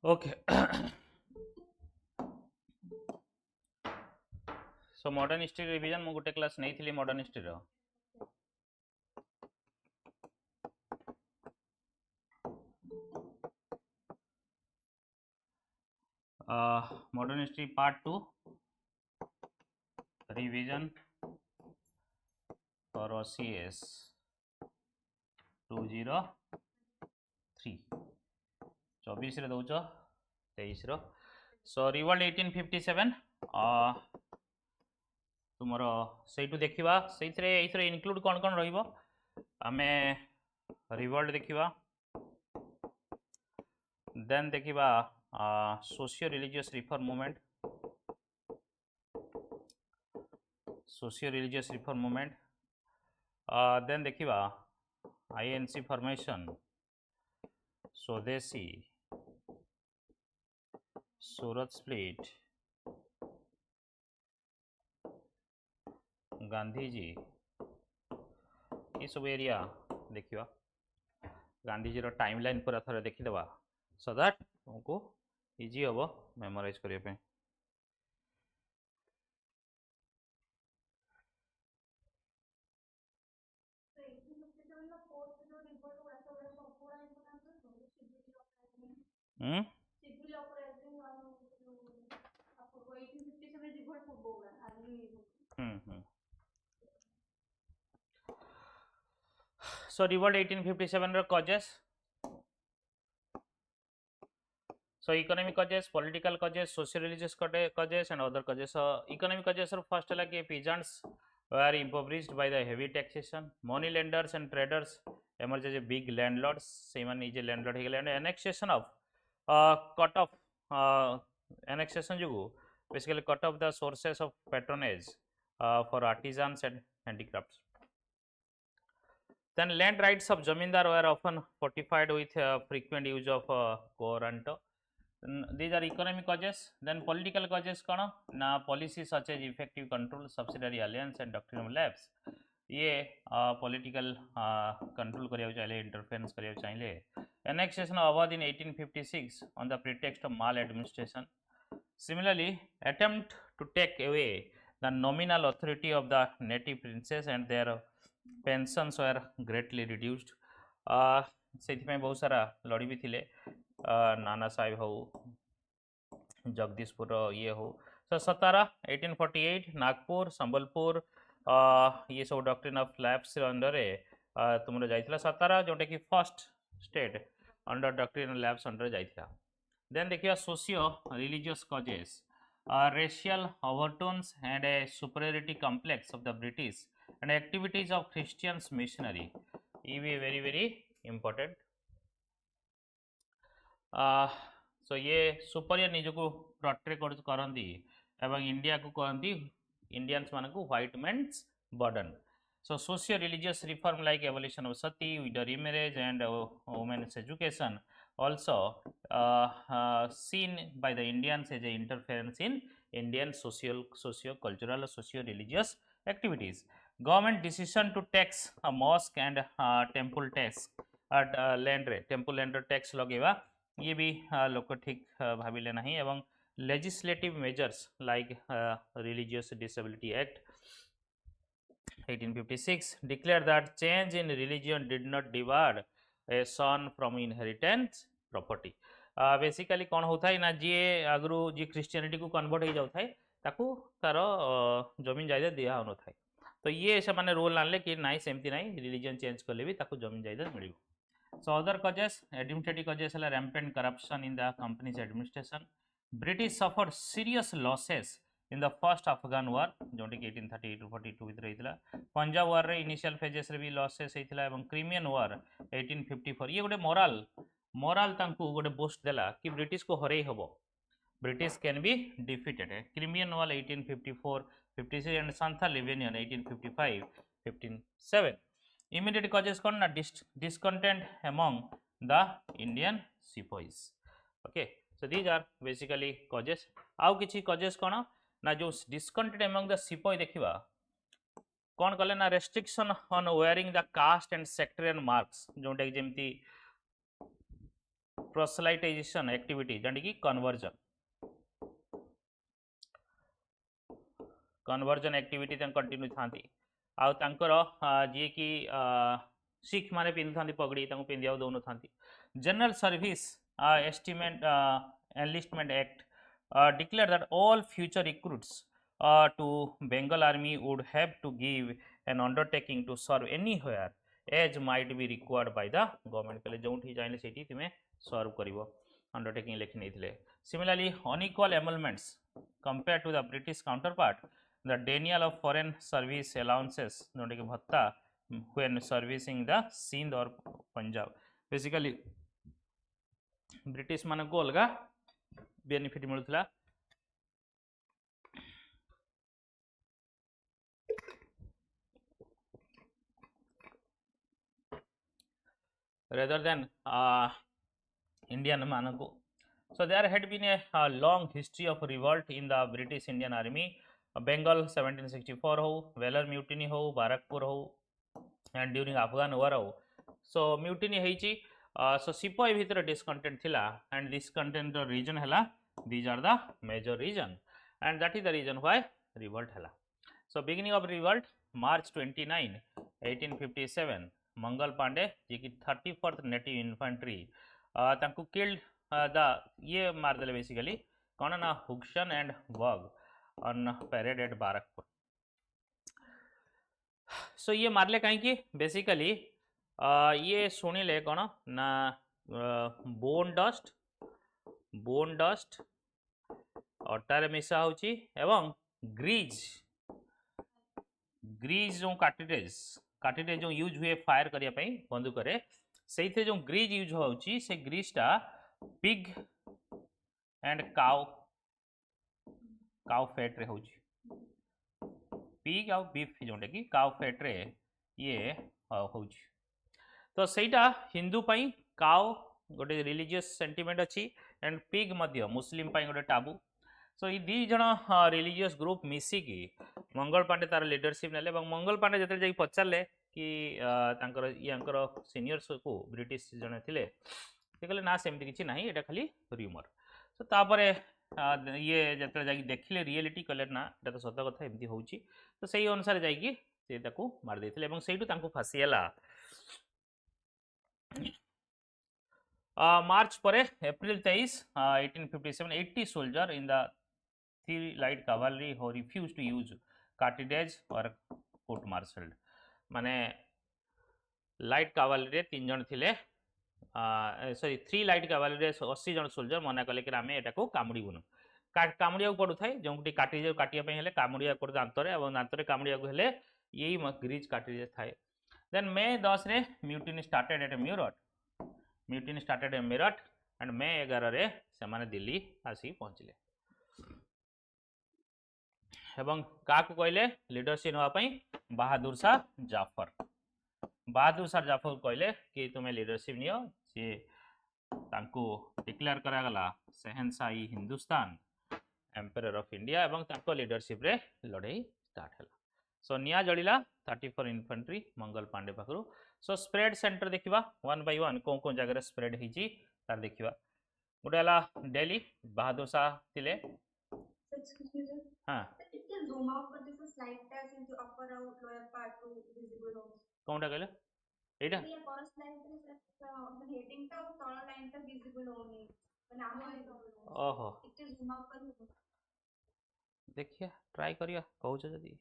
Okay. So modern history revision mu gote class nei thili modern history ro modern history part 2 revision for OCS 203 24 रे दउछ 23 रो सो revolt 1857 तुमर सेठू देखिबा सेइथरे एइथरे include कोन कोन रहिबो आमे revolt देखिबा then देखिबा socio religious reform movement then देखिबा INC formation Swadeshi Surat split Gandhiji ये सब एरिया देखिबा गांधीजी रो टाइमलाइन पूरा थरे देखिदेबा सो दैट हमको इजी हबो मेमोराइज करिया पे So revolt 1857 row causes so economic causes political causes social religious causes and other causes so economic causes row first है कि peasants were impoverished by the heavy taxation money lenders and traders emerged as big landlords से मान निजे landlord हे गेले annexation of cut off annexation जो basically cut off the sources of patronage for artisans and handicrafts. Then land rights of zamindar were often fortified with frequent use of coranto. These are economic causes. Then political causes कौन ना policies such as effective control, subsidiary alliance and doctrinal lapse. ये political control करिया चाहिए interference करिया चाहिए. Annexation of Awadh in 1856 on the pretext of maladministration. Similarly, attempt to take away the nominal authority of the native princes and their pensions were greatly reduced. से बहुत सारा लड़ी भी थिले नाना साहेब हो जगदीशपुर ये हो तो सतारा 1848 नागपुर संबलपुर ये सब डॉक्ट्रिन ऑफ लैप्स अंडर तुम जाइथिला सतारा जोटा कि first state under doctrine of lapse under जाइथिला देन देखिए socio religious causes racial overtones and a superiority complex of the British and activities of Christians missionary. ये भी very important. So ये superior निज को प्रोट्रे करती एवं इंडिया को कहती इंडियंस मान को white men's burden. So socio religious reform like abolition of sati, widow remarriage and women's education also seen by the Indians as a interference in Indian socio-cultural, socio-religious activities. Government decision to tax a mosque and temple tax at land rate, temple land tax लगेगा ये भी लोग ठीक भाविले नहीं एवं legislative measures like Religious Disability Act 1856 declared that change in religion did not debar a son from inheritance property. Basically कौन होता है ना जी आगु जी क्रिश्चियनिटी को कन्वर्ट हो जाता है ताकू तार जमीन जायदाद दिया हो था तो ये से माने रूल आनले कि नाई सेमती नाई रिलीजन चेंज कले भी ताकू जमीन जायदाद मिल. So other causes, administrative causes are rampant corruption in the company's administration. British suffered serious losses in the first Afghan war, जोटी 1838 to 42 भितर होइतिला. पंजाब war रे initial phases रे भी losses होइतिला एवं Crimean war 1854 ये गोटे moral तांकु गोटे boost देला कि ब्रिटिश को हरेई हबो. British can be defeated. Crimean war 1854, 56 and Santhal Rebellion 1855, 57. Immediate causes कौन ना discontent among the Indian sepoys. Okay, so these are basically causes. आउ किछि causes कौन ना जो discontent among the sepoy देखिबा कौन कले ना restriction on wearing the caste and sectarian marks जोटा कि जेमती प्रोसलाइटाइजेशन एक्टिविटी जहाँ कि कन्वर्जन एक्टिविटी कंटिन्यू था जी कि सिख माने पिंधु पगड़ी पिंधा दौन था general service estimate enlistment act declared that all future recruits to Bengal Army would have to give an undertaking to serve anywhere as might be required by the government कले जो चाहिए से तुम्हें सर्व कर अंडरटेकिंग लिखि नहीं similarly unequal emoluments compare to the British counterpart the denial of foreign service allowances जोटा कि भत्ता व्हेन सर्विसिंग द सिंध और पंजाब बेसिकली ब्रिटिश मान को अलग बेनिफिट मिलता rather than Indian manako. So there had been a long history of revolt in the British Indian Army. Bengal 1764 ho, Velar mutiny ho, Barakpur ho, and during Afghan war ho. So mutiny heichi. So Sipai bhitar discontent thila, and discontent reason hela. These are the major reason, and that is the reason why revolt hela. So beginning of revolt March 29, 1857. Mangal Pandey ji की 34th native infantry killed the ये मारदे basically कौन ना हुक्सन and वग on parade eight बारकपुर. सो ये मारले कहीं basically ये शुणिले कौन ना बोन डस्ट अटारे मिसा होची एवं ग्रीज जो कार्टिलेज जो यूज हुए फायर करने बंदूक से जो ग्रीज यूज होची से ग्रीजटा पिग एंड काउ फैट रे होची पिग आउ बीफ जोटा कि काउ फैट रे ये होची. तो सेटा हिंदू पाई काउ गोटे रिलीजियस सेंटिमेंट अच्छी एंड पिग मध्य मुस्लिम पाई गोटे टाबू. सो ये दी जन रिलीजियस ग्रुप मिसिकी मंगल पांडे तार लीडरशिप नेले मंगल पांडे जो जाई पचारे कि यांकर सीनियर्स को ब्रिटिश जने थिले से कहले ना सेमती किछि नाही एटा खाली र्यूमर. सो तापर ये जतरे जाई देखिले रियलिटी कहले ना एटा तो सत्य कथा एमती होउची. तो सही अनुसार जाई से ताको मार देथिले एवं सेइटु तांको फांसी हला. मार्च पर April 23 1857 80 soldier in the 3 light cavalry who refused to use cartridge or court martialed. माने लाइट cavalry रे 3 जन थिले सॉरी 3 लाइट cavalry रे 80 जन सोल्जर मना कले कि आमे एटा को कामुडीबुनु कामुडिया पड़ू थाए जोंटी काटिजे काटिया पे हेले कामुडिया पड़ दांतरे एवं दांतरे कामुडिया को हेले यही ग्रीज काटिजे थाए. देन मे 10 रे mutiny started at Meerut and मे 11 रे से माने दिल्ली आसी पहुंचले एवं क्या कहले लीडरशिप नापी बहादुर शाह जाफर कहले कि तुम्हें लीडरशिप नियो सी डिक्लेयर करागला शहनशाही हिंदुस्तान एम्पायर ऑफ इंडिया एवं ताको लीडरशिप रे लड़ाई स्टार्ट है. सो निया जड़िला 34 इन्फेंट्री मंगल पांडे पाखरु. सो स्प्रेड सेंटर देखिबा वन बाय वन को जगह स्प्रेड होइची तार देखिबा. गोटे हला दिल्ली बहादुर शाह थिले. हां zoom out कर दिस स्लाइड टा से upper out lower part too visible हो कोनटा कहले एटा ये पर स्लाइड रे हेडिंग टा तळ लाइन टा विजिबल होनी नाम ओहो इते zoom out कर देखिया ट्राई करिया कहू छ जदी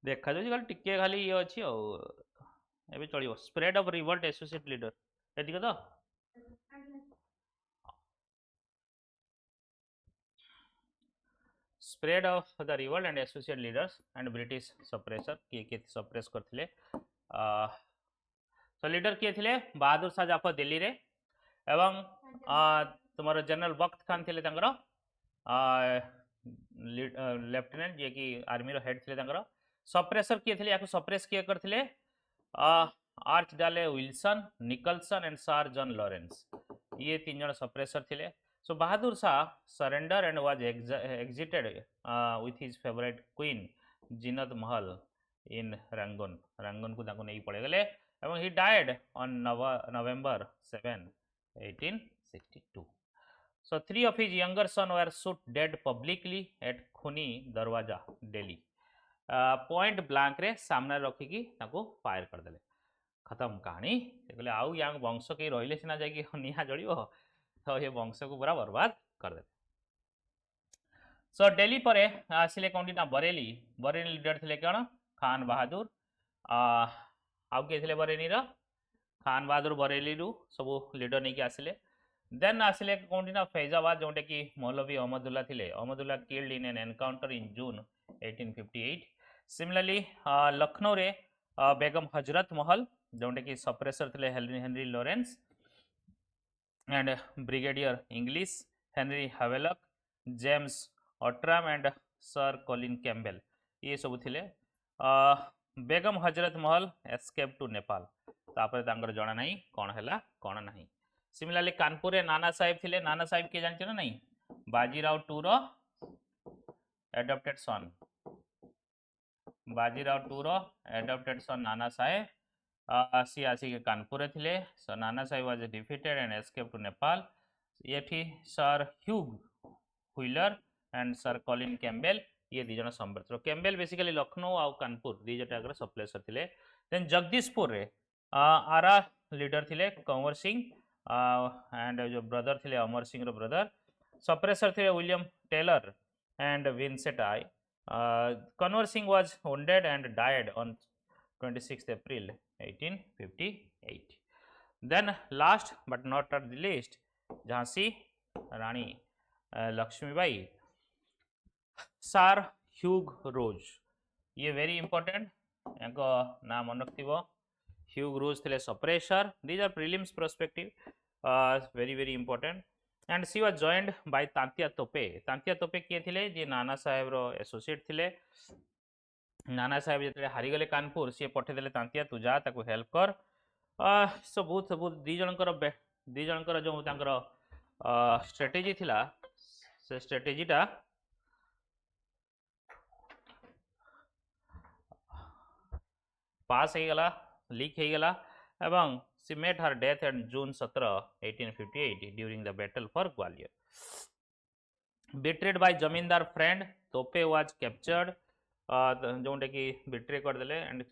देखा जो खाली टिके खाली ये अछि ओ एबे चलियो spread of revolt associate leader एदिक तो spread of the revolt and associate leaders and British suppressor किए सप्रेस करथिले. सो लीडर किए थिले बहादुर शाह जाफर दिल्ली रे एवं तुमर जनरल वक्त खान थिले तंगर लेफ्टिनेंट जे कि आर्मी रो हेड थिले तंगर. सप्रेसर किए थिले याको सप्रेस किए करथिले Archdale Wilson Nicholson and sir John Lawrence ये 3 जन सप्रेसर थिले. So Bahadur Shah surrendered and was exited with his favorite queen Jinat Mahal in Rangoon Rangoon को ताको नहीं पड़े गले एवं he died on November 7 1862. So 3 of his younger son were shot dead publicly at Khuni Darwaja, Delhi. Point blank रे सामने रखिकी ताको fire कर देले खत्म कहानी कहले आउ या वंश के रहिले सिना जाकी निहा जड़िबो तो ये वंश को पूरा बर्बाद कर दे. सो दिल्ली पर आसिले कोनटी ना बरेली बरेली लीडर थिले कोन खान बहादुर आउ के थिले बरेली रो खान बहादुर बरेली रु सब लीडर नहीं के आसिले. देन आसिले कोनटी ना फैजाबाद जोटे कि मौलवी अहमदुल्लाह थिले Ahmadullah killed in an encounter in June 1858. Similarly Lucknow रे बेगम हजरत महल जोटे कि सप्रेसर थे Henry Lawrence and brigadier Inglis Henry Havelock James Outram and sir Colin Campbell ये सब थे. बेगम हजरत महल एस्केप टू नेपाल तापर तांकर जना नहीं कौन है कौन नहीं. सिमिलरली कानपुर रे नाना साहेब थे नाना साहेब किए जानते ना नहीं बाजीराव टू रो एडॉप्टेड सन बाजीराव टू रो एडॉप्टेड सन नाना साहेब सी आसिक कानपुर थे. So Nana Saheb was defeated and escape to Nepal. ये sir Hugh Wheeler and sir Colin Campbell ये दी जन संबर्तर कैम्बेल बेसिकली लखनऊ आउ कानपुर दी जटाकर सप्लेसर थे. देन जगदीशपुर रे आरा लीडर थे कंवर सिंह एंड जो ब्रदर थे अमर सिंह रो ब्रदर सप्रेसर थे William Taylor and Vincent Eyre. Conver Singh was wounded and died on 26th April 1858. Then last but not at the least Jhansi Rani Lakshmibai sir Hugh रोज ये very important इनको नाम मन रखिबो. ह्यूग रोज थे suppressor these are prelims perspective very very important. And she was joined by Tantia Tope किए थे जी नाना साहेब रो associate थे. नाना साहेब जो हारीगले कानपुर सी पठेदेले तांतिया तू जा ताको हेल्प कर. सो बहुत बहुत दी जनकर जो तांकर स्ट्रेटेजी थिला से स्ट्रेटेजीटा पास हो गला लीक हो गला एवं she met her death on June 17, 1858 during the battle for Gwalior. Betrayed by Jamindar friend, Tope was captured. Jote कि बिट्रे कर देले एंड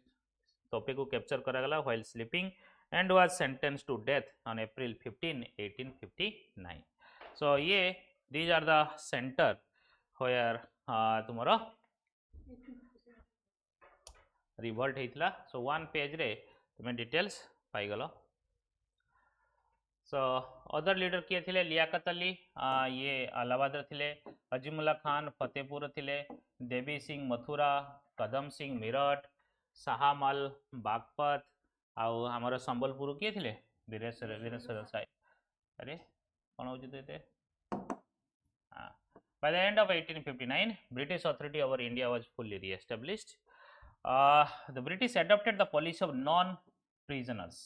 तोपे को कैप्चर करा गला while sleeping and was sentenced to death on April 15, 1859. So ये these are the center where तुम्हारा revolt होता. सो वन पेज रे तुम्हें डिटेल्स पाई गलो. सो अदर लीडर किए थे लियाकत अली ये अलाहाबाद थे. अजीमुल्ला खान फतेहपुर थे. देवी सिंह मथुरा कदम सिंह मेरठ शाहमाल बागपत आउ आमर संबलपुर किए थे वीरेश्वर साई अरे कौन हो by the end of 1859 British authority over India was fully re-established. The British adopted the policy of no prisoners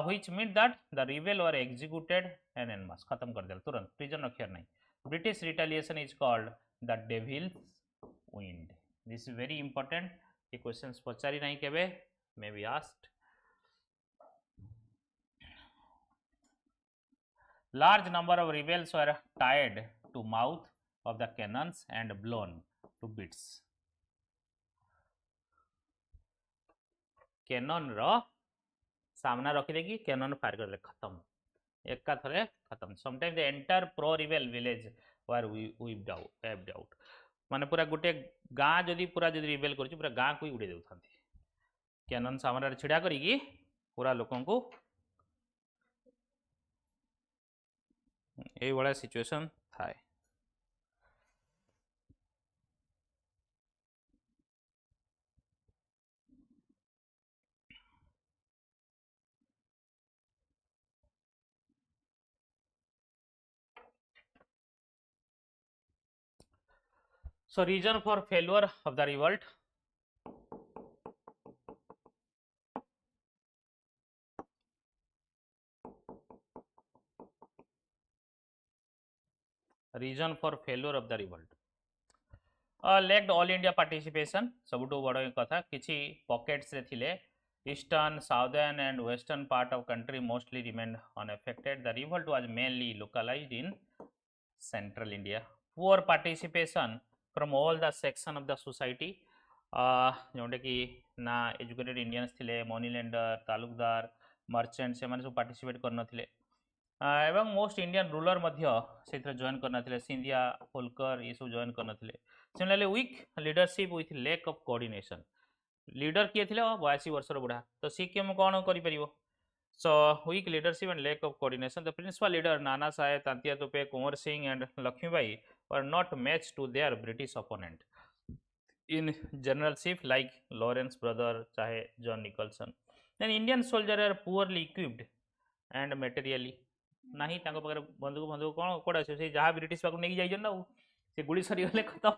which meant that the rebel were executed and en masse खत्म कर दिया तुरंत prison रखियर नहीं. British retaliation is called the devil's wind. This is very important. ये questions पचारी नहीं केबे may be asked. Large number of rebels were tied to mouth of the cannons and blown to bits. Cannon रो सामना रखी देगी cannon fire कर दे खत्म एक थरे खत्म. Sometime the entire pro rebel village were whipped out माने पूरा गोटे गाँ जदि पूरा जदि रिबेल कर पूरा गाँ को उड़े देउथां कैनन सामने छिड़ा करी पूरा लोकन को यही भाया सिचुएशन थाए. So reason for failure of the revolt. Reason for failure of the revolt. Lacked all India participation सबुठु बड़ कथा किछि पॉकेट्स रे थिले eastern southern and western part of country mostly remained unaffected the revolt was mainly localised in central India poor participation from all the section of the society जोटा कि ना educated Indians थिले मनी लेंडर तालुकदार मर्चेंट से सब participate करनथिले एवं most Indian ruler से join करनथिले सिंधिया होलकर ये सब जॉइन करनथिले similarly week leadership with lack of coordination leader किए थे 82 वर्ष बुढ़ा तो सी केम कौन कर so weak leadership and lack of coordination the principal leader Nana Saheb Tantia Tope Kunwar Singh and Lakshmibai were not match to their British opponent in generalship like Lawrence brother चाहे John Nicholson then Indian soldier are poorly equipped and materially नहीं पाखे बंदूक बंदूक कौन कौड़ा से जहाँ British पाक नहीं जाइए ना से गुड़ी सरीगले खत्म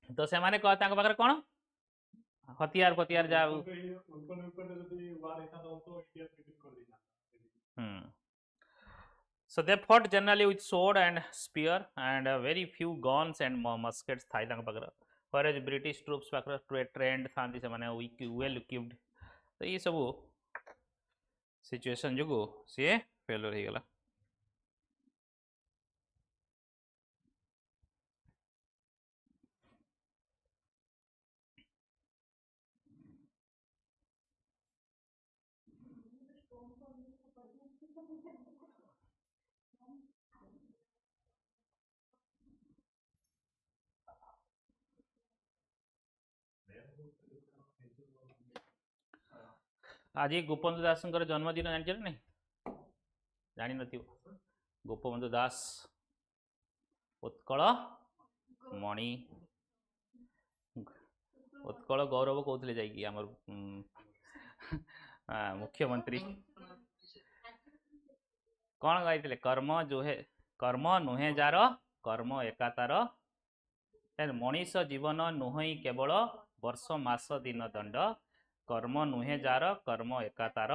तो से माने पाखे कौन हथियार फतियार जा so they fought generally with sword and spear and very few guns and muskets thai tang pagra whereas british troops pagra trained thanti se mane well equipped तो ये सब सिचुएशन जो सी फेलर हो गला आज गोपबंधु दास जन्मदिन जान नहीं जानी न गोपबंधु दास उत्कल मणि उत्कल गौरव कहते जाइए आमर मुख्यमंत्री कौन गाई कर्म जो है कर्म नुहे जार कर्म एकातार मनीष जीवन नुहई केवल वर्ष मास दिन दंड कर्म नुहे जार कर्म एकातार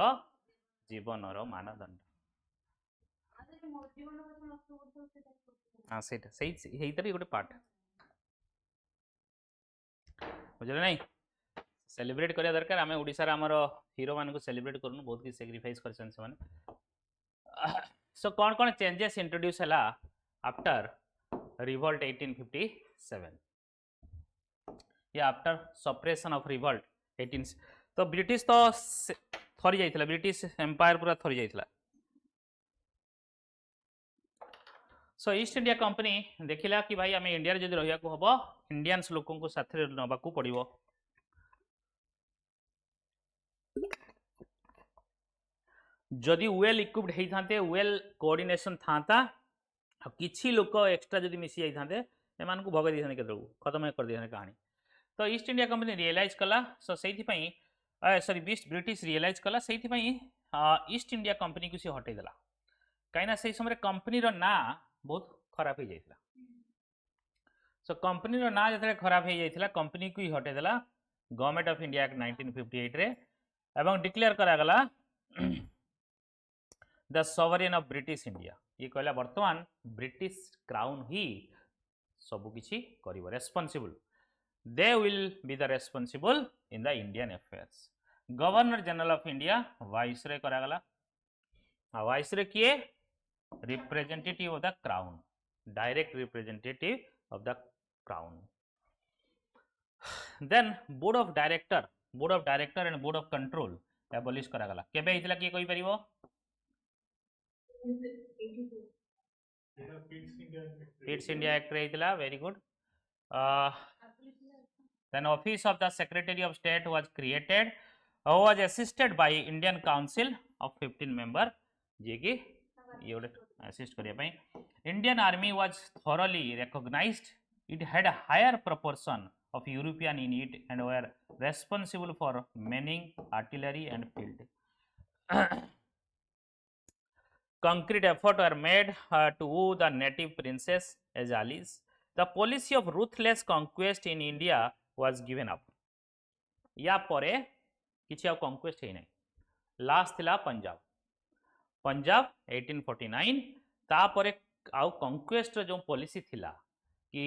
जीवन मानदंड हाँ से गोटे पार्ट बुझे नहीं सेलिब्रेट करिया दरकार आम ओडिशा आमर हीरो मान सेलिब्रेट करूँ बहुत किसी सैक्रिफाइस कर सो कौन कौन चेंजेस इंट्रोड्यूस है आफ्टर रिवोल्ट 1857 या आफ्टर सप्रेशन ऑफ रिवोल्ट 18 तो ब्रिटिश तो थरी जाइथिला ब्रिटिश एम्पायर पूरा थरी जाइथिला सो ईस्ट इंडिया कंपनी देखिला कि भाई आम इंडिया जदि रहिया को हबो इंडियंस लोकों को साथे नबाकू पड़िबो जदि वेल इक्विप्ड होइथांते वेल कोऑर्डिनेशन थांता किछि लोक एक्स्ट्रा जदि मिसी जाइथांते एमान को भगे दिथाने केतरु खत्म कर दिथाने कहानी तो ईस्ट इंडिया कंपनी रियलाइज कला सो सेइथि पई सॉरी ब्रिटिश रियलाइज कला सेइथि पई ईस्ट इंडिया कंपनी को सी हटै देला काइना से समय कंपनी रो ना बहुत खराब हो जाइथिला सो कंपनी रो ना जतरे खराब हो जाइथिला कंपनी को ही हटै देला गवर्नमेंट ऑफ इंडिया एक्ट 1958 रे एवं डिक्लेयर करा गला the sovereign of British India ये कहला वर्तमान ब्रिटिश क्राउन ही सब किछि करिवो responsible they will be the responsible in the Indian affairs governor general of India viceroy करा गला वाइसरॉय किए representative of the crown direct representative of the crown then board of director and board of control abolish करा गला केबे हितला किए कहि परिबो पिट्स India act रे हितला very good then office of the secretary of state was created was assisted by Indian council of 15 member जे कि ये assist करिया पई Indian army was thoroughly recognized it had a higher proportion of European in it and were responsible for manning artillery and field concrete effort were made to woo the native princess as allies the policy of ruthless conquest in India was given up या परे किछि आ conquest हे नै last थिला पंजाब 1849 ता परे आउ conquest जो policy थिला कि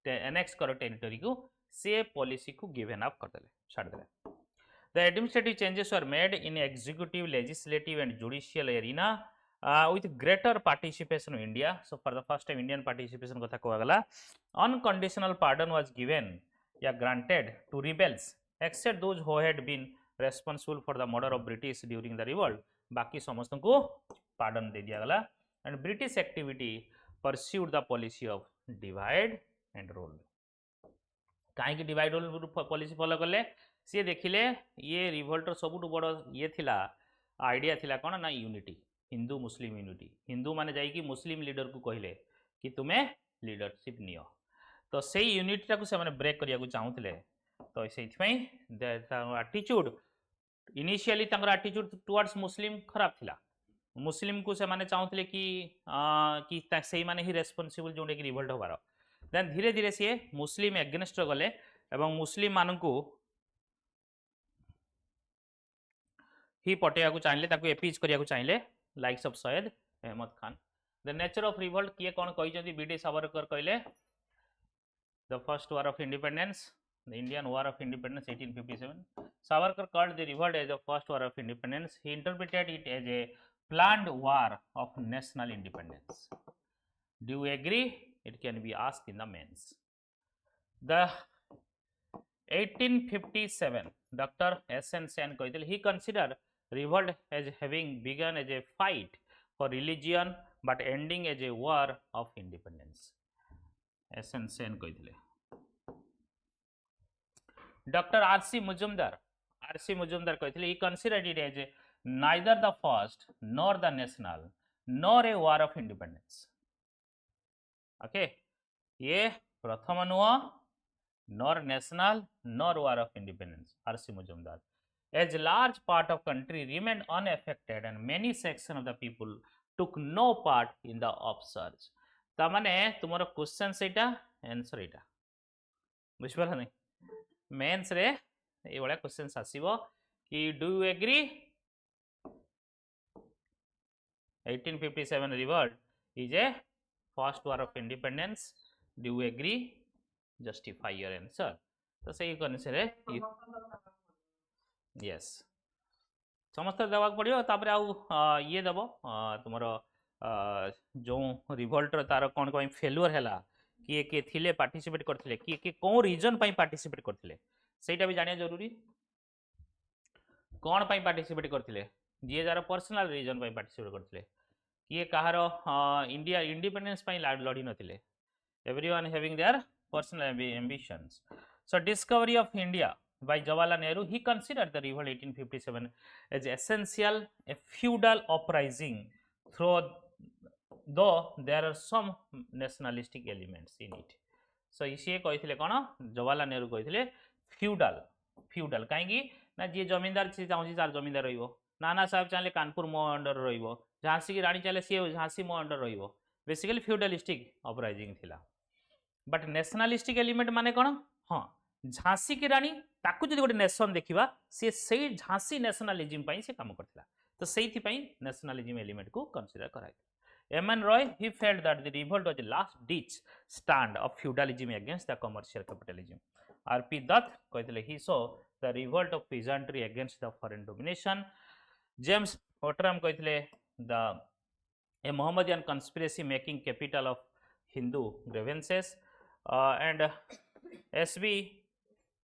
एनेक्स कर टेरिटरी को से पॉलिसी को गिवन अप करदेले छाड़ देले. The administrative changes were made in executive, legislative, and judicial arena with greater participation of India. So, for the first time, Indian participation kotha kohagala. Unconditional pardon was given, granted to rebels, except those who had been responsible for the murder of British during the revolt. बाकी समस्त को pardon दे दिया गला. And British activity pursued the policy of divide and rule. कहीं divide role policy follow कले सी देखिले ये रिवोल्टर सबुठ बड़ ये थिला आइडिया थिला कौन ना unity Hindu Muslim unity Hindu माने जाइए मुस्लिम लीडर को कहले कि तुम्हें लीडरशिप नियो तो से यूनिटी को से ब्रेक करिया को चाहूले तो से आटीट्यूड इनिशियली आटीट्यूड टुवर्ड्स मुस्लिम खराब थिला मुस्लिम को से माने चाहूले कि से माने ही रेस्पोंसिबल जोटे कि रिवोल्ट होबार देन धीरे धीरे सी मुस्लिम एगेन्स्ट गले एवं मुस्लिम मानू ही पटेया को चाहिए ताकू एपीज करिया को चाहिए likes of Syed Ahmad Khan. The nature of revolt किए कौन कहते बीडी सावरकर कहले the first war of independence the Indian war of independence 1857. Savarkar called the revolt as the first war of independence. He interpreted it as a planned war of national independence. Do you agree? It can be asked in the mains. The 1857 Dr. S.N. Sen कहते he considered revolt as having begun as a fight for religion but ending as a war of independence. S.N. Sen कहते. Dr. R.C. Mujumdar कहते he considered it as neither the first nor the national nor a war of independence. Okay ये प्रथम नुह nor national nor war of independence. R C Majumdar. As large part of country remain unaffected and many section of the people took no part in the upsurge. तामाने तुमरो question सेटा answer एटा बुझिपाला नहीं mains रे ए वाला क्वेश्चंस आसीबो कि do you agree 1857 revolt is a first war of independence. Do you agree? Justify your answer. तो सही करने से यस समस्त देवा पड़ो तापर ये देव तुम जो रिवोल्टर तार कौन कौन फेलुअर है किए किए थिले पार्टिसिपेट करथिले किए किए कौन रीजन पई पार्टिसिपेट करथिले सेटा भी जानिया जरूरी. कौन पई पार्टिसिपेट करथिले जे जार पर्सनल रीजन पई पार्टिसिपेट करथिले किए कहार इंडिया इंडिपेंडेंस पई लड़ी नथिले. Everyone having their personal ambitions. So discovery of India by Jawaharlal Nehru, he considered the revolt 1857 as essential a feudal uprising, though there are some nationalistic elements in it. So इसी कहते कौन जवाहरलाल नेहरू कहते फ्यूडाल कहीं ना जी जमींदार सी चाहूँ तार जमींदार रही नाना साहेब चाहिए कानपुर मो अंडर रही झांसी की राणी चाहिए सी झांसी मो अंडर रही बेसिकली फ्यूडालिस्टिक अपराइजिंग थिला. बट नेशनलिस्टिक एलिमेंट माने कौन हाँ झांसी की राणी ताकू जो गोटे नेशन देखा सी से झांसी नेशनलिज्म से काम करता तो से नेशनलिज्म एलिमेंट को कंसीडर कराई. M N. Roy he felt that the revolt was the last ditch stand of feudalism against the commercial capitalism. R P. Dutt कहते he saw the revolt of peasantry against the foreign domination. James Outram कहते the a Mohammedan conspiracy making capital of Hindu grievances. And S.B.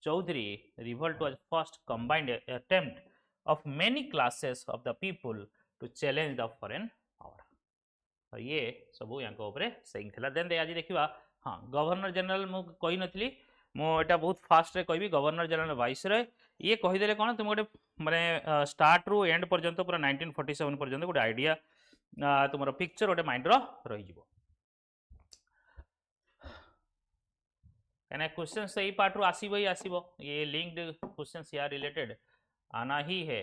Chaudhary, revolt was first combined attempt of many classes of the people to challenge the foreign power. तो ये सब यहाँ ऊपर सही थिला. Then आज देखा हाँ गवर्नर जनरल मु कही नथली मुझे बहुत फास्ट रे कहबी गवर्नर जनरल वाइसरॉय ये कहीदेले कौन तुम गोटे माने स्टार्ट रु एंड पर्यंत पूरा 1947 पर्यंत गोटे आइडिया तुम पिक्चर गोटे माइंड रही. कहना क्वेश्चन से यही पार्ट रू आसब ही आसब ये लिंक्ड क्वेश्चन या रिलेटेड आना ही है.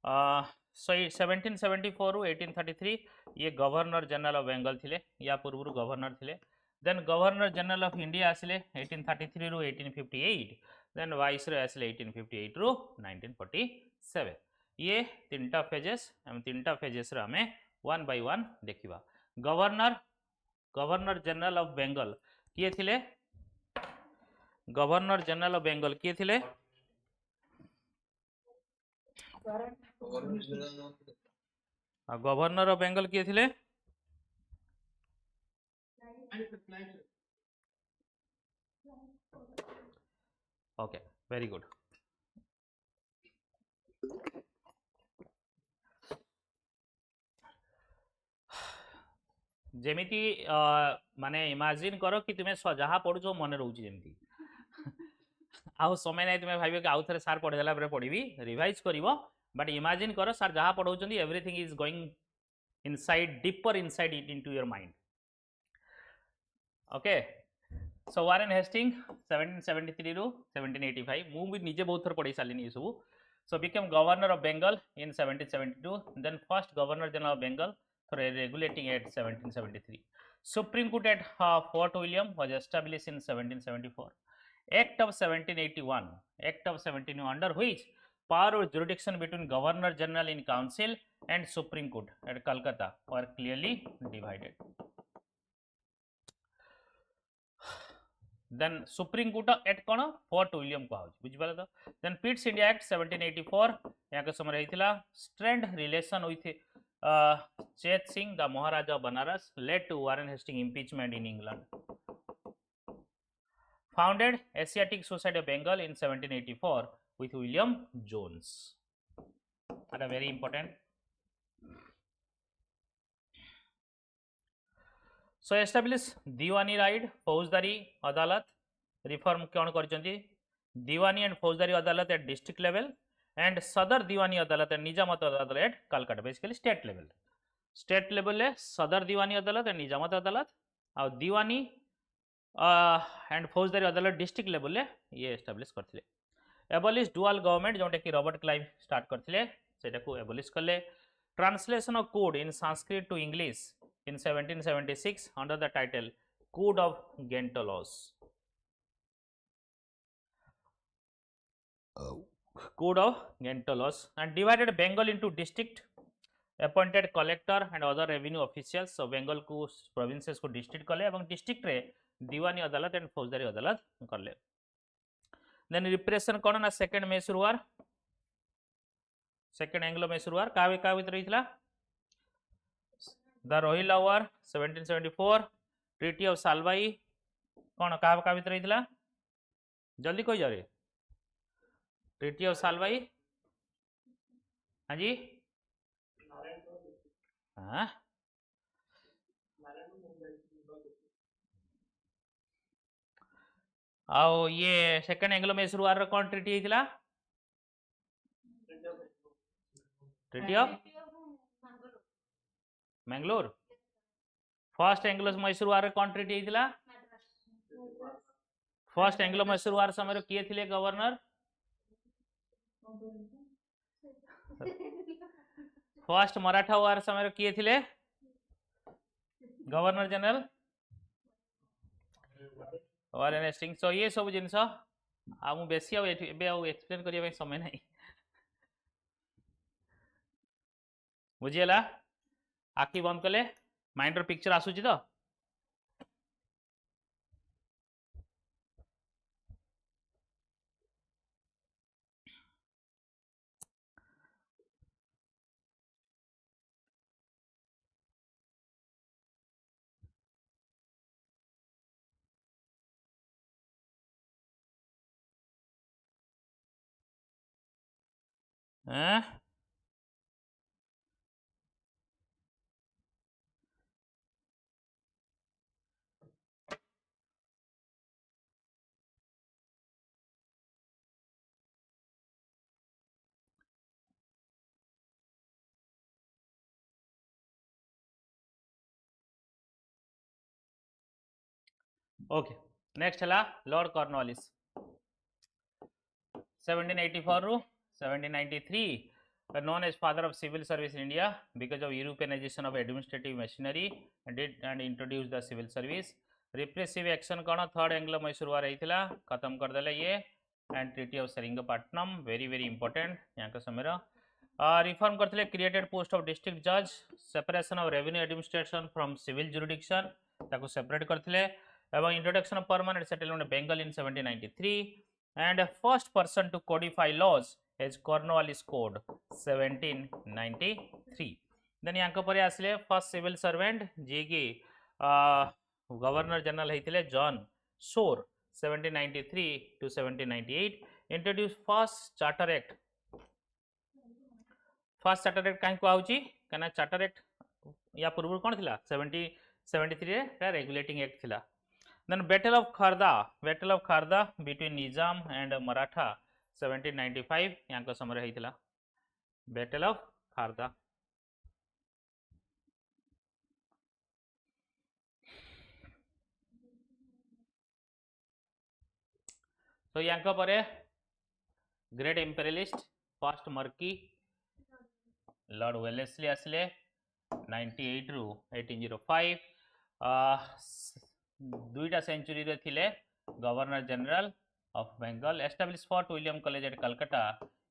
1774 रू 1833 ये गवर्नर जनरल ऑफ बेंगल थिले या पूर्व गवर्नर थिले. Then governor general of India आसिले 1833 रू 1858. देन वाइसरॉय आसिले 1858 रू 1947. ये तीनटा फेजेस आम तीनटा फेजेस आम वन बाय वन देखिबा। Governor governor general of Bengal किए थिले? गवर्नर जनरल ऑफ बेंगल किए थिले? गवर्नर ऑफ बेंगल किए थिले? Okay, very good. जेमिति माने इमेजिन करो कि तुम्हें जहाँ पढ़ुछ मन रोचे जमी आउ समय नहीं तुम्हें भाव कि आउ थे सार पढ़ेला पढ़ी रिवाइज कर बट इमेजिन कर सार जहाँ पढ़ाऊँ everything is going inside deeper inside it into your mind. Okay, so Warren Hasting 1773 रू 1785 मु भी निजे बहुत थर पढ़ी सारे ये सब। So became governor of Bengal in 1772, then first governor general of Bengal for a regulating act 1773. Supreme Court at Fort William was established in 1774. Act of 1781 under which power or jurisdiction between Governor General in Council and Supreme Court at Calcutta were clearly divided. Then Supreme Court at कौन Fort William को ouch बुझिपाल तो। Then Pitt's India Act 1784 यहाँ के समय रही strained relation with Chet Singh, the Maharaja of Banaras, led to Warren Hastings impeachment in England. Founded Asiatic Society of Bengal in 1784 with William Jones. Are very important. So establish Diwani right, Fauzdari Adalat, reform कौन करचंती Diwani and Fauzdari Adalat at district level and Sadar Diwani Adalat and Nijamat Adalat at Calcutta, basically state level. State level le Sadar Diwani Adalat and Nijamat Adalat और Diwani and Fauzdari Adalat district level le ये establish करथिले। Abolish dual government जोंटा कि Robert Clive start करथिले सेटा को abolish करले। Translation of code in Sanskrit to English in 1776 under the title Code of Gentoloss. Code of Gentoloss and divided Bengal into district, appointed collector and other revenue officials. So Bengal को provinces को district कले एवं district रे दीवानी अदालत and फौजदारी अदालत करले। Then repression कौन ना second मैसूर वार, second एंग्लो मैसूर वार का भीतर रही थला the Rohilla War 1774, Treaty of Salwai कौन का भीतर रही थला जल्दी कोई जा रही ट्रीटी ऑफ सालवाई हाँ जी हाँ आओ ये सेकंड एंग्लो मैसूर वार कौन ट्रीटी हितला treaty of Mangalore. First Anglo Mysore war कौन ट्रीटी हितला फर्स्ट एंग्लो मैसूर वार समय किए थिले गवर्नर फर्स्ट मराठा वार समय किए थिले गवर्नर जनरल वारेन हेस्टिंग। सो ये सब जिनस आ मु बेसी आ एक्सप्लेन करिया समय नहीं बुझीगला आखि बंद कले माइंड रो पिक्चर आसुची तो ओके नेक्स्ट हला लॉर्ड कॉर्नवालिस 1784 रू 1793 known as father of civil service in India because of Europeanization of administrative machinery and introduced the civil service. Repressive action कौन थर्ड एंग्लो मैसूर वार रही खत्म कर देले ये and treaty of Seringapatam very very important यहाँ का समय रिफॉर्म करथिले क्रिएटेड पोस्ट ऑफ डिस्ट्रिक्ट जज separation of revenue administration from civil jurisdiction ताको सेपरेट करथिले एवं introduction of permanent settlement Bengal in 1793 and first person to codify laws as Cornwallis code 1793 then यांको परे आसले फर्स्ट सिविल सर्वेंट जे कि governor general होते John सोर 1793 to 1798 introduce first charter act कहीं कहुची कहीं चार्टर एक्ट या पूर्व कौन थिला 1773 रे रेगुलेटिंग एक्ट थिला then battle of Kharda between Nizam and Maratha 1795 यांको समय होइतिला बैटल ऑफ खारदा तो यांको परे ग्रेट इंपेरियलिस्ट फर्स्ट मर्की लॉर्ड वेलेस्ली आसले 98 रु 1805 दुईटा सेंचुरी रे थिले governor general of Bengal establish Fort William college at Calcutta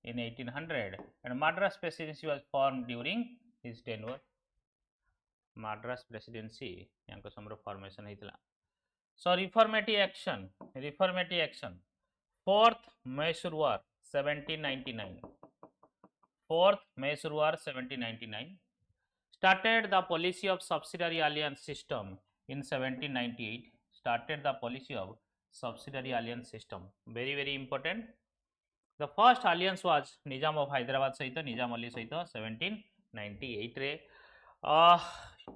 in 1800 and Madras presidency was formed during his tenure. Madras presidency yanko samro formation heitila. So reformative action fourth Mysore war 1799 fourth Mysore war 1799 started the policy of subsidiary alliance system in 1798 started the policy of subsidiary alliance system very important. The first alliance was Nizam of Hyderabad Saita, Nizam Ali Saita 1798 re.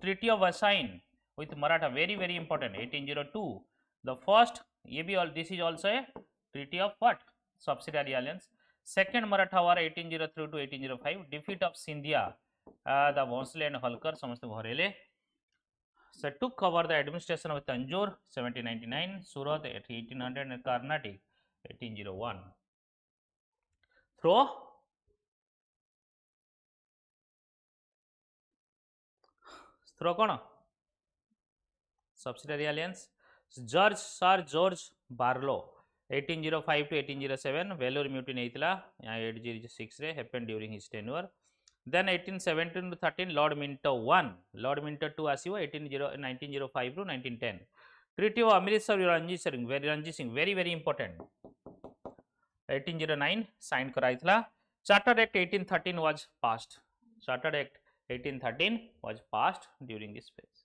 Treaty of Assign with Maratha very important 1802. The first this is also a treaty of what? Subsidiary alliance. Second Maratha war 1803 to 1805. Defeat of Scindia, the Bhonsle and Holkar samaste bharele. So took over the administration of Tanjore 1799, Surat at 1800 and Carnatic 1801. Through कौन subsidiary alliance sir George Barlow 1805 to 1807 Vellore mutiny होइतिला 806 रे happened during his tenure then 1817 to 13 lord Minto 1 lord Minto 2 आसीबो 1905 to 1910 treaty of Amritsar Ranjit Singh very important 1809 sign कराइथिला charter act 1813 was passed charter act 1813 was passed during this phase.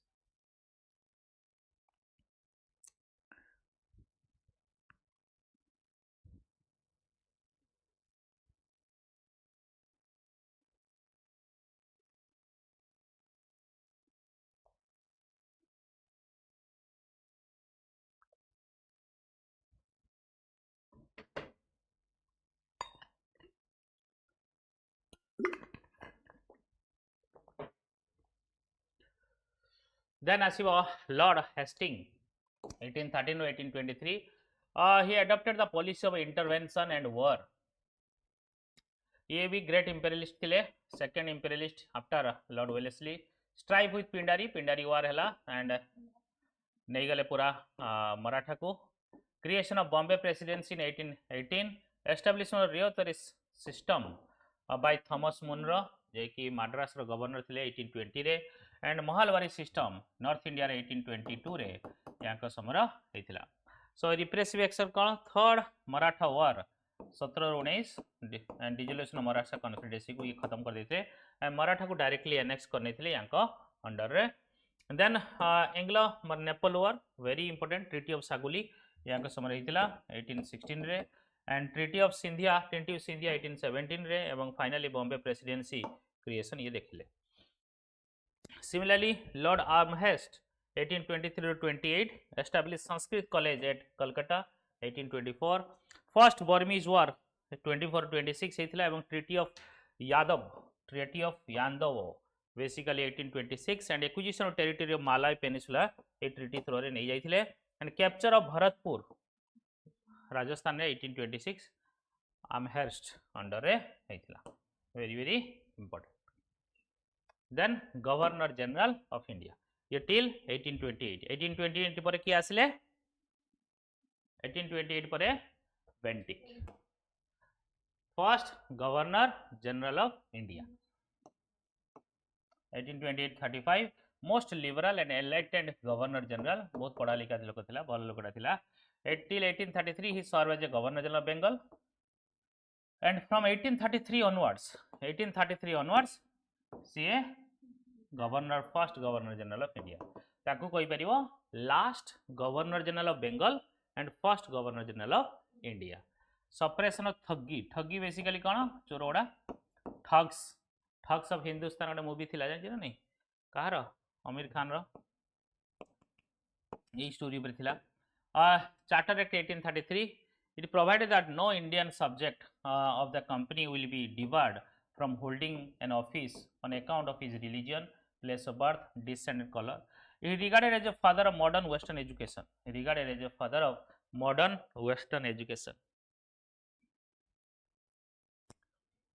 Then asibo Lord Hastings 1813 to 1823 he adopted the policy of intervention and war. ये भी great imperialist थिले second imperialist after lord Wellesley strife with Pindari war हैला and नहीं गले पूरा मराठा को creation of Bombay presidency in 1818 establishment of ryotwari system by Thomas Munro जे कि मद्रास रो गवर्नर थिले 1820 रे and mahalwari system north India रे 1822 रे यांको समर हेतिला. सो रिप्रेसिव एक्शन कोन third Maratha war 1719 and dissolution of Maratha confederacy को ये खत्म कर देते एंड मराठा को डायरेक्टली एनेक्स करने थे यांको अंडर रे. Then Anglo Nepal war very important treaty of Sugauli यांको समर हेतिला 1816 रे एंड ट्रीटी ऑफ सिंधिया 1817 रे एवं फाइनली बॉम्बे प्रेसिडेंसी क्रिएशन ये देखिले. Similarly, Lord Amherst 1823 to 28 established Sanskrit College at Calcutta 1824. First Burmese War 24 to 26 हेतिला एवं Treaty of Yandovo basically 1826 and acquisition of territory of Malay Peninsula a treaty through रे नहीं जाइथिले and capture of Bharatpur Rajasthan रे 1826 Amherst under रे हेतिला very important. Then Governor General of India ये till 1828 पर किए आसिले 1828 पर Bentinck first governor general of India. 1828-35 most liberal and enlightened governor general, बहुत पढ़ा लिखा लोक थिला, भल लोकटा थिला. Till 1833 he served as a governor general of Bengal, and from 1833 onwards सी governor first governor general of India. ताकू कहि परिबो last governor general of Bengal and first governor general of India. Suppression of thuggee basically कौन चोरोड़ा thugs of Hindustan गोटे movie थिला जानि ना नहीं कहार आमिर खान रो ये स्टोरी पर थिला. Charter act 1833 it provided that no Indian subject of the company will be debarred from holding an office on account of his religion, place of birth, descent and color. He regarded as a father of modern Western education.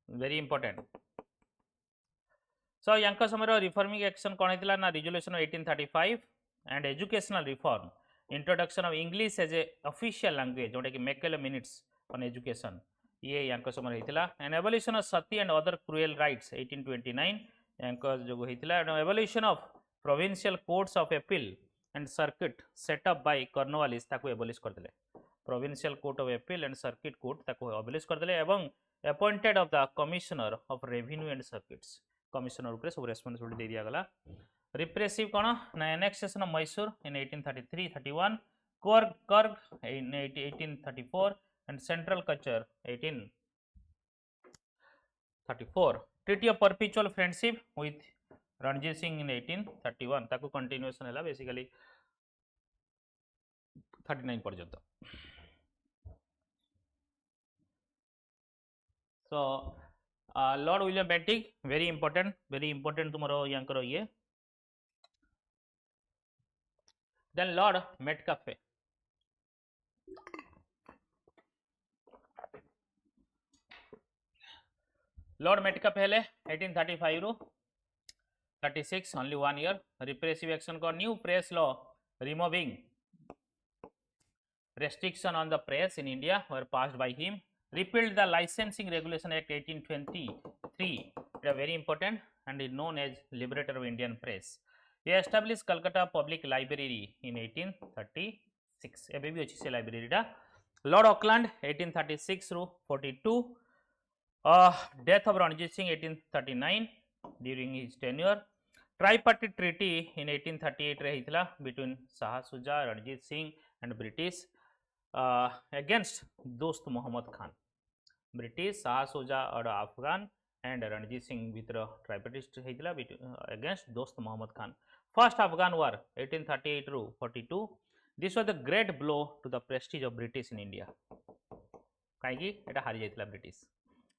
Very important. So यांका समय reforming action कौन होता ना resolution 1835 and educational reform, introduction of English as a official language जोटा कि Macaulay minutes on education ये यांका समय होता. and abolition of sati and other cruel rights 1829 यांका जो होता. and abolition of provincial courts of appeal and circuit set up by Cornwallis ताको abolish कर देले. provincial court of appeal and circuit court ताको abolish कर देले एवं appointed of the commissioner of revenue and circuits. Commissioner उपरे सब responsibility दे दिया गला. रिप्रेसिव कौन ना annexation of Mysore in 1833-31, Coorg in 1834 and central Cachar 1834. Treaty of perpetual friendship with Ranjit Singh in 1831 ताको कंटिन्यूएशन हैला बेसिकली 39 पर्यंत. So lord William Bentinck very important तुम्हारो यांकर ये. Then lord Metcalfe. Lord Metcalfe हेले 1835 रु 36 ओनली 1 year. रिप्रेसिव एक्शन को new press law removing restriction on the press in India were passed by him. Repealed the licensing regulation act 1823, very important, and is known as liberator of Indian press. He established Calcutta Public Library in 1836. एबे भी अच्छी से library डा. Lord Auckland 1836 ru 42. Death of Ranjit Singh 1839 during his tenure. Tripartite treaty in 1838 रे हितला between Shah Suja, Ranjit Singh and British against दोस्त Mohammad Khan. British Shah सुजा और Afghan and Ranjit Singh भीतर ट्राइपार्टिट होता against Dost Mohammad Khan. First Afghan war 1838 ru 42. This was the great blow to the prestige of British in India. कहीं एटा हारी जाइतला British.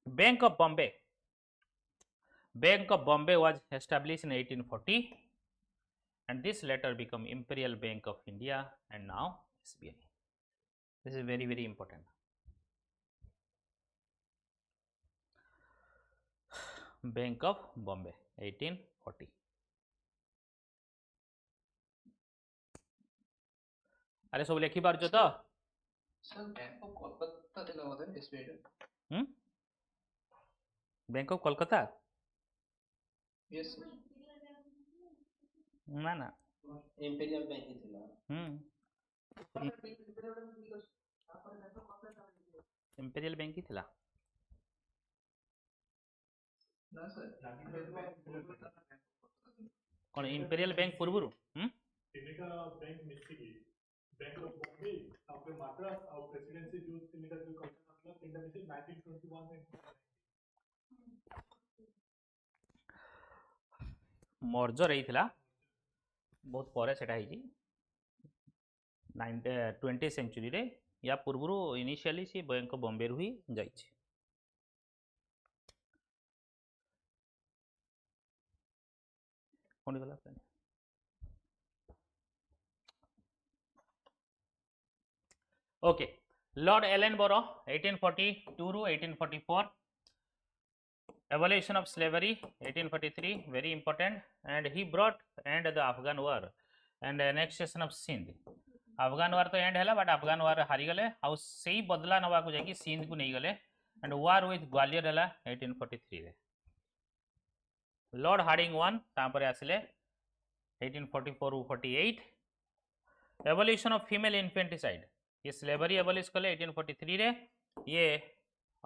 Bank of Bombay was established in 1840 and this later become Imperial Bank of India and now SBI. This is very important. Bank of Bombay 1840. अरे सब लिखी पारछ तो sir bank of Kolkata थिला बोधे SBI bank of Kolkata yes sir ना ना imperial bank ही थिला imperial bank ही थिला ना सर कौन इंपीरियल बैंक पूर्वरु तिनिका बैंक मिस्टिकी बैंक ऑफ बॉम्बे आपके माद्रास और प्रेसिडेंसी जो तिनिका जो कल्चर आपला तिनिका मिसे 1921 में मर्जर रहीथिला बहुत परे सेटा हिजी 20th सेंचुरी रे या पूर्वरु इनिशियली सी बैंक ऑफ बॉम्बे रु ही जाइछि. कोन गला फ्रेंड ओके. लॉर्ड एलन बोरो 1842 ru 1844. Abolition of slavery 1843 very important, and he brought end the Afghan war and annexation of Sindh. Afghan war तो एंड है बट अफगान वार हारी गले आउ से बदला नवा को जाकि सिंध को नहीं गले एंड वार विथ ग्वालियर है 1843 रे लॉर्ड हार्डिंग वन तापर आसिले 1844 48 एवोल्यूशन ऑफ फीमेल इन्फेंटिसाइड ये स्लेवरी एबलिश कले 1843 रे ये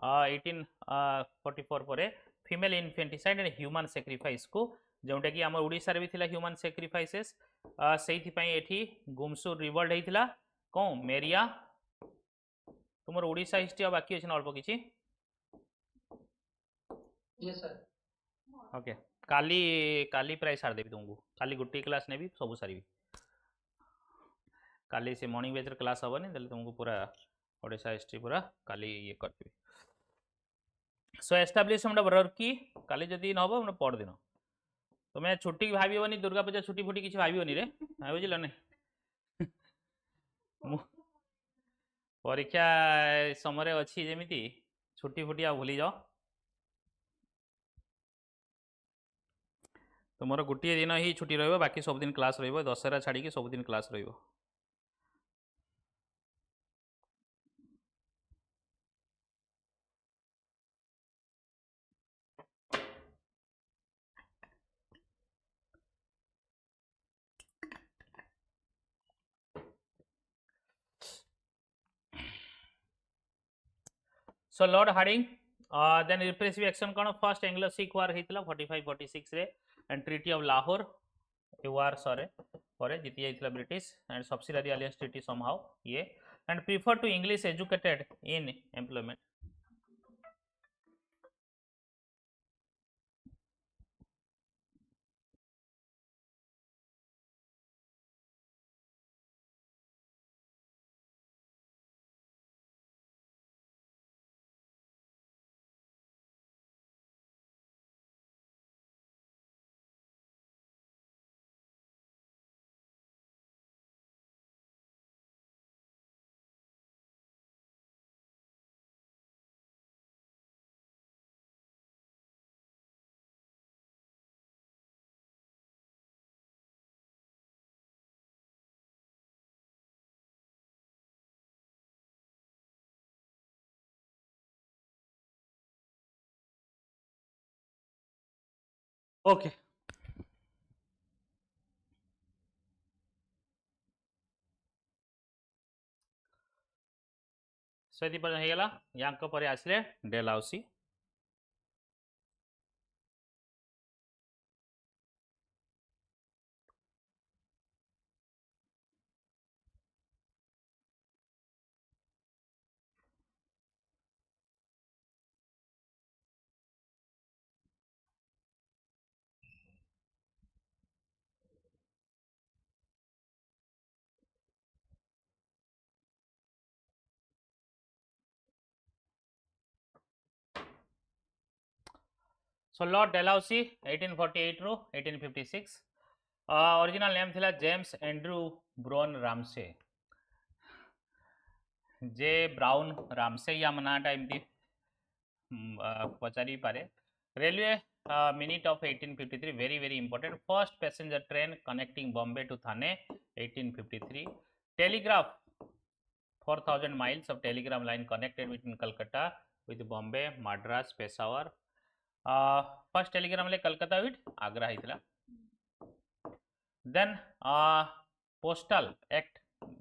1844 पर female infanticide and human sacrifice को जोटा कि आम ओडिशा रे भी थिला ह्यूमन सैक्रिफाइसेस से गुमसुर रिवल्ट होता कौन मेरिया तुम ओडिशा हिस्ट्री आ बाकी अच्छे अल्प किसी yes sir okay Kali Kali प्राय सार देवी तुमको काली गोटे क्लास ने भी सब सारी काली से मॉर्निंग बैच क्लास हेनी तेल तुमको पूरा ओडिशा हिस्ट्री पूरा काली ये करदेवी सो एस्टाब्लिशमेंट ऑफ रर्की काली जदि न हम परदिन तुम्हें छुट्टी भावनी दुर्गा पूजा छुट्टी फुटी किसी भावनी रे बुझल ना परीक्षा समय अच्छी जमी छुट्टी फुटी आ भूली जाओ तुमर गोटे दिन ही छुट्टी रही बाकी सब दिन क्लास रही दशहरा छाड़ी सब दिन क्लास रही so lord Hardinge then repressive action कौन फर्स्ट एंग्लो सिख वार होता 45-46 रे एंड ट्रीटी ऑफ लाहौर ए वार सरे पर जीति जाइथिला British and subsidiary alliance treaty somehow ये and prefer to English educated in employment okay so ये होगा या आसिले डेलाउसी सो लॉर्ड डेलाउसी 1848 रू 1856 ओरिजिनल नेम थिला James Andrew Broun Ramsay J Brown Ramsay या मनाटा एमती पचारि पारे railway minute of 1853 very very important first passenger train connecting Bombay to Thane 1853 telegraph 4000 miles of telegram line connected between Calcutta with Bombay, Madras, Peshawar. First telegram ले Calcutta with Agra होता then postal act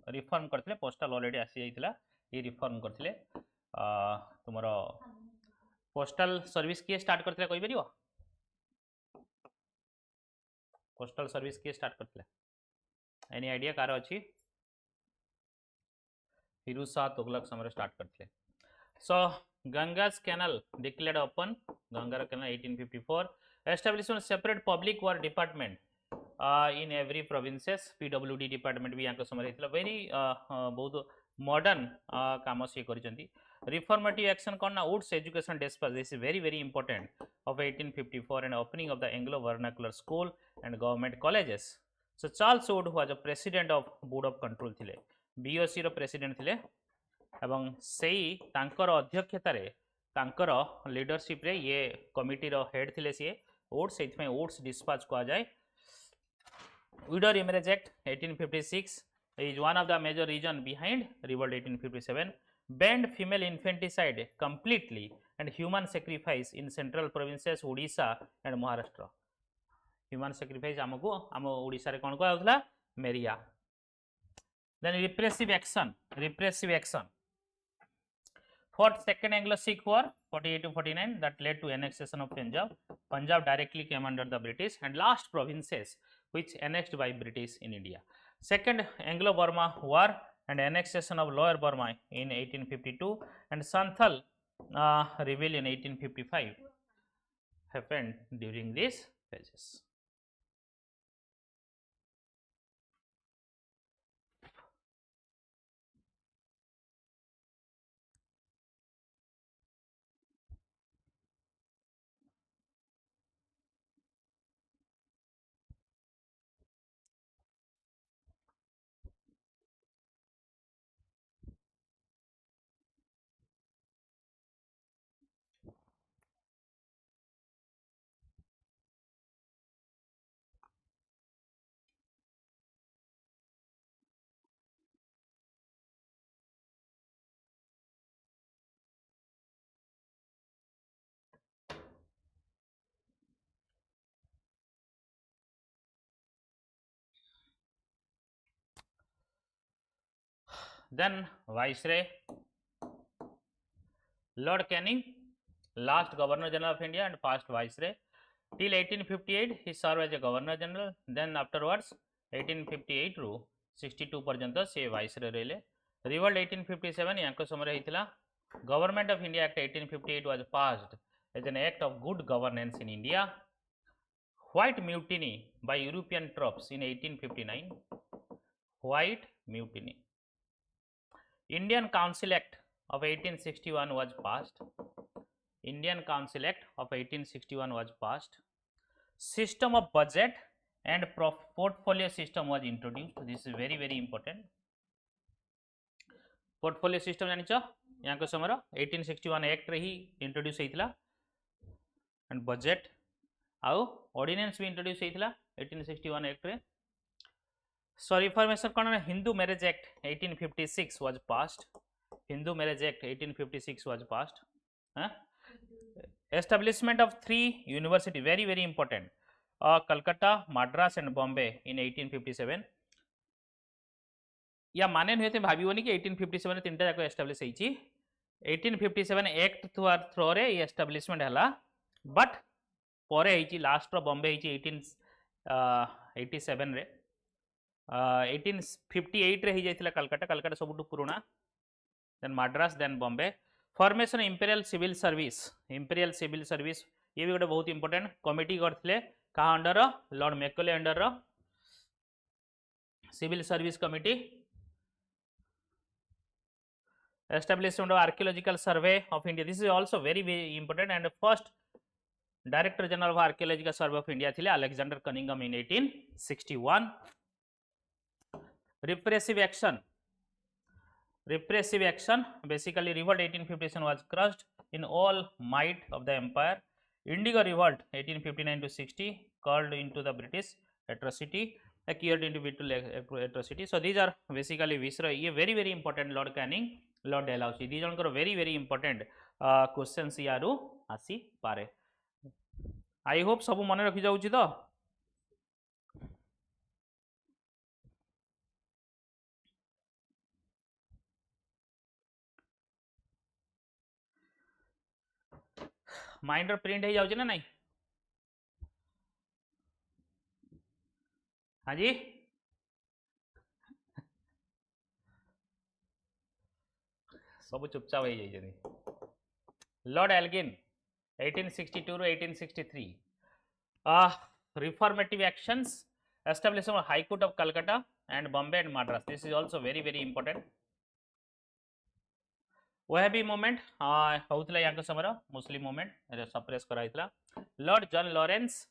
reform करते postal already आसी जाइए ये reform करते तुम postal service किए start करते कही पार पोस्टल सर्विस किए स्टार्ट करते एनी आइडिया कार अच्छी फिरोज शाह तुगलक समय स्टार्ट करते so Ganges canal declared open Ganga canal 1854 establishment separate public war department in every provinces PWD department भी यहाँ समय वेरी बहुत मॉडर्न काम सी कर रिफॉर्मेटिव एक्शन कौन ना Wood's education despatch this is very very important of 1854 and opening of the Anglo vernacular school and government colleges so Charles Wood was a president of board of control थिले BOC रो president थिले एवं सेई तांकर अध्यक्षतार तांकर leadership रे ये committee रो head थिले सी वुड्स से वुड्स डिस्पाच कहा जाए Widow Marriage Act 1856 is one of the major reason behind Revolt 1857 banned female infanticide completely and human sacrifice in central provinces Odisha and Maharashtra. Human sacrifice आमको आम ओडिशा रे कोन को आउतला मेरिया. Then repressive action fought second Anglo-Sikh War 48 to 49 that led to annexation of Punjab. Punjab directly came under the British, and last provinces which annexed by British in India. Second Anglo-Burma War and annexation of Lower Burma in 1852 and Santhal rebellion 1855 happened during these phases. Then Viceroy Lord Canning, last Governor General of India and first Viceroy. Till 1858 he served as a Governor General. Then afterwards 1858 ru 62 पर्यंत से Viceroy रहिले. Revolt 1857 यांको समय रहितला. Government of India Act 1858 was passed as an act of good governance in India. White mutiny by European troops in 1859. White mutiny. Indian Council Act of 1861 was passed. Indian Council Act of 1861 was passed. System of budget and portfolio system was introduced. This is very very important. Portfolio system जानिछ यहाँ को समरो 1861 act रे ही introduce हेइतला and budget आउ ordinance भी introduce हेइतला 1861 act रे. So reformation कौन है? Hindu Marriage Act 1856 was passed. Hindu Marriage Act 1856 was passed. Establishment of 3 university, very very important. Calcutta, Madras and Bombay in 1857. या माने नुहे ते भाबिबोनी कि 1857 तीनटा जाको एस्टाब्लिश हेइची. 1857 एक्ट थ्रो रे ये एस्टाब्लिशमेंट हला, बट परे हेइची लास्ट रो बॉम्बे हेइची 1887 रे. 1858 रे ही जाइतिला कलकत्ता सबुटु पुराना. Then Madras, then Bombay. Formation imperial civil service ये भी गोटे बहुत इंपोर्टेंट कमिटी करथिले का अंडर लॉर्ड मैकले अंडर रो civil service committee. Establishment of Archaeological Survey of India, this is also very very important, and first Director General of Archaeological Survey of India thile Alexander Cunningham in 1861. Repressive action, basically revolt 1857 was crushed in all might of the empire. Indigo revolt 1859 to 60 called into the British atrocity, accused individual atrocity. So these are basically Viceroy. ये very very important Lord Canning, Lord Dalhousie, these are very very important questions यारू आसी पारे. I hope सब मन रखी जाउची तो. Mind print हो जाउची ना नहीं? हाँ जी, सब चुपचाप हो जाइए. Lord Elgin 1862 to 1863. Reformative actions, establishment of High Court of Calcutta and Bombay and Madras. This is also very very important. Wahhabi movement होउतला याको समरो मुस्लिम मूवमेंट सप्रेस कराइतला. Lord John Lawrence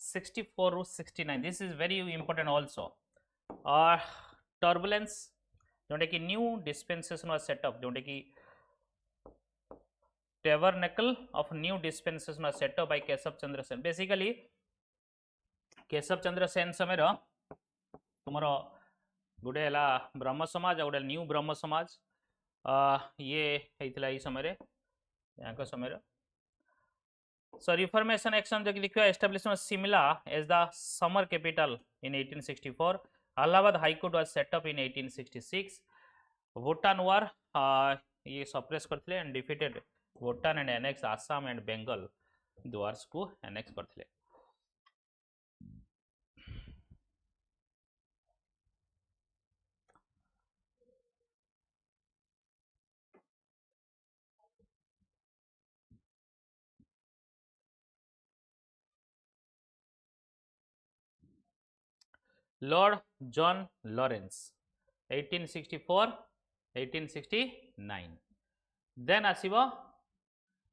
64 to 69. This is very important also. Turbulence जोंटे कि new dispensation was set up, जोंटे कि tabernacle of new dispensation was set up by Keshav Chandra Sen. Basically Keshav Chandra Sen समय रो तुमरो गुडे हला ब्रह्म समाज और गुडे न्यू ब्रह्म समाज. ये होता है समय यहाँ समय so reformation action जो लिखा establishment Simla as the summer capital in 1864. Allahabad High Court was set up in 1866. Bhutan war ये suppress करते and defeated Bhutan and annexed Assam and Bengal द्वार्स को annex करते. Lord John Lawrence 1864 1869. Then आसीबो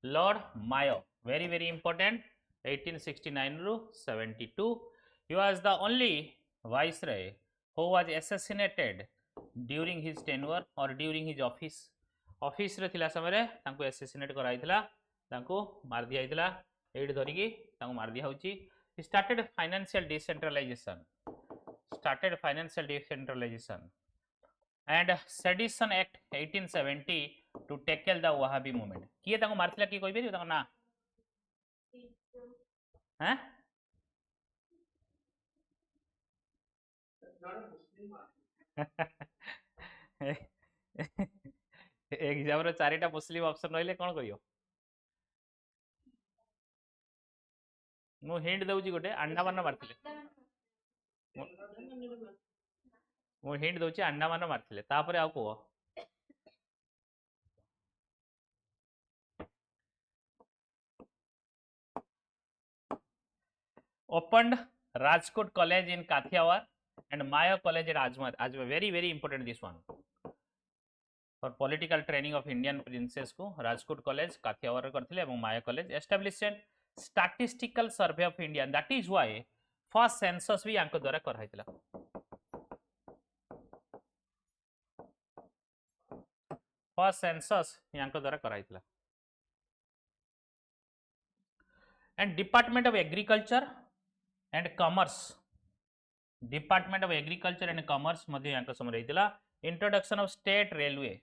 Lord Mayo, very important, 1869 ru 72. He was the only viceroy who was assassinated during his tenure or during his office. Office रे थिला समय रे तांको assassinate कराइथिला, तांको मार दिया आइथिला, एड धरिकी तांको मार दिया होची. He started financial decentralization and Sedition Act 1870 to tackle the Wahhabi movement. किए तांको मारथिला कि कोइ बेरि तांको ना हैं एग्जाम रे चारिटा मुस्लिम ऑप्शन रहले कोन करियो मु हिंट दउची गोटे अंडमान मारथिले मु हिंट दउची अंडमान मारथिले तापरे आ को opened Rajkot College in Kathiawar and Mayo College at Ajmer. Very important this one. For political training of Indian princes को Rajkot College Kathiawar रे करथिले एवं Mayo College established statistical survey of India. That is why first census भी यांको द्वारा कराइतिला. First census यांको द्वारा कराइतिला. And Department of Agriculture and Commerce मध्ये यांको समय रहितिला. Introduction of State Railway.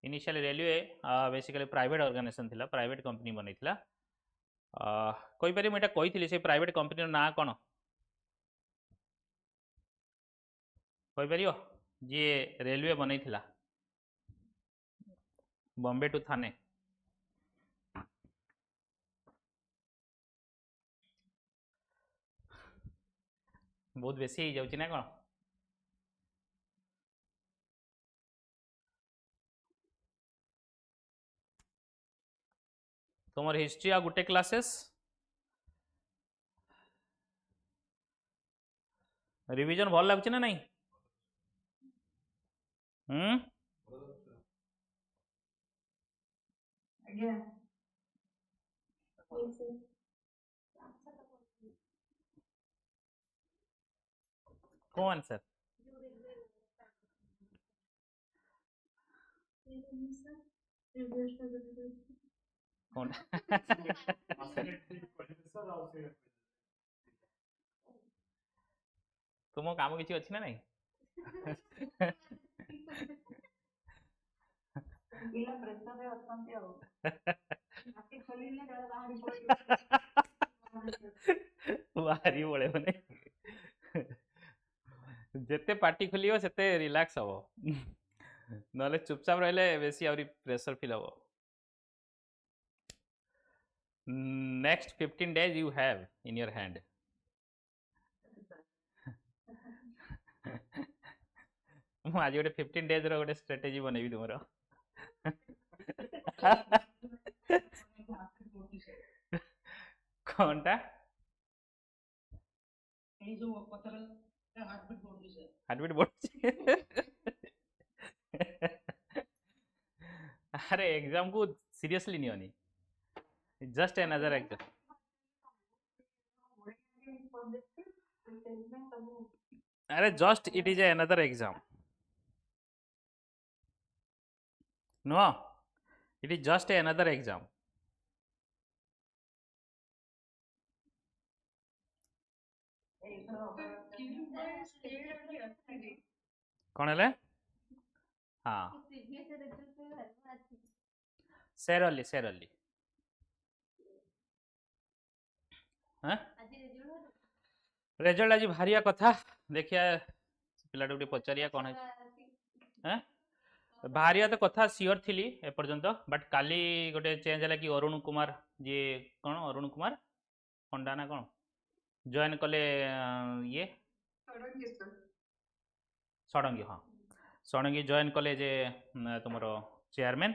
Initially railway basically private organization थिला, private company बनैतिला. कोइ पारि Meta कहिथिले से private company ना कोन कोइ पारियो जे रेलवे बनैतिला बॉम्बे टू थाने बहुत बेसी ही जाउची ना कोन तुमर हिस्ट्री आ गुटे क्लासेस रिवीजन भल लागुची ना नहीं कौन सर कौन तुम काम किसी अच्छी ना नहीं बाहरी पड़े बने जेते पार्टी खोलियो सेते रिलैक्स हबो नले चुपचाप रहले बेसी आउरी प्रेशर फील हबो. Next 15 days you have in your hand. ମୁଁ ଆଜି ଗୋଟେ 15 days ର ଗୋଟେ strategy ବନେଇବି ତୁମର कोनटा एई जो पत्र हार्टबीट बढ़ुची अरे एग्जाम को सीरियसली नहीं होनी just another exam. अरे just it is another exam. No, it is just another exam. कौन है हाँ सेरली सेरली हाँ रेजल्ट आज बाहरिया कथा देखिया पिलाटा गोटे पचारिया कौन है हाँ बाहरिया तो कथा सियोर थी एपर्यंत बट काली गोटे चेंज है कि अरुण कुमार जी कौन अरुण कुमार पंडा ना कौन जॉइन कले ये षडंगी हाँ षडंगी जॉइन कले जे तुम चेयरमैन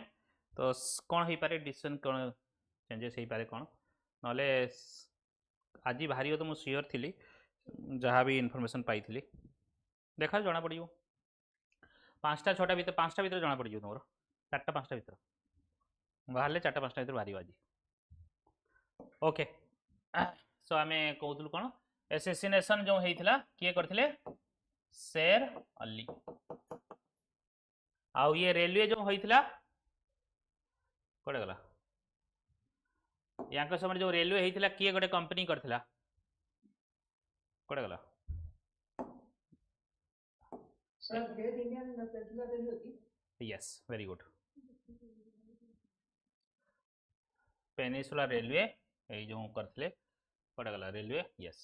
तो कौन हो पारे डिसीजन कौन चेंजेस हो पारे कौन ना आज बाहर तो मुझे सियोर थी जहाँ भी इनफर्मेशन पाई देखा जना पड़ पाँचटा छटा भर पाँचटा भर जना पड़ तुम चार्टा पाँचटा भर बाहर चार्टा पाँचटा भर बाहर आज ओके सो आम कहूँ कौन एसेसिनेशन जो होता किए करते शेर अली आउ ये रेलवे जो होता कौटे गला या समय जो रेलवे होता किए गोटे कंपनी करथिला कौटे गला yes very good peninsula railway ये जो करथिले कौटे गला रेलवे यस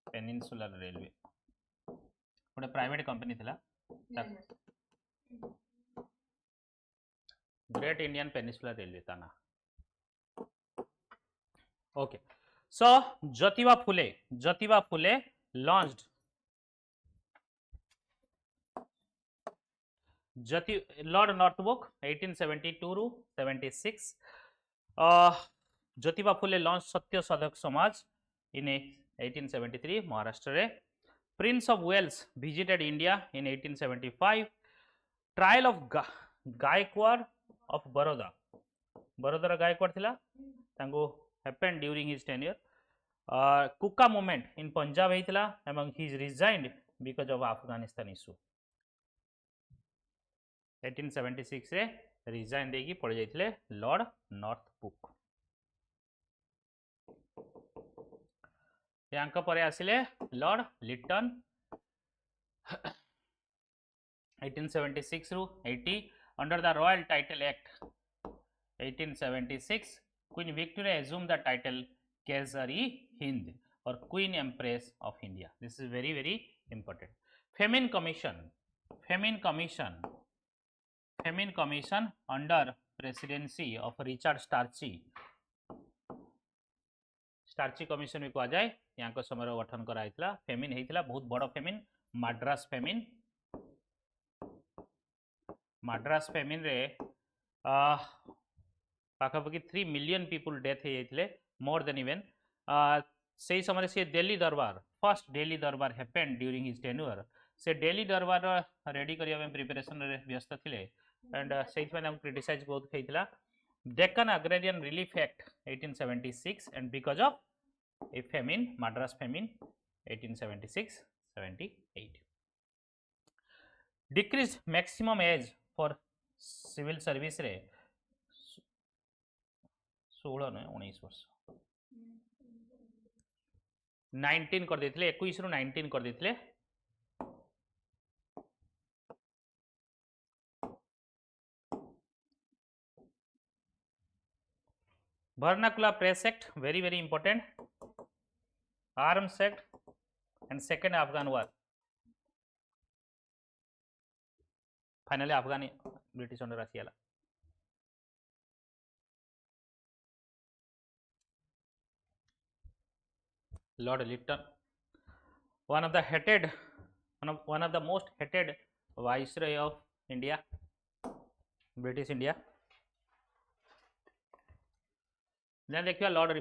पेनिनसुलर रेलवे गोटे प्राइवेट कंपनी थिला ग्रेट इंडियन पेनिनसुलर रेलवे ता ना okay so Jyotiba Phule launched Lord नॉर्थबुक 1872 रू 76 ज्योतिबा फुले लॉन्च सत्य साधक समाज इन 1873 महाराष्ट्र रे prince of Wales visited India in 1875 trial of Gaekwad of Baroda बड़ौदार गायकवाड़ थिला तांको happened during his tenure Kuka movement in Punjab होता एवं he resigned because of Afghanistan issue 1876 रे रिजाइन देकी पड़ जाइए लॉर्ड नॉर्थबुक यांक परे आसिले लॉर्ड लिटन 1876 रू 80 under the royal title act 1876 queen Victoria assume the title Kaiser Hind और queen empress of India this is very very important famine commission under presidency of Richard Strachey commission भी कह जाए यहाँ समय गठन कराइला फेमिन होता बहुत बड़ फेमिन माड्रास फेमिन रे पाखापाखि 3 मिलियन पीपुल डेथ हो जाते मोर देन इवेन से समय से दिल्ली दरबार फर्स्ट दिल्ली दरबार हैपेंड ड्यूरिंग हिज टेन्योर से दिल्ली दरबार रेडी करने प्रिपरेशन व्यस्त थे एंड से क्रिटिसाइज बहुत होता Deccan agrarian relief act 1876 and because of a famine Madras famine 1876-78 decrease maximum age for civil service रे 16 नु 19 वर्ष 19 कर देथिले 21 रु 19 कर देथिले vernacular press act very very important arms act and second Afghan war finally अफगानी ब्रिटिश अंडर आसीगला lord Lytton one of the most hated viceroy of India, British India. Then देखिए Lord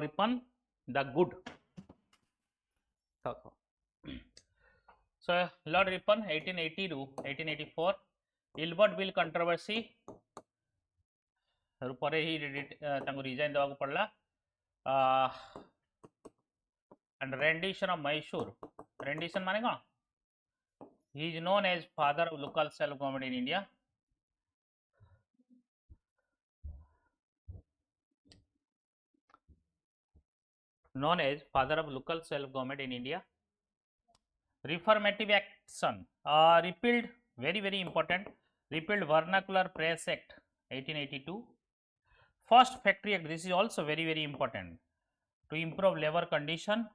Ripon the good so Lord Ripon 1880 रू 1884 Ilbert bill controversy पर ही resign देवा पड़ला and rendition of Mysore rendition माने कौन he is known as father of local self government in India known as father of local self government in India. Reformative action, repealed, very important, repealed Vernacular Press Act 1882. First Factory Act, this is also very important, to improve labor condition.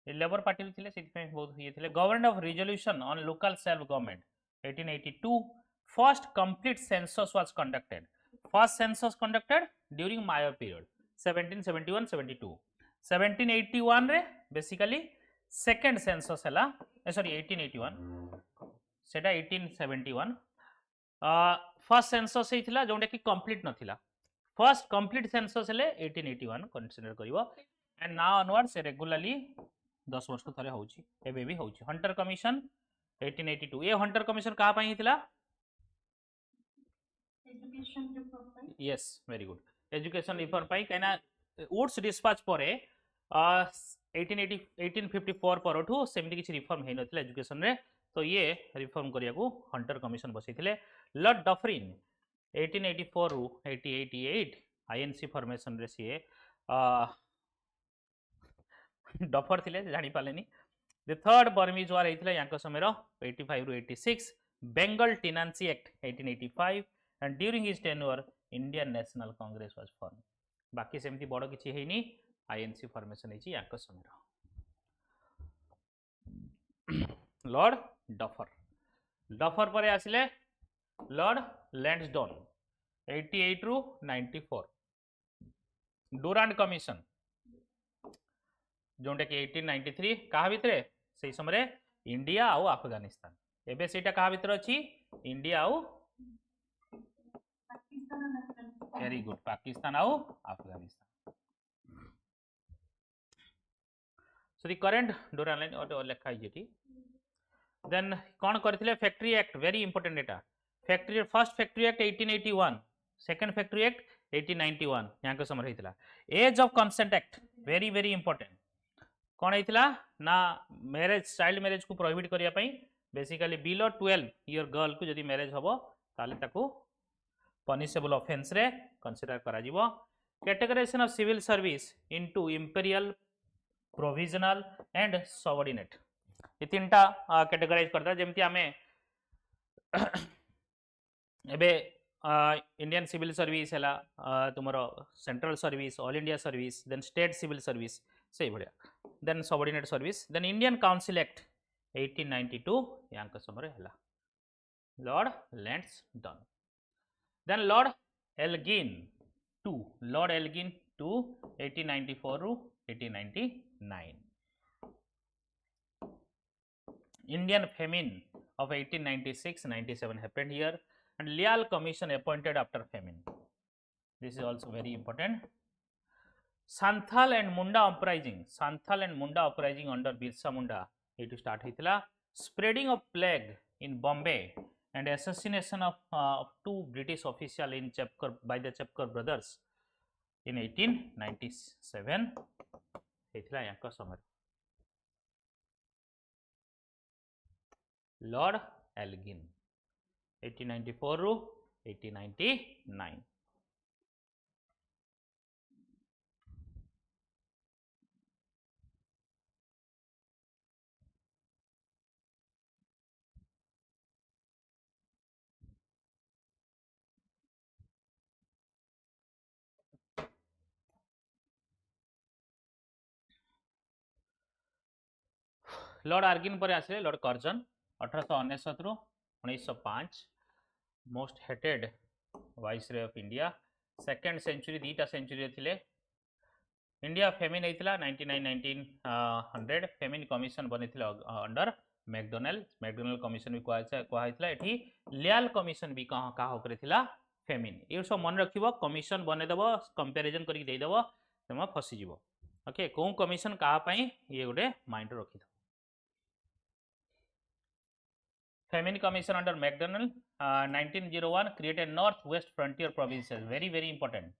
Labour party थे से बहुत ये थे government of resolution on local self government 1882. First complete census was conducted. First census conducted during Mayo period 1771-72. 1781 रे basically second census हला, sorry 1881 सेटा 1871. First census हेतिला जोंडा कि कंप्लीट नथिला. फर्स्ट कंप्लीट सेंसस हेले 1881 कंसीडर करिवो. एंड नाउ ऑनवर्ड से रेगुलरली 10 वर्ष थरे होची, एबे भी होची. Hunter commission 1882. ये हंटर कमीशन कहा पई हितला? एजुकेशन रिफॉर्म पाई. Yes, very good. Education reform पाई कहना वुड्स डिस्पैच परे 1854 परठू सेमती किछि रिफॉर्म हे नथिला एजुकेशन रे. तो ये रिफॉर्म करिया को हंटर कमीशन बसैथिले. लॉर्ड डफरिन 1884 रु 1888 आईएनसी फॉर्मेशन रे सीए डफर थिले जानि पालेनी. द थर्ड बर्मीज वार हेतिला यांको समय रो 85 रु 86. Bengal tenancy act 1885 and during his tenure Indian national Congress was form. बाकी सेमती बड़ किछि हेनी, आईएनसी फॉर्मेशन हेछि यांको समय रो. लॉर्ड डफर, डफर परे आसिले लॉर्ड लैंसडोन 88 रु 94. डुरांड कमीशन जोंटा कि 1893 कहा भितरे से समय इंडिया आउ अफगानिस्तान. एबे सेटा कहा भितर अछि? इंडिया आउ, वेरी गुड, पाकिस्तान आउ Afghanistan. So the current Durand line और लेखा हिजेटी. देन कोन करथिले? फैक्ट्री एक्ट, वेरी इंपोर्टेंट एटा. Factory first factory act 1881, second factory act 1891 यहाँ के समय हेतिला. Age of consent act, very important. कौन होता ना मैरिज, चाइल्ड मैरिज को प्रोहिबिट करिया पई बेसिकली बिलो 12 ईयर गर्ल को जदि मैरिज हबो ताले ताको पनिशेबल ऑफेंस रे कंसीडर करा जिवो. Categorisation of civil service into imperial, provisional and subordinate. ये तीनटा कैटेगराइज करता जेमति हमें एबे इंडियन सिविल सर्विस हैला, तुमरो central service, all India service, then state civil service से बढ़िया. Then subordinate service. Then Indian council act 1892 यांक समय हैला lord Lansdowne. Then lord Elgin 2, lord Elgin 2 1894 रु 1899. Indian famine of 1896-97 happened here, and Lyall commission appointed after famine. This is also very important. Santhal and Munda uprising, Santhal and Munda uprising under Birsa Munda it start hitila. Spreading of plague in Bombay and assassination of 2 British officials in Chapkar by the Chapkar brothers in 1897 hitila yanka summary. Lord Elgin 1894 ru 1899. Lord Elgin पर आसिले lord Curzon 1899 रु 1905. Most hated viceroy of India. Second century दीटा century थिले. India famine होता 1999-1900 famine commission बनी under MacDonald. MacDonald commission भी कहला. ये लियाल कमिशन भी क्या फेमिन. ये सब मन रख कमिशन बनईदेव कंपेरिजन करदेव तुम फसीज. ओके कौ कमिशन कहापाई ये गोटे माइंड रखी. Famine commission under MacDonald 1901 created North West frontier provinces. Very important.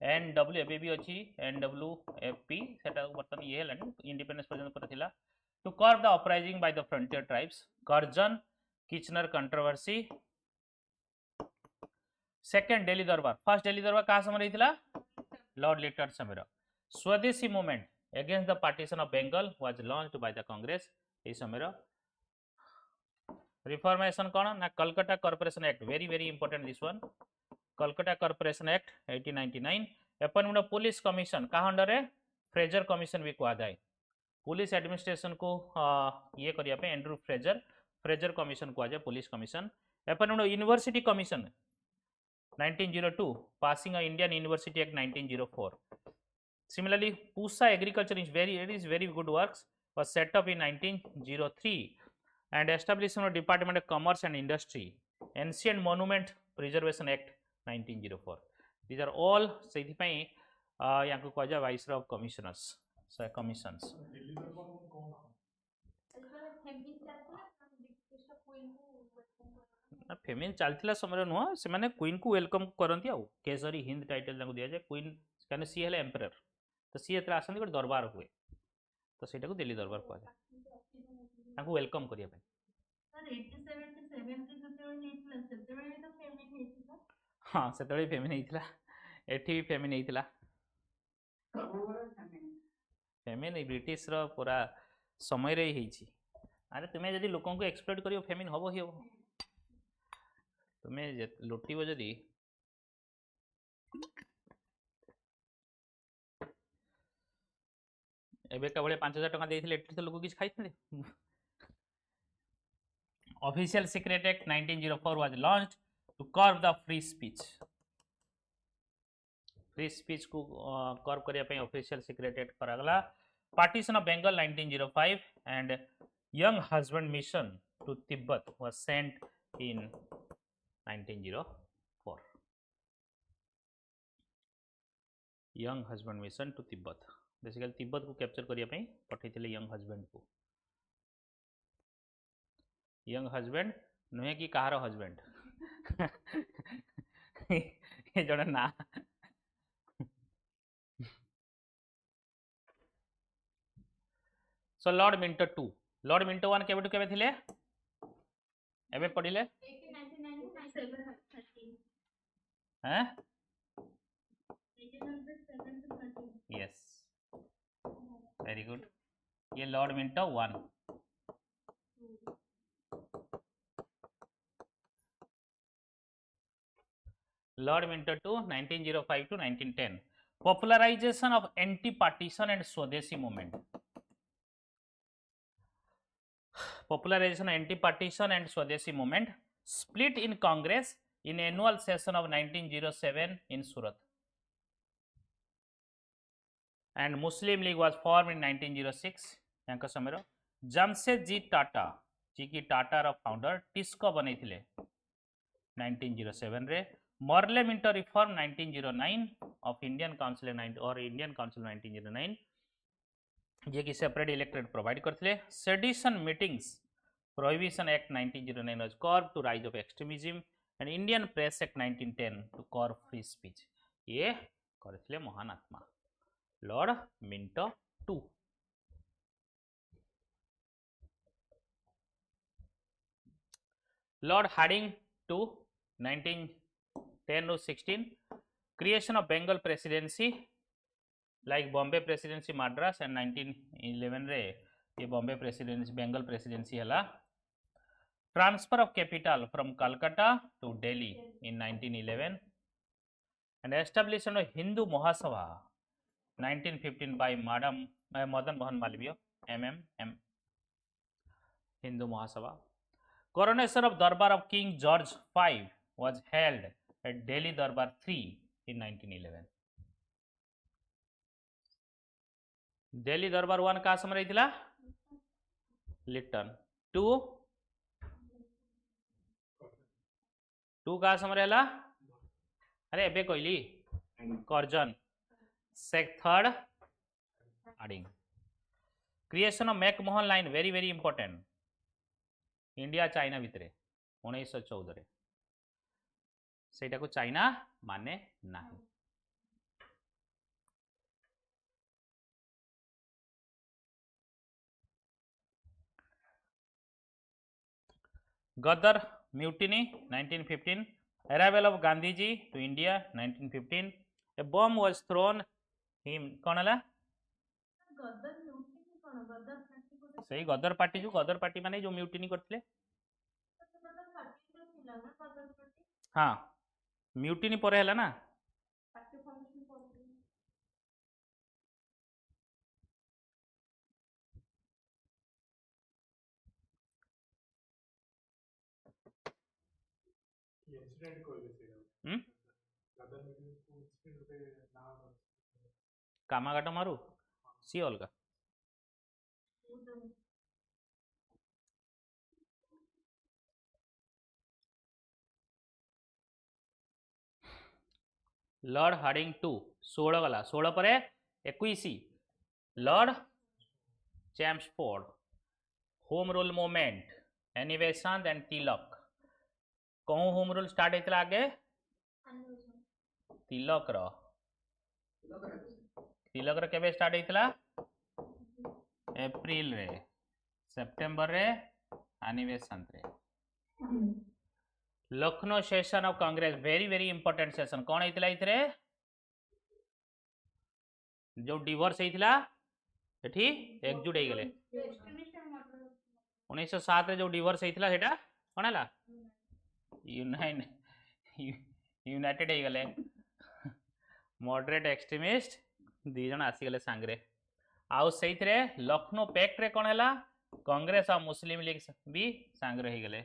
NW एबे भी अच्छी NWFP सेटा बर्तन ये हेलानी इंडिपेंडेंस पर्यंत पर थिला. To curb the uprising by the frontier tribes. Curzon Kitchener controversy. Second Delhi Durbar. First Delhi दरबार कहा समय रही लॉर्ड लिटर समय. स्वदेशी movement against the partition of Bengal was launched by the Congress এই সময় reformation কোন না Calcutta Corporation Act very important this one Calcutta Corporation Act 1899 appointment of police commission कहाँ अंडर है फ्रेजर कमिशन भी कहा जाए पुलिस एडमिनिस्ट्रेशन को ये करिया पे एंड्रू फ्रेजर कमिशन कहा जाए police commission appointment of university commission 1902 passing of Indian University Act 1904 similarly Pusa agriculture is very good works was set up in 1903 and establishment of Department of Commerce and Industry Ancient Monument Preservation Act 1904 these are all सेथि पई याको कह जा Viceroy of Commissioners commissions Delhi दरबार में कौन है feminine चलथिला समय नुह से माने क्वीन को वेलकम करंती आ केसरी हिंद टाइटल ताको दिया जाय क्वीन काने सी हेले एम्परर तो सी एतरा आसंती गोटे दरबार हुए तो सेटा को दिल्ली दरबार कह जाय ताको वेलकम करिया पे सर 87 से 70 जते हेतला सेतेबेले तो फेमिन हेतला हां सेतेबेले फेमिन हेतला एठी भी फेमिन हेतला फेमिन ब्रिटिश रो पूरा समय रे हिची अरे तुमे जदी लोकन को एक्सप्लोइट करियो फेमिन हबो ही हबो तुम्हें लुटिव जदि एबेका बळे 5000 टका देइथिले एठी तो लोक किछ खाइथिले official secret act 1904 was launched to curb the free speech को कर्ब करिया पे ऑफिशियल सीक्रेट एक्ट करागला partition of Bengal 1905 and Younghusband mission to Tibet was sent in 1904 Younghusband mission to Tibet basically Tibet को capture करिया पे पठैथिले young husband नुहे कि कहार husband ये जड़े ना सो लॉर्ड मिंटो 1 केबे टू केबे थिले एबे पढिले हैं यस वेरी गुड ये Lord Minto 1 lord Minto 2 1905 to 1910 popularization of anti partition and swadeshi movement popularization of anti partition and swadeshi movement split in Congress in annual session of 1907 in Surat and Muslim League was formed in 1906 यांका समय जमशेदजी टाटा जी की टाटा रो founder TISCO बनैथिले 1907 रे Morley Minto reform 1909 of Indian council और Indian council 1909 जे की separate elected provide करथिले sedition meetings prohibition act 1909 was curb to rise of extremism and Indian press act 1910 to curb free speech ये करथिले महान आत्मा lord Minto 2 lord Hardinge two 1910 to 16 creation of Bengal presidency like Bombay presidency Madras and 1911 रे ये Bombay presidency Bengal presidency हला transfer of capital from Calcutta to Delhi in 1911 and establishment of Hindu Mahasabha 1915 by Madam Madan Mohan Malviya MMM Hindu Mahasabha coronation of Darbar of King George V was held at Delhi Darbar 3 in 1911 Delhi Darbar 1 का समय रही थिला लिटन 2 का समय रहला अरे एबे कहली Curzon third Hardinge creation of McMahon line very important India China भितरे 1914 रे सेटा को चाइना माने नाही Gadar mutiny 1915 arrival of Gandhiji to India 1915 a bomb was thrown him कौन हला गदर म्यूटिनी कौन गदर पार्टी को सही गदर पार्टी माने जो म्यूटिनी करथिले गदर पार्टी जो थिला ना गदर पार्टी हाँ म्यूटिनी पर हैला ना पार्टी फॉर्मेशन कर इंसिडेंट कोई से हम्म गदर मीटिंग को इंसिडेंट रे नाम कामागाटा मारू सी अलगा लॉर्ड हार्डिंग टू 16 गला 16 पर 21 lord Chelmsford home rule movement Annie Besant and Tilak कहूँ होम रूल स्टार्ट होता आगे तिलक केबे स्टार्ट होता एप्रिल रे सेप्टेम्बर रे एनिवेशन रे Lucknow session of Congress very very important session कौन होता इथरे जो डिवोर्स होता एठी एकजुट हो गले 1907 रे जो डिवोर्स होता सेटा कौन है यूनाइटेड हो गले मॉडरेट एक्सट्रीमिस्ट दी जन आसीगले सांगरे आउ से लखनऊ पैक्ट रे कौन है कांग्रेस और मुस्लिम लीग भी सांगरे हो गले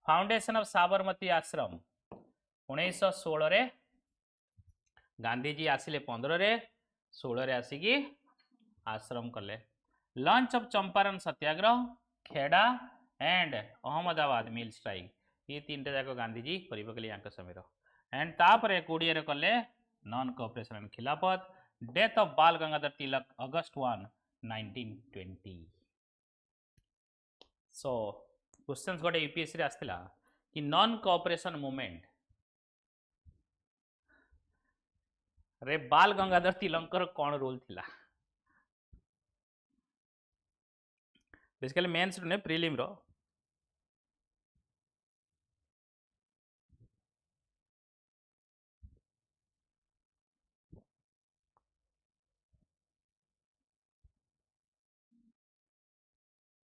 फाउंडेशन ऑफ साबरमती आश्रम 1916 रे गांधीजी आसिले 15 रे 16 रे आसिकी आश्रम कले launch of Champaran Satyagraha Kheda and Ahmedabad mill strike ये तीन जाक गांधीजी कर पकड़े समय एंड तापर 20 रे कले नॉन कोऑपरेशन एंड खिलाफत डेथ ऑफ बाल गंगाधर तिलक अगस्त 1 1920 सो क्वेश्चंस गोटे यूपीएससी रे आसला कि नॉन कोऑपरेशन मूवमेंट रे बाल गंगाधर तिलकर कौन रोल थिला बेसिकली मेंस ने प्रीलिम रो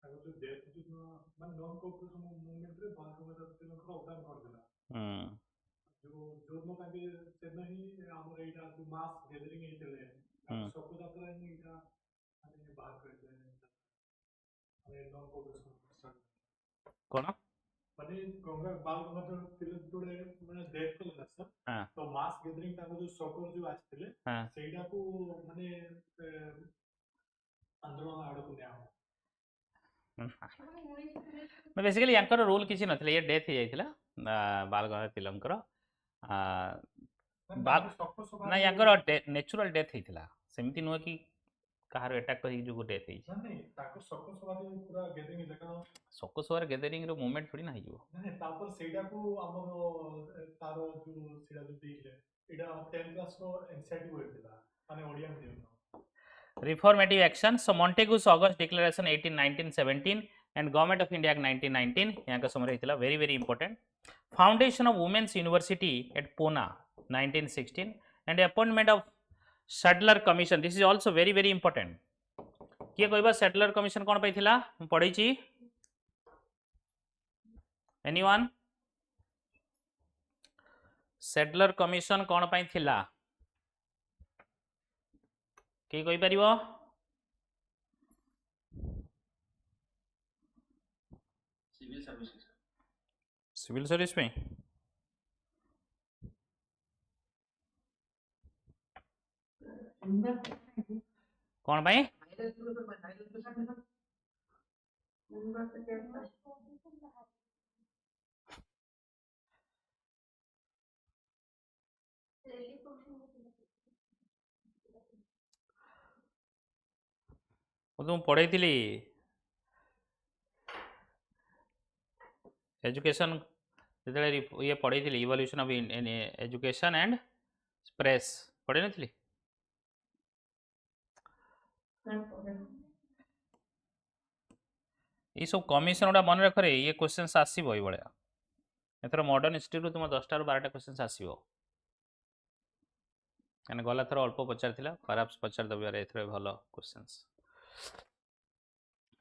अगर जो डेथ जो मान नॉन कोऑपरेशन मूवमेंट रे बाल गंगाधर तिलक अवदान कर देला जो लोग आगे सेना ही हमर एटा जो मास गैदरिंग हेतले सब यात्रा ही एटा माने बाहर कर दे माने नॉन कोऑपरेशन कौन माने गंगा बाल गंगाधर तिलक जोड़े माने डेथ को सर तो मास गैदरिंग ताको जो सकर जो आछले सेटा को माने आंदोलन आड़ को न्या बेसिकली यांकर रोल किसी नथिले ये डेथ हो जाइतिला बाल गंगाधर तिलकर ना यांकर नेचुरल डेथ होइतिला सेमिति नुह कि कहार अटैक करी जो डेथ होई नहीं ताको सको सभा पूरा गैदरिंग जका सको सवार गैदरिंग रो मूवमेंट थोड़ी ना हिजो नहीं तापर सेटा को हमर तारो जो सेटा जो देले एटा 10 क्लास रो एनसीईआरटी होइतिला माने Odia medium reformative action so Montagu's August declaration 1917 and government of India 1919 यहाँ का समय होता very very important foundation of women's university at Poona 1916 and appointment of Sadler commission this is also very very important किए कहबा Sadler commission कौन पाइथिला पढ़ी anyone Sadler commission कौन पाइथिला किए कहि परिबो सिविल सर्विस में कौन भाई तुम पढ़े एजुकेशन ये पढ़ी evolution of education and press पढ़े नी ये सब कमिशन गुड़ा मन रख ये क्वेश्चंस आसो ये भाया एथर मॉडर्न हिस्ट्री तुम 10 ରୁ 12ଟା क्वेश्चंस आसो गला थर अल्प पचार खराब पचार दबार एथर भल questions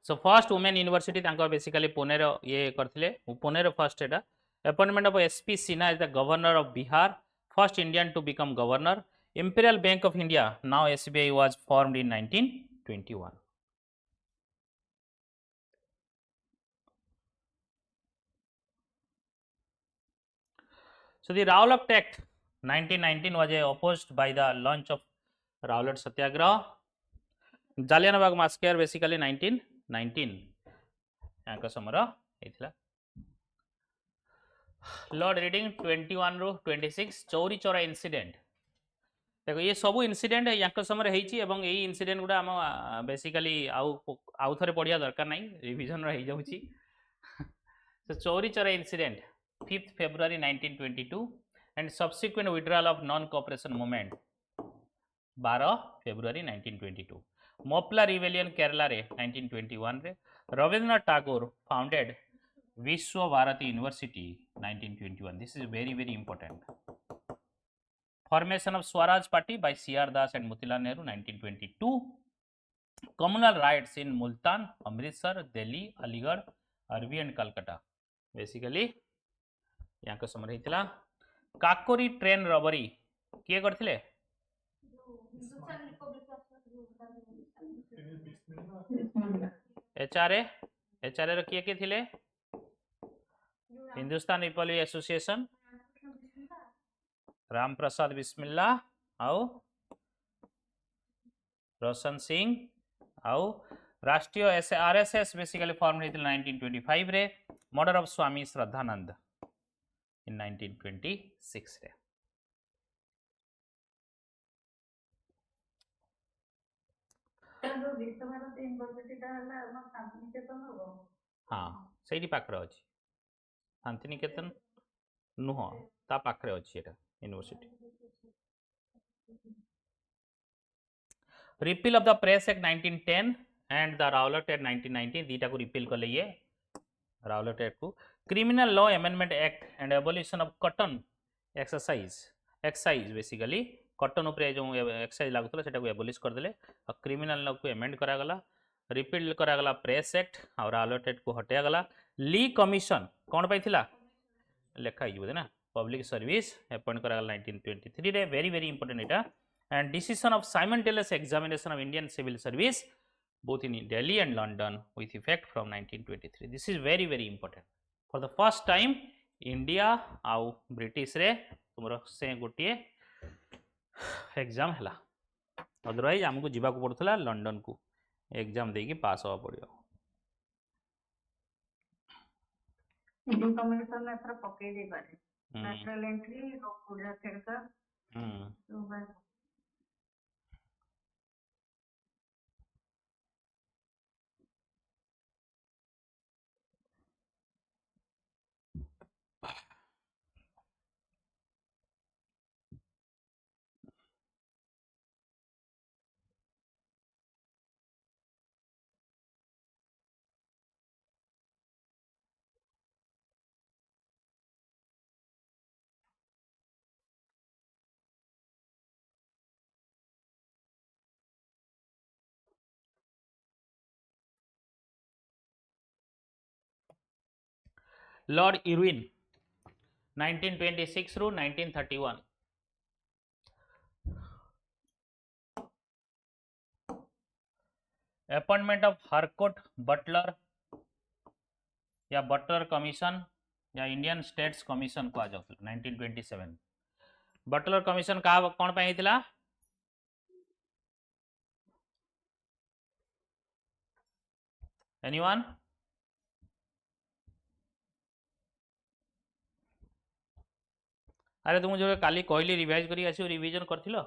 so first women university basically Pune ये करथिले पुणे फर्स्ट एटा appointment of SP Sinha is the governor of Bihar first Indian to become governor imperial bank of India now SBI was formed in 1921 so the Rowlatt Act 1919 was opposed by the launch of Rowlatt Satyagraha Jallianwala Bagh massacre basically 1919 यांका समर हेथिला lord Reading 21 ରୁ 26 Chauri Chaura incident देखो ये सब incident यांका समय हेची एवं एई इंसिडेंट गुडा हम बेसिकली आउ थरे पढ़िया दरकार नाही रिवीजन रही जाउची so Chauri Chaura incident 5th February 1922 and subsequent withdrawal of non cooperation movement 12 February 1922 Moplah rebellion Kerala रे 1921 रे Rabindranath Tagore founded Vishwa Bharati university 1921 this is very important formation of Swaraj party by CR Das and Motilal Nehru 1922 communal riots in Multan Amritsar Delhi Aligarh अरबी एंड कलकत्ता बेसिकली यहाँ का समर हेतिला Kakori train robbery किए करथिले HRA रो किए थिले हिंदुस्तान रिपब्लिक एसोसिएशन राम प्रसाद बिस्मिल्ला आउ रोशन सिंह आउ राष्ट्रीय आरएसएस बेसिकली फॉर्म हेतिला 1925 रे मर्डर ऑफ स्वामी श्रद्धानंद इन 1926 रे हाँ सही पाखरे अच्छी शांतिनिकेतन नुह ता पाखरे अच्छी एटा university repeal of the press act 1910 and the Rowlatt act 1990 दीटा को रिपील कले ये राउलट एक्ट को criminal law amendment act and abolition of cotton excise basically cotton उपरे जो एक्साइज लागुला सेटा को एबोलिश कर देले और क्रिमिनल लॉ को अमेंड करा गला रिपील करा गला प्रेस एक्ट और राउलट एक्ट को हटिया गला ली कमिशन कौन पाइथिला लेखा ही ना पब्लिक सर्विस अपॉइंट करा गला 1923 रे वेरी इंपोर्टेंट एटा and decision of simultaneous examination of Indian civil service both in Delhi and London with effect from 1923 this is very important for the first time India आउ British रे तुमरो से गोटिए exam हला otherwise हमको जीवा को पड़थला London को exam देकी पास होवा पड़ियो इंडियन कम्युनिटी में अथरा पके दे पारे नेशनल एंट्री रोड का लॉर्ड इरविन 1926 रू 1931 अपॉइंटमेंट ऑफ हारकोट बटलर या बटलर कमीशन या इंडियन स्टेट्स कमीशन को आ जाऊ 1927 बटलर कमीशन का कौन पे हेतिला एनीवन अरे तुम जो काली कहली रिवाइज करी आसी रिवीजन करथिलो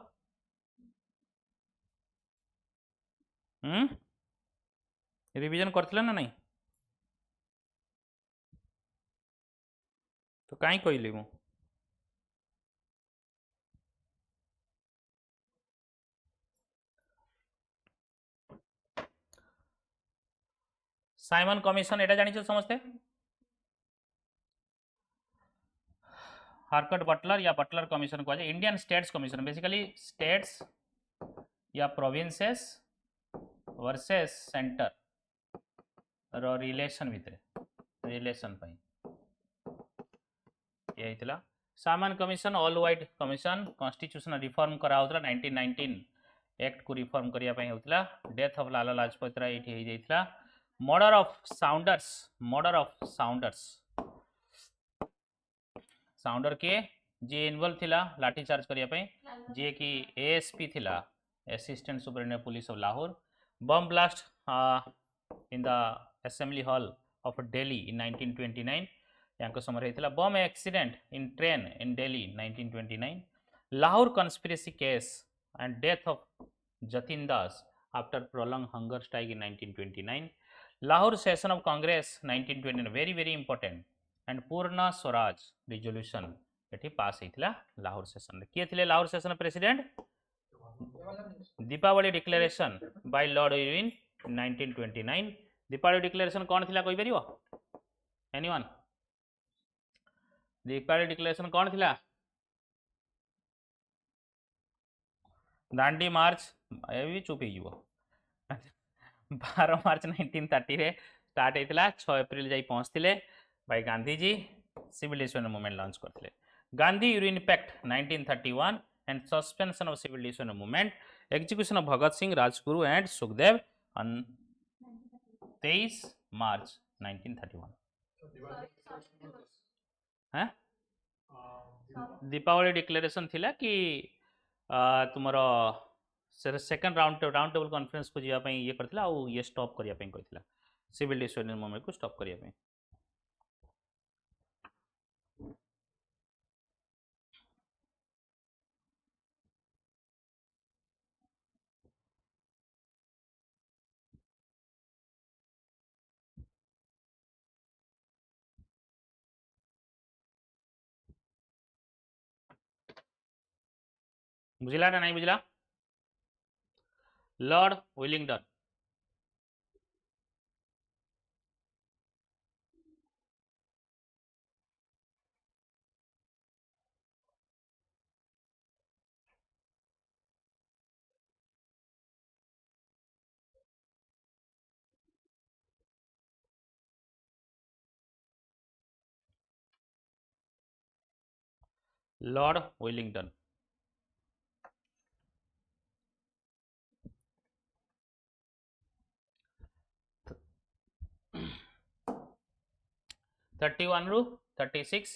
रिवीजन करथिलो ना नहीं तो काई कहली मु साइमन कमीशन एटा जानिछ समझते हारकोट बटलर या बटलर कमीशन को Indian states commission basically states या प्रोविंसेस वर्सेस सेंटर रो रिलेशन भितर रिलेशन पई ये हितला सामान commission all white commission constitution reform करा होतला 1919 एक्ट को रिफॉर्म करिया पई होतला डेथ ऑफ लाला लाजपत राय एठी हे जैतला मर्डर ऑफ साउंडर्स साउंडर के जे इन्वॉल्व थिला लाठी चार्ज करिया पई जे कि एएसपी थिला assistant superintendent police of Lahore bomb blast in the assembly hall of Delhi in 1929 यांको समय होता bomb accident in train in Delhi 1929 Lahore conspiracy case and death of Jatin Das after prolong hunger strike in 1929 Lahore session of Congress 1929 very very important and Purna Swaraj resolution ये पास होता Lahore session किए थे Lahore session president Deepavali declaration by lord Irwin 1929 Deepavali declaration कौन थिला कोई परियो एनीवन दीपावली डिक्लेरेशन कौन थिला दांडी मार्च ये भी चुप हो 12 मार्च 1930 रे स्टार्ट होता 6 एप्रिल जाई पहुँचते भाई Gandhi ji civil डिसोबेडिएंस movement launch करते Gandhi Irwin pact 1931 and suspension of civil डिसोबेडिएंस movement execution of Bhagat Singh Rajguru and Sukhdev on 23 March 1931 हैं दीपावली डिक्लेरेशन थिला कि तुमर सेकंड राउंड टेबल कॉन्फ्रेंस को जीवा पई ये करथिला और ये स्टॉप करिया पई कहथिला सिविल डिसोबेडिएंस मूवमेंट को स्टॉप करिया पई बुझिला ना नहीं बुझिला lord Willingdon lord Willingdon thirty one रु 36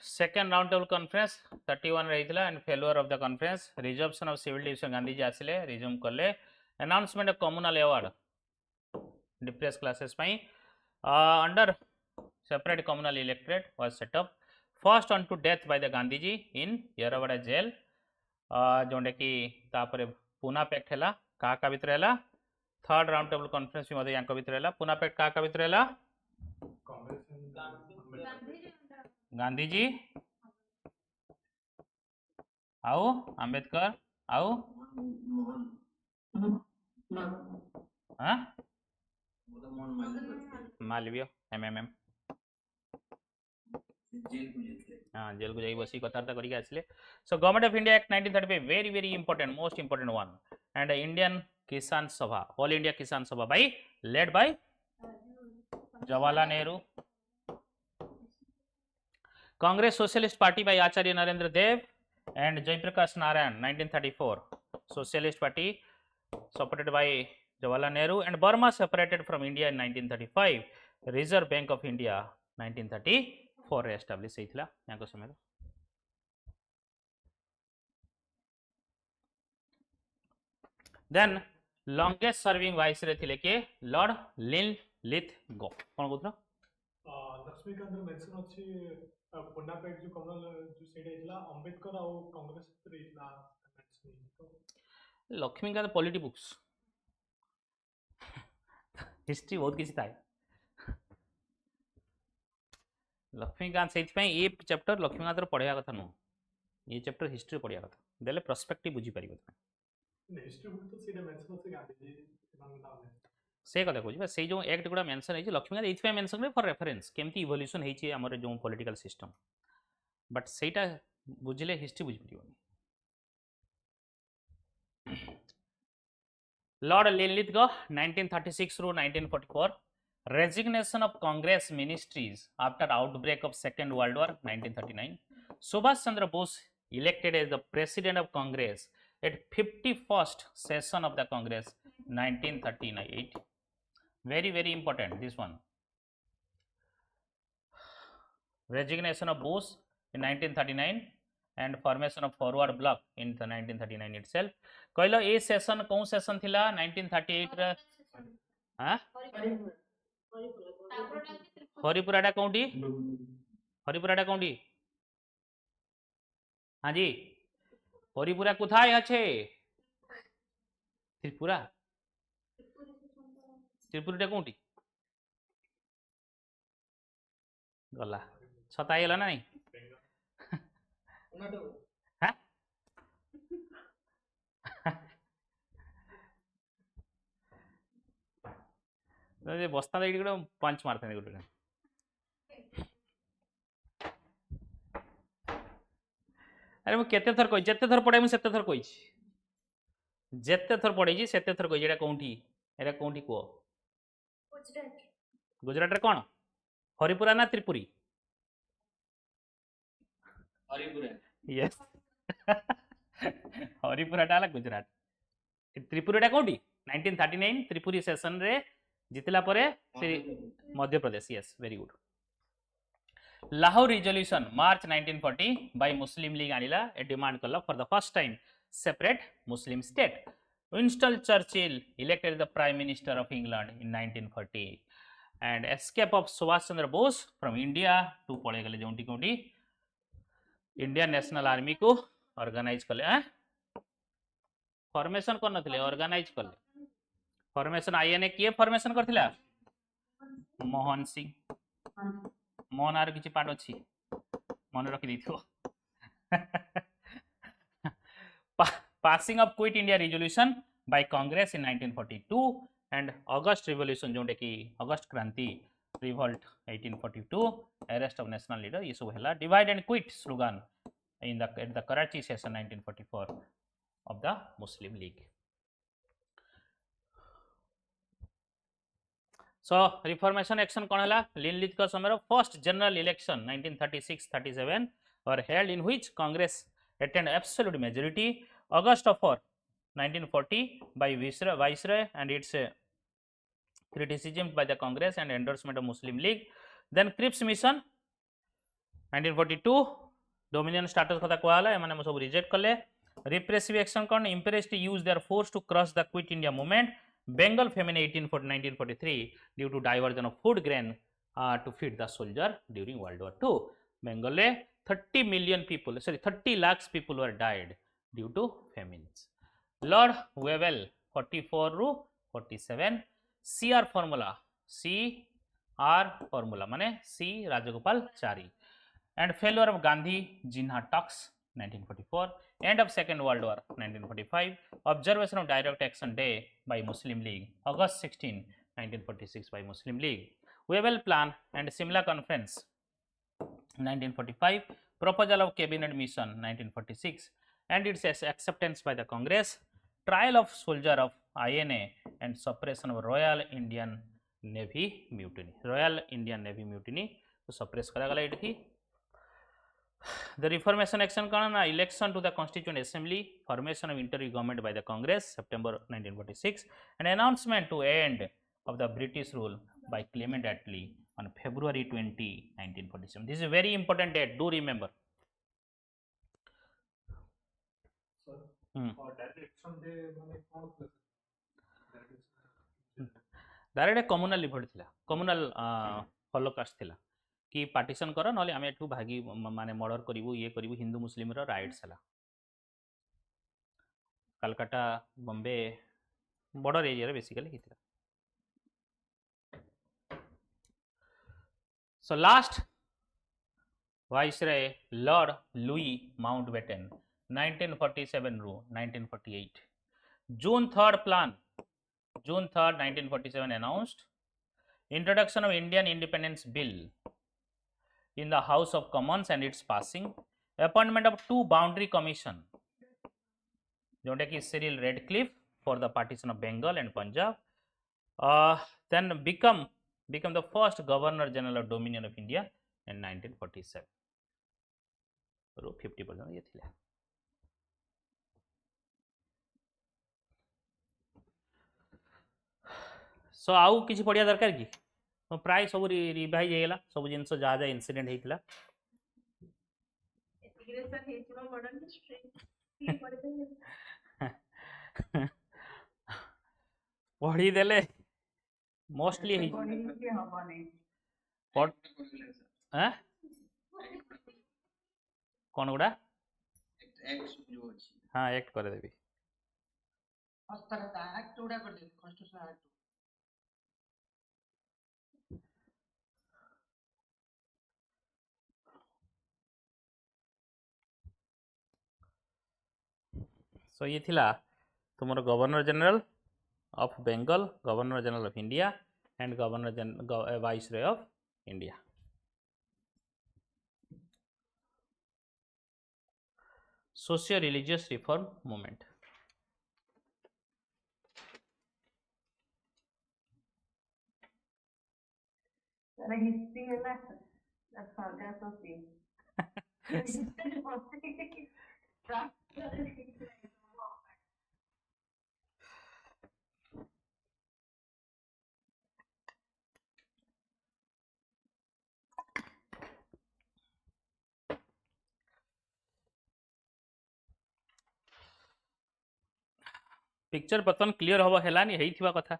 सेकेंड राउंड टेबल कॉन्फ्रेंस 31 रही and failure of the conference reservation of civil division Gandhi ji आसिले रिज्यूम कले announcement of communal award depress classes under separate communal electorate was set up fast on to death by the Gandhi ji in Yerwada jail जोंडे कि तापरे पुना pact है क्या भितर है third round table conference भी या भितर है पुना पैक्ट क्या भितर है गांधी जी आओ अंबेडकर आओ हाँ मालवीय एमएमएम हाँ जेल को जाई बसी कथार्ता करके आसले so government of India act 1935 very very important most important one and Indian kisan sabha all India kisan sabha by led by Jawaharlal Nehru Congress socialist party by Acharya Narendra Dev and Jayaprakash Narayan 1934 socialist party supported by Jawaharlal Nehru and Burma separated from India in 1935 reserve bank of India 1934 establish होइथिला याको समय then longest serving viceroy थिले के Lord लिथ गो कोन कहथरा Laxmikant mention अछि पुना pact जो कमल जो said हैला अंबेडकर और कांग्रेस रे हैला लक्ष्मीकांत पॉलिटी बुक्स हिस्ट्री बहुत किसी था लक्ष्मीकांत से ये चैप्टर लक्ष्मीकांत पढ़ा कथा नुह ये चैप्टर हिस्ट्री पढ़ा कथा देले पर्सपेक्टिव बुझी पार हिस्ट्री बुक तो सीधा मेंशन अछि गांधी जी से कथा कहूँ से जो एक्ट गुड़ा मेंशन है लक्ष्मीकांत ये मेंशन फॉर रेफरेंस केमती इवोल्यूशन होती आमर जो पॉलिटिकल सिस्टम बट सेटा बुझिले हिस्ट्री बुझि परिबनी लॉर्ड लिलिथ को 1936 रू 1944 resignation of Congress ministries after outbreak of Second World War 1939 Subhash Chandra Bose elected as the president of Congress at 51st session of the Congress 1938 very important this one resignation of Bose in 1939 and formation of forward bloc in the 1939 itself कहलो A session कौन session थिला 1938 रे हां हरिपुराटा Conti हरिपुराटा Conti हाँ जी हरिपुरा कोथाय আছে Tripura त्रिपुराटा Conti गला छता गेला ना नहीं हां जे बस्ता एडी गुड पंच मारते गुड अरे मु केते थर कहि जते थर पढाई मु सेते थर कहि जेते थर पढाई सेते थर कहि एटा कोंठी को गुजरात रे कोन हरिपुरा ना त्रिपुरी हरिपुरा यस हरिपुरा टा गुजरात त्रिपुराटा कोंठी 1939 त्रिपुरी सेशन रे जितला परे से Madhya Pradesh yes very good Lahore resolution March 1940 by Muslim League आनिला ए डिमांड कला for the first time separate Muslim state Winston Churchill elected the prime minister of England in 1940 and escape of Subhash Chandra Bose from India to पळे गले जोंटी कोंटी Indian national army को organize कले फॉर्मेशन कर नथिले ऑर्गेनाइज कले फॉर्मेशन आईएनए किए फॉर्मेशन करथिला मोहन सिंह मोहन आर किछि पार्ट अछि मन रखि दिथियो passing of quit India resolution by Congress in 1942 and August revolution जोंटे की अगस्त क्रांति revolt 1842 arrest of national leader ये सब हला divide and quit slogan in the at the Karachi session 1944 of the Muslim League. So reformation action कौन हला Lilith का समय first general election 1936-37 were held in which Congress attained absolute majority August of 1940 by Viceroy and its criticism by the Congress and endorsement of Muslim League. Then Cripps mission 1942 dominion status कथा कहला एमाने सब reject कले repressive action कौन impressed to use their force to crush the quit India movement Bengal famine 1943 due to diversion of food grain to feed the soldier during World War II. Bengal 30 million people, sorry 30 lakhs people were died due to famines. Lord Wavell 44 ru 47 CR formula माने C Rajagopal Chari and failure of Gandhi Jinnah talks 1944 end of Second World War 1945 observation of direct action day by Muslim League August 16 1946 by Muslim League Wavell plan and Simla conference 1945 proposal of cabinet mission 1946 and its acceptance by the Congress trial of soldier of INA and suppression of Royal Indian Navy mutiny तो suppress करा गला एठी The reformation action कौन election to the Constituent Assembly, formation of interim government by the Congress, September 1946, and announcement to end of the British rule by Clement Attlee on February 20, 1947. This is a very important date. Do remember. Direct communal revolt थिला communal holocaust थिला कि partition कर नले आमे एठू भागी माने murder करिवु ये करिवु हिंदू मुस्लिम रो राइट्स हला कलकत्ता बॉम्बे बॉर्डर एरिया रे बेसिकली हितला so last viceroy lord Louis Mountbatten 1947 रू 1948 June 3rd plan June 3rd 1947 announced introduction of Indian Independence Bill in the House of Commons and its passing, appointment of 2 boundary commission जोटा कि Cyril Redcliffe for the partition of Bengal and Punjab, then become the first Governor General of Dominion of India in 1947 रो 50% ये थिला. सो आउ किछि पढ़िया दरकार कि प्राय सब रिवाइज हेला सब जिनस जहाँ जहाँ इनसीडेंट हेतिला इंटीग्रेशन हेतु मॉडर्न हिस्ट्री पढ़ी देले मोस्टली हे पढ़ हैं कौन गुड़ा हाँ एक्ट करे देबी सो ये थिला तुमर governor general of Bengal, governor general of India and governor viceroy of India. Socio religious reform movement. History है ना सागा तो सी पिक्चर बर्तन क्लियर हवा हेलानी हेई थिबा कथा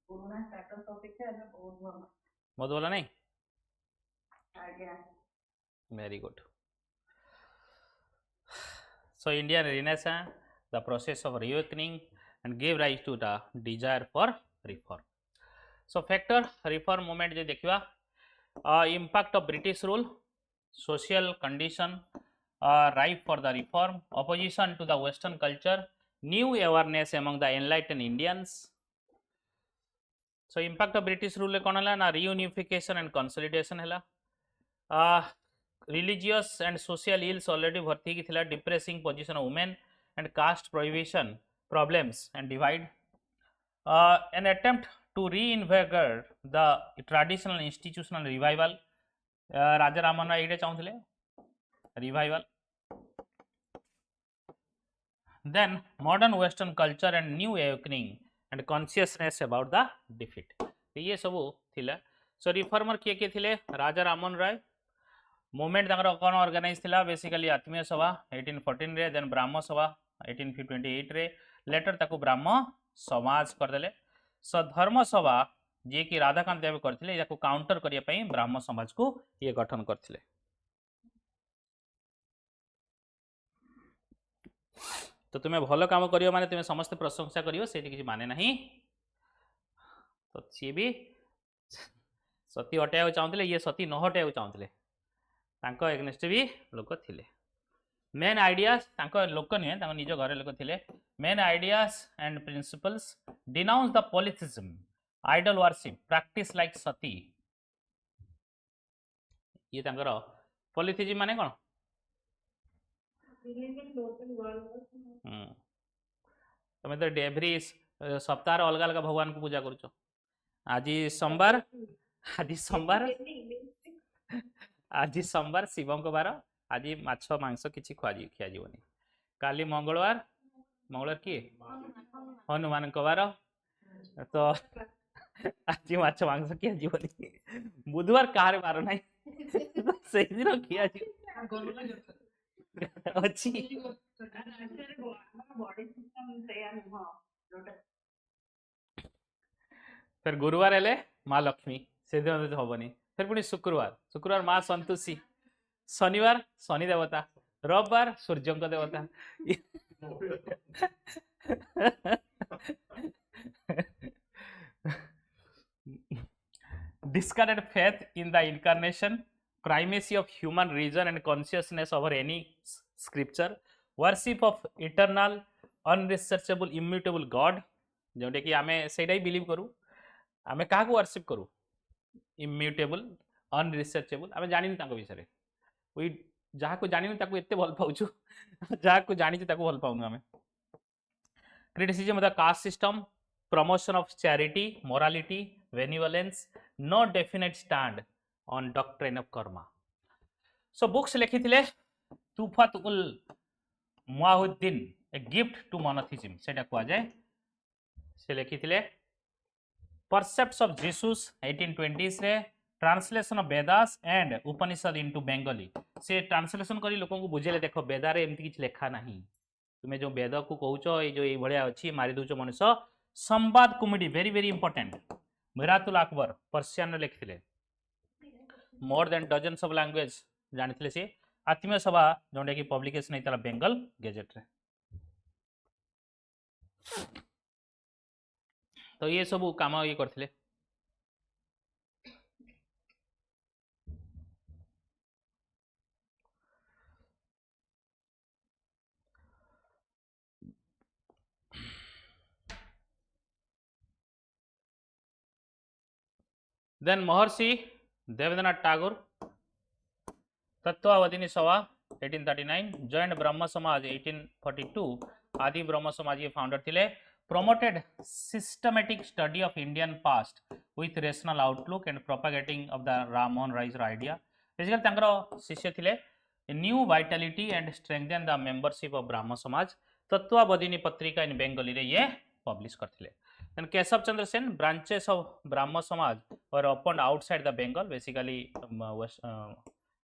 पुराना स्टेटस अपेक्षा एबे बहुत भल मत बोला नहीं आज्ञा very good. So Indian Renaissance, the process of reawakening and gave rise to the desire for reform. So factor reform movement जो देखिवा impact of British rule, social condition ripe for the reform, opposition to the Western culture, new awareness among the enlightened Indians. So impact of British rule कौन है ना reunification and consolidation है religious and social ills already भर्ती की थिला, depressing position of women and caste prohibition problems and divide, an attempt to reinvigorate the traditional institutional revival. राजा रामन राय ये चाहूँଥିଲେ revival. Then modern Western culture and new awakening and consciousness about the defeat. ये सब थिला. So reformer किए किए थिले राजा रामन राय. Movement कौन organise थिला basically आत्मीय सभा 1814 रे, देन ब्राह्म सभा 1828 रे, लेटर ताकू ब्राह्म समाज करदेले. सो धर्म सभा जे कि राधाकांत देव करथिले याकू काउंटर करिया पई ब्राह्म समाज को ये गठन करथिले. तो तुम्हें भल काम करियो माने तुम्हें समस्त प्रशंसा करियो सेठी किछि माने नाही. तो सी भी सती हटाइବାକୁ चाहूँଥିଲେ ये सती न हटाइବାକୁ चाहूँଥିଲେ तांको एग्नेस्ट भी लोक थिले. मेन आइडियाज तांको लोक नुहे तांको निज घरे लोक थिले. Main ideas and principles denounce the polytheism, idol worship, practice like sati. ये तांकर पॉलिथिज्म माने कोन तमें तो एवरी सप्ताह अलग अलग भगवान को पूजा करूछ. आज सोमवार आज सोमवार शिव बार, आज माछ मांस किसी खिया जीवनी. काली मंगलवार किए हनुमान बार, तो आज माछ मांस खिया जीवनी. बुधवार कहार बार ना से दिन खिया अच्छी. फिर गुरुवार हेले माँ लक्ष्मी से दिन हेनी. फिर पुणी शुक्रवार माँ संतोषी, शनिवार शनि देवता, रविवार सूर्य देवता. Discarded faith in the incarnation, primacy of human reason and consciousness over any scripture, worship of eternal unresearchable immutable God. Jote कि आमे सेटा ही बिलीव करू. आमे काहा को वर्शिप करू इम्यूटेबल अनरिसर्चेबल आम जानी विषय वी जहाँ को जानी एत भल पाचु जहाँ को जानी भल पाऊनु आम criticism of the caste system promotion of charity morality benevolence no definite stand on doctrine of karma so books लिखी Tuhfat ul Muwahhidin a gift to monotheism से कह जाए से लिखी परसेप्ट्स ऑफ जीसस 1820s रे translation of Vedas and Upanishad into Bengali से translation करी लोक को बुझेले देख वेदार एमती किछ लेखा नहीं तुम्हें जो वेद को कहूच ये जो ये अच्छी मारी दौच मनुष्य संवाद comedy very very important Miratul Akbar Persian लिखिले मोर देन डजन्स ऑफ लैंग्वेज जानी सी आत्मीय सभा जोटा कि पब्लिकेशन होता बेंगल गेजेट रे तो ये सब काम ये करथिले देन महर्षि देवेंद्रनाथ टैगोर तत्वावधिनी सभा 1839 जॉइंट ब्रह्म समाज 1842 आदि ब्रह्म समाज ये फाउंडर थिले promoted systematic study of Indian past with rational outlook and propagating of the Ramon Rai's idea basically तांकर शिष्य थिले new vitality and strengthen the membership of Brahma Samaj तत्वावधिनी पत्रिका इन बेंगली रे ये पब्लिश करथिले then Keshav Chandra Sen branches of Brahma Samaj were opened outside the Bengal basically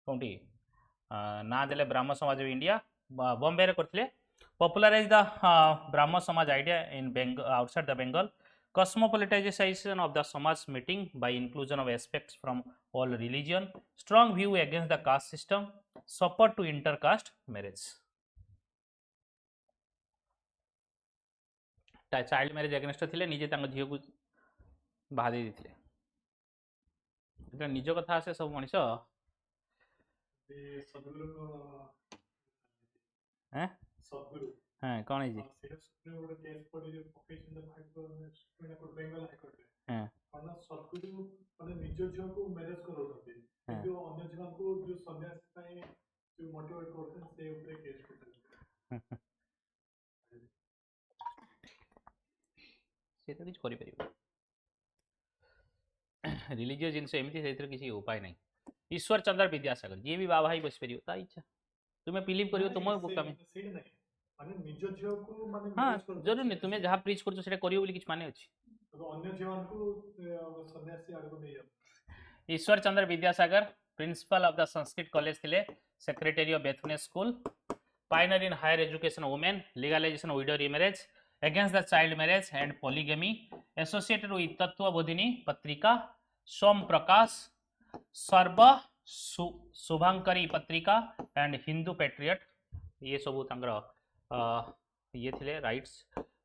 Conti ना देले ब्राह्म समाज ऑफ इंडिया बॉम्बे रे करथिले popularize the Brahma Samaj idea in Bengal, outside the Bengal, cosmopolitization of the Samaj meeting by inclusion of aspects from all religion, strong view against the caste system, support to intercaste marriage. Child marriage against थिले निजे तांग झियो को बाहा दे दिथिले निज कथा आसे सब मनिष हैं सदगुरु हाँ कौन है जी सेटा सुप्रीम कोर्ट केस पड़ी जो पकेशन the fight supreme court Bengal high court हाँ कौन सदगुरु माने निज झियो को मैरिज करौछथि जो अन्य जीवन को जो सन्यास पाए जो मोटिवेट करथन से ऊपर केस करथन से तो किछ करि परिबो रिलीजियस जिनस एमती सेतिर किसी उपाय नहीं ईश्वर चंद्र विद्यासागर जी भी बाबा ही बस परियो ता इच्छा तुम्हें बिलीव करियो तुम बुक में सेड नहीं माने निज झियो को माने हाँ मैरिज करथन जरूर नहीं तुम्हें जहाँ प्रीच करछो सेटा करियो बोली किछ माने अछि तो अन्य जीवन को सन्यासी आगे को नहीं Ishwar Chandra Vidyasagar principal of the Sanskrit college थिले secretary of Bethune school pioneer in higher education women legalization widow remarriage against the child marriage and polygamy associated with Tattvabodhini Patrika Som प्रकाश सर्व शुभंकरी पत्रिका एंड हिंदू पैट्रियट ये सब तांकर ये थिले writes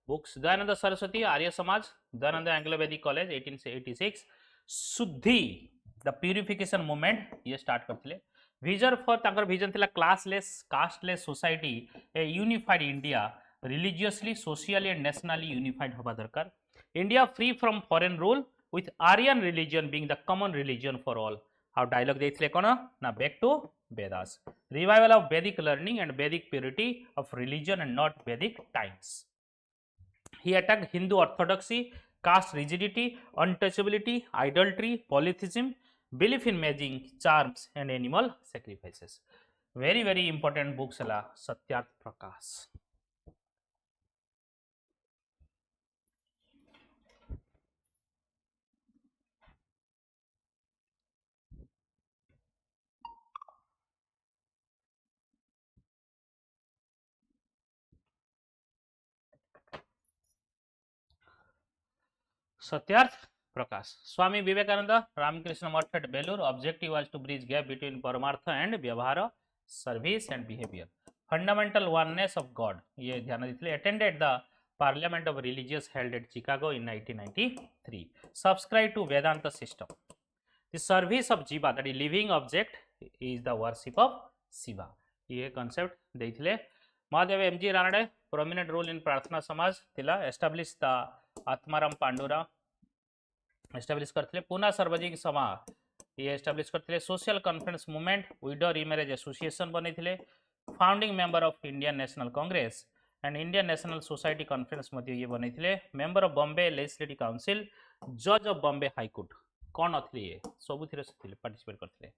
books Dayanand Saraswati Arya Samaj Dayanand Anglo वैदिक कॉलेज 1886 शुद्धि द प्यूरिफिकेशन मूवमेंट ये स्टार्ट करथिले विजन फॉर तांकर विजन थिला classless casteless society A unified India religiously socially and nationally unified होबा दरकार India free from foreign rule with Aryan religion being the common religion for all. How dialogue देथिले कोन ना back to Vedas. Revival of Vedic learning and Vedic purity of religion and not Vedic times. He attacked Hindu orthodoxy, caste rigidity, untouchability, idolatry, polytheism, belief in magic, charms and animal sacrifices. Very very important books la Satyarth Prakash. Satyarth Prakash Swami Vivekananda Ramakrishna मठ at Belur objective was to bridge gap between परमार्थ and व्यवहार service and behavior fundamental oneness of God ये ध्यान देथिले attended the parliament of religious held at Chicago in 1993 subscribe to Vedanta system the service of jiva that is living object is the worship of Shiva ये concept देथिले Mahadev MG Ranade prominent role in Prarthana Samaj थिला establish the Atmaram Pandurang establish करथिले पूना सार्वजनिक सभा ये establish करथिले social conference movement widow remarriage association बनैथिले founding member of Indian national Congress and Indian national society conference मध्ये ये बनैथिले member of Bombay legislative council जज ऑफ बॉम्बे हाई कोर्ट कौन अथले ये सब थिरे थिले पार्टिसिपेट करथिले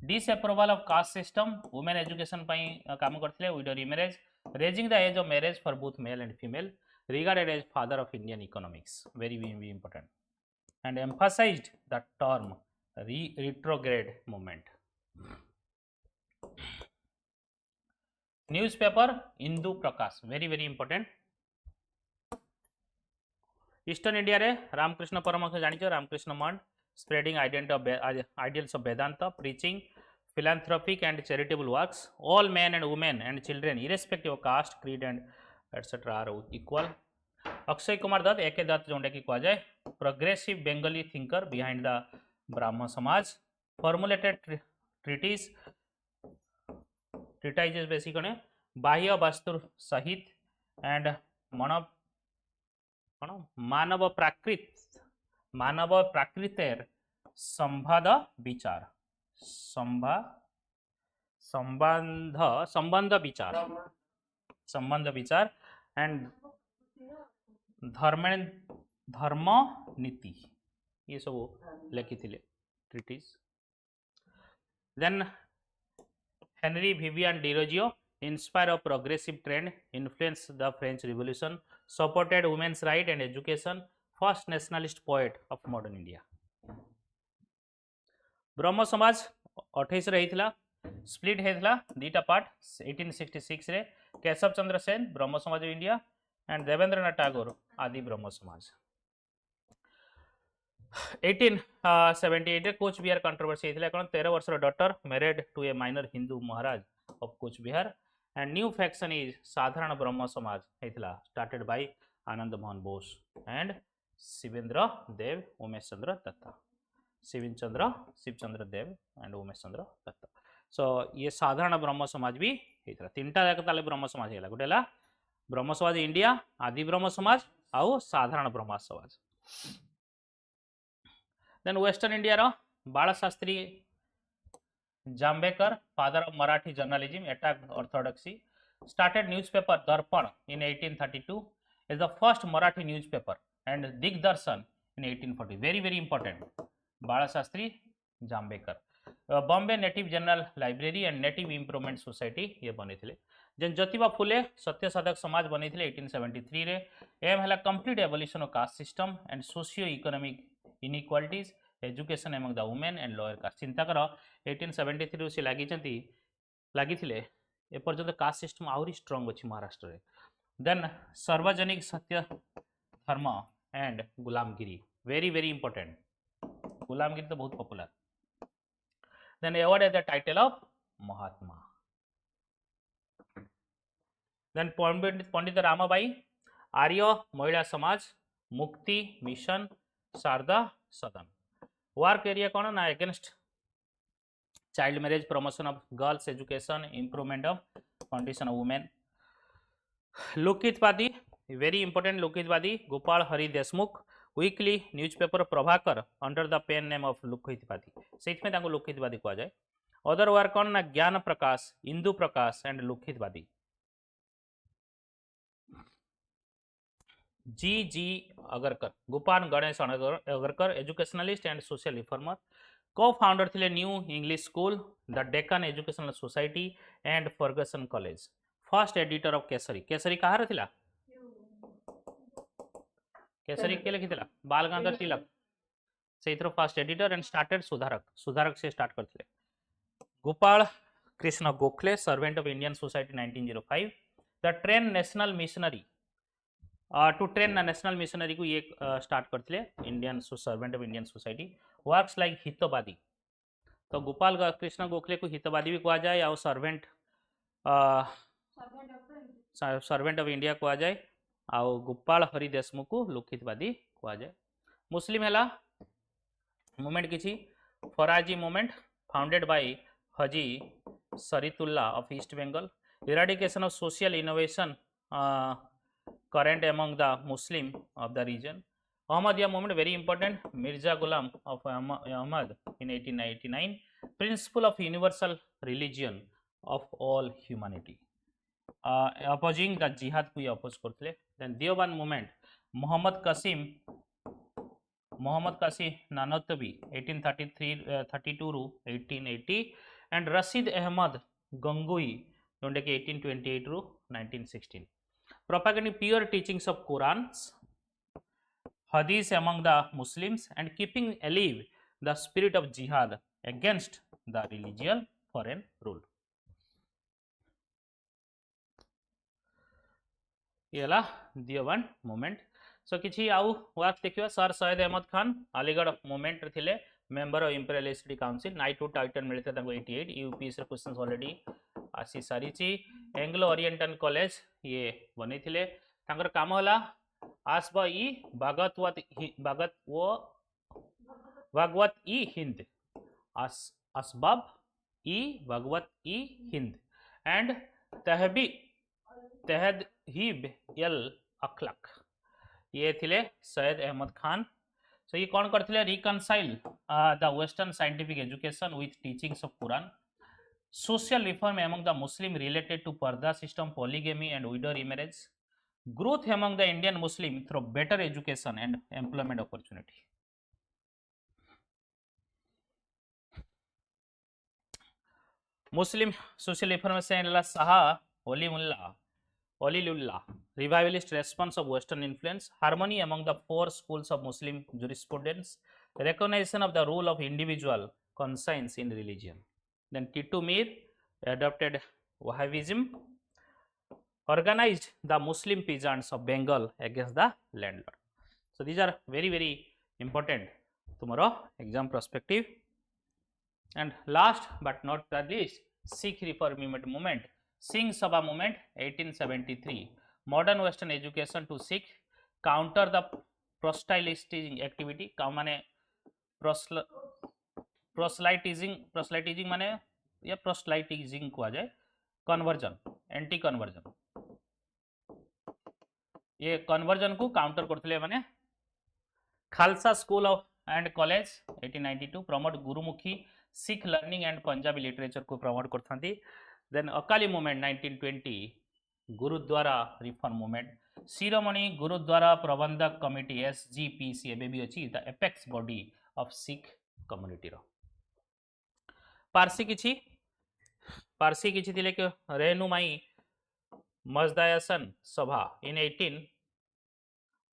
disapproval of caste system women education पई काम करथिले widow remarriage raising the age of marriage for both male and female regarded as father of Indian economics very important and emphasized the term retrograde movement. Newspaper Hindu Prakash very important. Eastern India रे रामकृष्ण परमहंस जानिछो रामकृष्ण मठ spreading ideals of Vedanta preaching philanthropic and charitable works all men and women and children irrespective of caste creed and etc are equal. Akshay Kumar Dutt एके दत्त जोटा कि कह जाए progressive Bengali thinker behind the Brahmo Samaj formulated ट्रीटाइजेस basically बाह्य वास्तु सहित and मानव प्राकृतेर संवाद विचार संबंध विचार एंड धर्म नीति ये सब लिखी treaties then Henry Vivian Derozio inspire of progressive trend influence the French revolution supported women's right and education first nationalist poet of modern India Brahmo Samaj 28 रही स्प्लिट होता दीटा पार्ट 1866 रे Keshav Chandra Sen Brahmo Samaj of India and Debendranath Tagore Adi Brahmo समाज 1878 रे कोच बिहार कंट्रोवर्सी होता कौन 13 वर्ष daughter married to a minor Hindu Maharaj of Cooch Behar and new faction is Sadharan Brahmo Samaj होता started by Anand Mohan Bose and Shivendra Dev Umesh Chandra Dutta Shivchandra Dev and Umesh Chandra Dutta so ये साधारण ब्रह्म समाज भी होता तीन टा जाक ताले ब्रह्म समाज है गोटे ब्रह्म समाज इंडिया आदि ब्रह्म समाज आउ साधारण ब्रह्म समाज देन वेस्टर्न इंडिया रो Bal Shastri Jambhekar father of Marathi journalism attack orthodoxy started newspaper Darpan in 1832 is the first Marathi newspaper and Digdarshan in 1840 very important Bal Shastri Jambhekar Bombay native general library and native improvement society ये बनी जेन ज्योतिबा फुले सत्य साधक समाज बनी 1873 रे एम है complete evolution of caste system and socio economic inequalities education among the women and lower caste चिंता कर 1873 से लगी एपर्यंत कास्ट सिस्टम आहरी स्ट्रंग अच्छी महाराष्ट्र रे देन सार्वजनिक सत्य धर्म and Gulamgiri very important Gulamgiri तो बहुत popular then award at the title of Mahatma then Pandit Ramabai Arya Mahila Samaj मुक्ति मिशन शारदा सदन वर्क एरिया कौन ना against child marriage promotion of girls education improvement of condition of women Lokhitwadi very important Lokhitwadi Gopal Hari Deshmukh weekly newspaper Prabhakar under the pen name of Lokhitwadi से लोकहितवादी कह जाए other work कौन ना Gyan Prakash Indu Prakash and Lokhitwadi G Agarkar Gopal Ganesh Agarkar educationalist and social reformer को founder थे new English school the Deccan educational society and Fergusson college first editor of Kesari कहार थिला केसरी के लिखी बाल गंगाधर तिलक से फर्स्ट एडिटर एंड स्टार्टेड सुधारक से स्टार्ट करते Gopal Krishna Gokhale servant of Indian society 1905 the train national missionary to train national missionary को ये स्टार्ट करते Indian servant of Indian society works like Hitavadi तो गोपाल कृष्ण गोखले को हितवादी भी कहा जाए और सर्वेंट ऑफ इंडिया कहा जाए आउ गोपाल हरि देशमुख को लोकहितवादी कहा जाए मुस्लिम है मूवमेंट किसी Faraizi movement founded by Haji Shariatullah of east Bengal eradication of social innovation current among the Muslim of the region Ahmadiyya movement, very important. Mirza Ghulam of Ahmad in 1899. Principle of universal religion of all humanity. Opposing the jihad को oppose करते. Then Deoband movement. Muhammad Qasim Nanotbi 1832 to 1880 and Rashid Ahmad Gangui 1828 to 1916. Propagating pure teachings of Qurans, Hadith among the Muslims and keeping alive the spirit of jihad against the religious foreign rule. ये ହେଲା दियोबंद movement. सो किछि आउ work देखिबा. Sir Syed Ahmad Khan Aligarh movement रे थिले, member of imperial history council. Knighthood title मिलते ताको 88. UPSC questions already आसी सारीची. एंग्लो ओरिएंटल कॉलेज ये बनै थिले. तांकर काम होला आसब ई भागवत ई हिंद, असबाब ई भगवत ई हिंद एंड तहदीब अल अखलाक. ये थिले सैयद अहमद खान. सो ये कौन करथिले? Reconcile the western scientific education with teachings of Quran. Social reform among the Muslim related to parda system, polygamy and widow remarriage. Growth among the Indian Muslim through better education and employment opportunity. Muslim social reformation Saha Olilullah, revivalist response of Western influence, harmony among the four schools of Muslim jurisprudence, recognition of the role of individual conscience in religion. Then Titu Mir adopted Wahhabism, organized the Muslim peasants of Bengal against the landlord. So these are very, very important tomorrow exam perspective. And last but not the least, Sikh reform movement. Singh Sabha movement 1873. Modern Western education to Sikh, counter the proselytizing activity. माने proselytizing माने या proselytizing को आ जाए. Conversion, anti conversion. ये conversion को counter करते माने. Khalsa school of and college 1892 promote Gurmukhi Sikh learning and Punjabi literature को प्रमोट करथांती. Then Akali movement 1920 gurdwara reform movement. Shiromani Gurdwara Prabandhak committee SGPC एबे भी अछि the apex body of Sikh community रो. पारसी किछि थिले के रेनुमाई मजदायसन सभा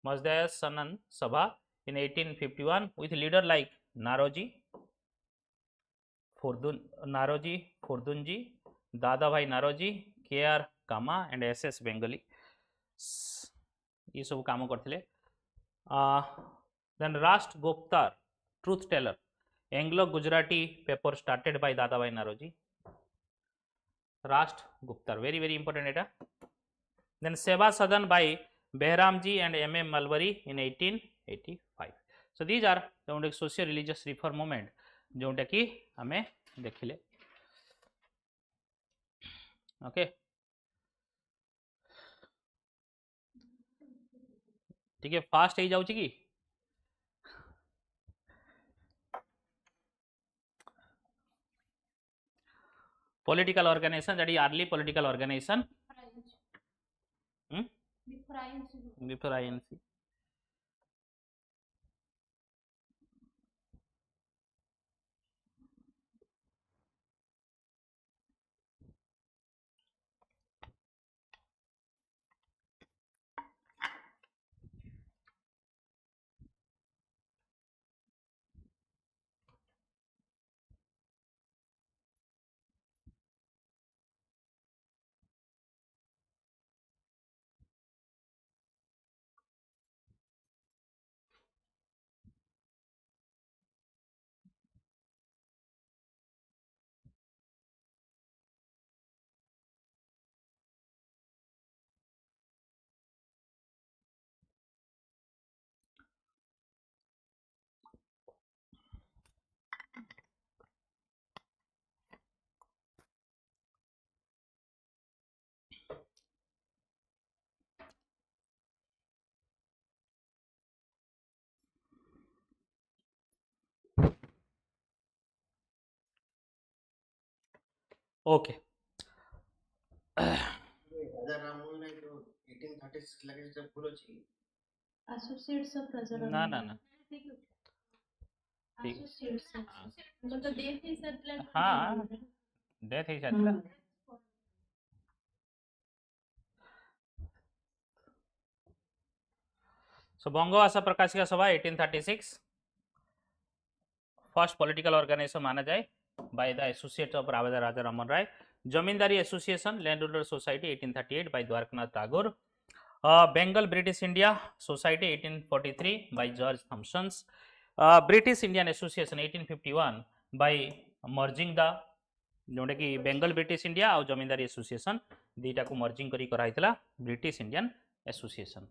मजदायसन सभा in 1851 with leader like Naroji, Fordunji, Dadabhai Naroji, K.R. Kama and S.S. Bengali. ये सब काम करथिले. Then Rast Gupta, Truth Teller, Anglo Gujarati paper started by Dadabhai Naroji. Rast Gupta, very, very important data. Then Seva Sadan by Behramji and M.M. Malwari in 1885. So these are the social religious reform movement जोटा कि हमें देखिले. Okay ठीक है, fast हो जाउची कि political organization, that is early political organization. Before INC. Okay Raja Rammohan Roy जो 1836 लगे जब भूल अछि Associates of Raja ना Ram ना Mohan ना Raya. ठीक Associates of मतलब तो death ही settled हाँ डेथ ही शायद सो बंगो भाषा प्रकाशिका सभा 1836 फर्स्ट पॉलिटिकल ऑर्गेनाइजेशन माना जाए by the associate of Raja Rammohan Roy zamindari association land holder society 1838 by Dwarkanath Tagore Bengal British India society 1843 by George Thompson's British Indian association 1851 by merging the जोटा कि बेंगल ब्रिटिश इंडिया और जमींदारी एसोसिएशन दुईटा को मर्जिंग करी कराइतला British Indian association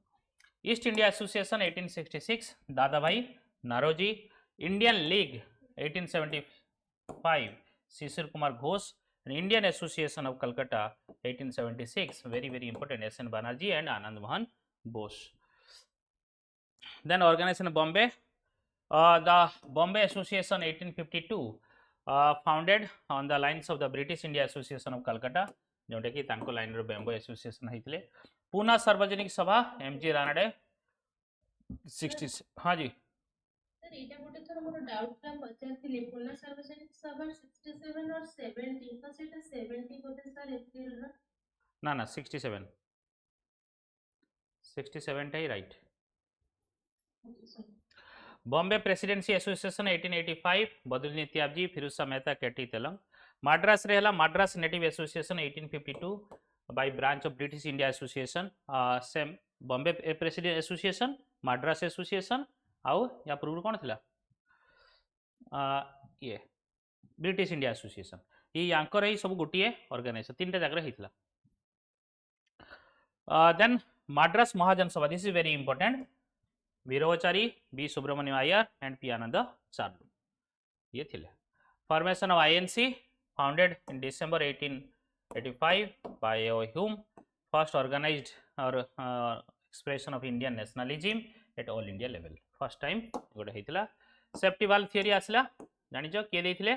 East India association 1866 Dadabhai Naoroji Indian league 1875 Sisir Kumar Ghosh Indian association of Calcutta 1876 very important SN Banerjee and Anand Mohan Bose. Then organization Bombay, the Bombay Association 1852 founded on the lines of the British India Association of Calcutta जोटा कि तांको line रो Bombay association होइतले Poona Sarvajanik सभा MG Ranade 60 हाँ जी sir एटा गोटे थोर मोर doubt ला पचारथिले पुना सार्वजनिक सभा 67 और 70 तो सेटा 70 बोते सर एप्रिल रा ना ना 67 टा ही right Bombay presidency association 1885 Badruddin Tyabji Pherozeshah Mehta KT Telang Madras रेहला Madras native association 1852 by branch of British India association same Bombay president association Madras association आउ या पूर्व कौन थिला ये ब्रिटिश इंडिया एसोसिएशन ये यांकर ही सब गोटिए ऑर्गेनाइजेशन तीन टा जगह हितला then Madras Mahajan Sabha this is very important Veeraraghavachari B Subramania Iyer and P Ananda Charlu ये थिले formation of INC founded in December 1885 by Hume first organised और expression of Indian nationalism at all India level first time गोटे होइतला सेफ्टी वाल्व थ्योरी आसला जानिछ के देइथिले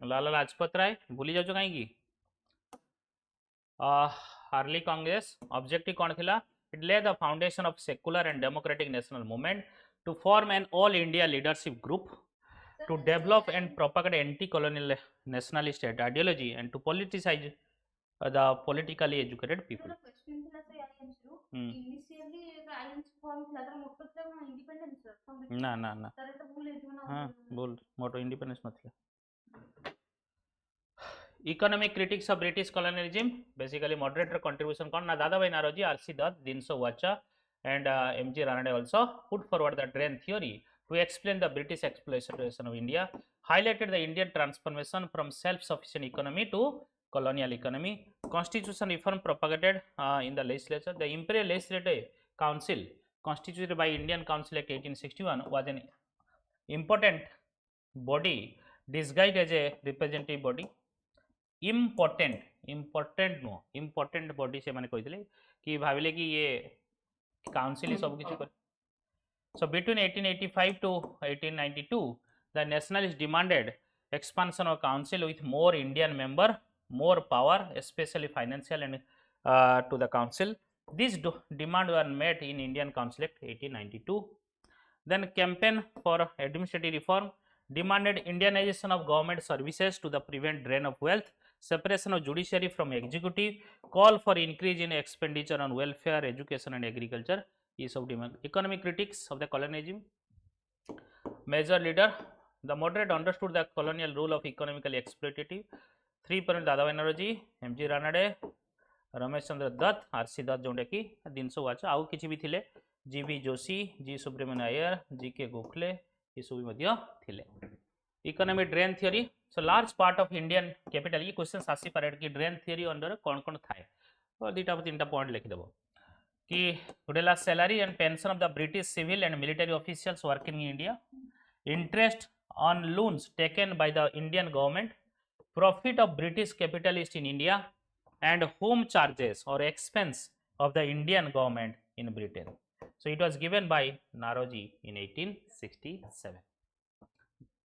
लाला लाजपत राय भूली जाउछ काई की हार्ली कांग्रेस ऑब्जेक्टिव कौन थिला it lay the foundation of secular and democratic national movement to form an all India leadership group to develop and propagate anti-colonial nationalist ideology and to politicize the politically educated people. Question थिला से INC रो initially INC form थिला तर मोटो थिला independence ना ना ना तर तो भूल हेतु ना हाँ बोल मोटो इंडिपेंडेंस नथिला economic critics of British colonialism basically moderator contribution कौन ना दादा भाई नारोजी आरसी दत्त दिनसो वाचा and MG Ranade also put forward the drain theory to explain the British exploitation of India, highlighted the Indian transformation from self-sufficient economy to colonial economy. Constitution reform propagated in the legislature. The Imperial Legislative Council, constituted by Indian Council Act 1861, was an important body disguised as a representative body. important no important body से मैंने कहते कि भाविले कि ये council ही सब किसी कर so between 1885 to 1892 the nationalists demanded expansion of council with more Indian member, more power, especially financial and to the council. These demands were met in Indian Council Act 1892. Then campaign for administrative reform demanded Indianization of government services to the prevent drain of wealth, separation of judiciary from executive, call for increase in expenditure on welfare, education and agriculture. Is of demand. Economic critics of the colonialism. Major leader, the moderate understood the colonial rule of economically exploitative. 3 दादा Banerjee MG Ranade Ramesh Chandra Dutt RC Dutt जोटा कि दिनसो वाचा आउ किछि भी थिले जीवी जोशी जी सुब्रमण्यम अय्यर जी के गोखले ये सब मध्य थिले economic drain theory so large part of Indian capital ये क्वेश्चन आसी पारे कि ड्रेन थ्योरी अंडर कौन कौन थाए और दुटा तीन पॉइंट लिखि देबो कि गोटेला salary and pension of the British civil and military officials working in India interest on loans taken by the Indian government profit of British capitalists in India and home charges or expense of the Indian government in Britain. So it was given by Naroji in 1867.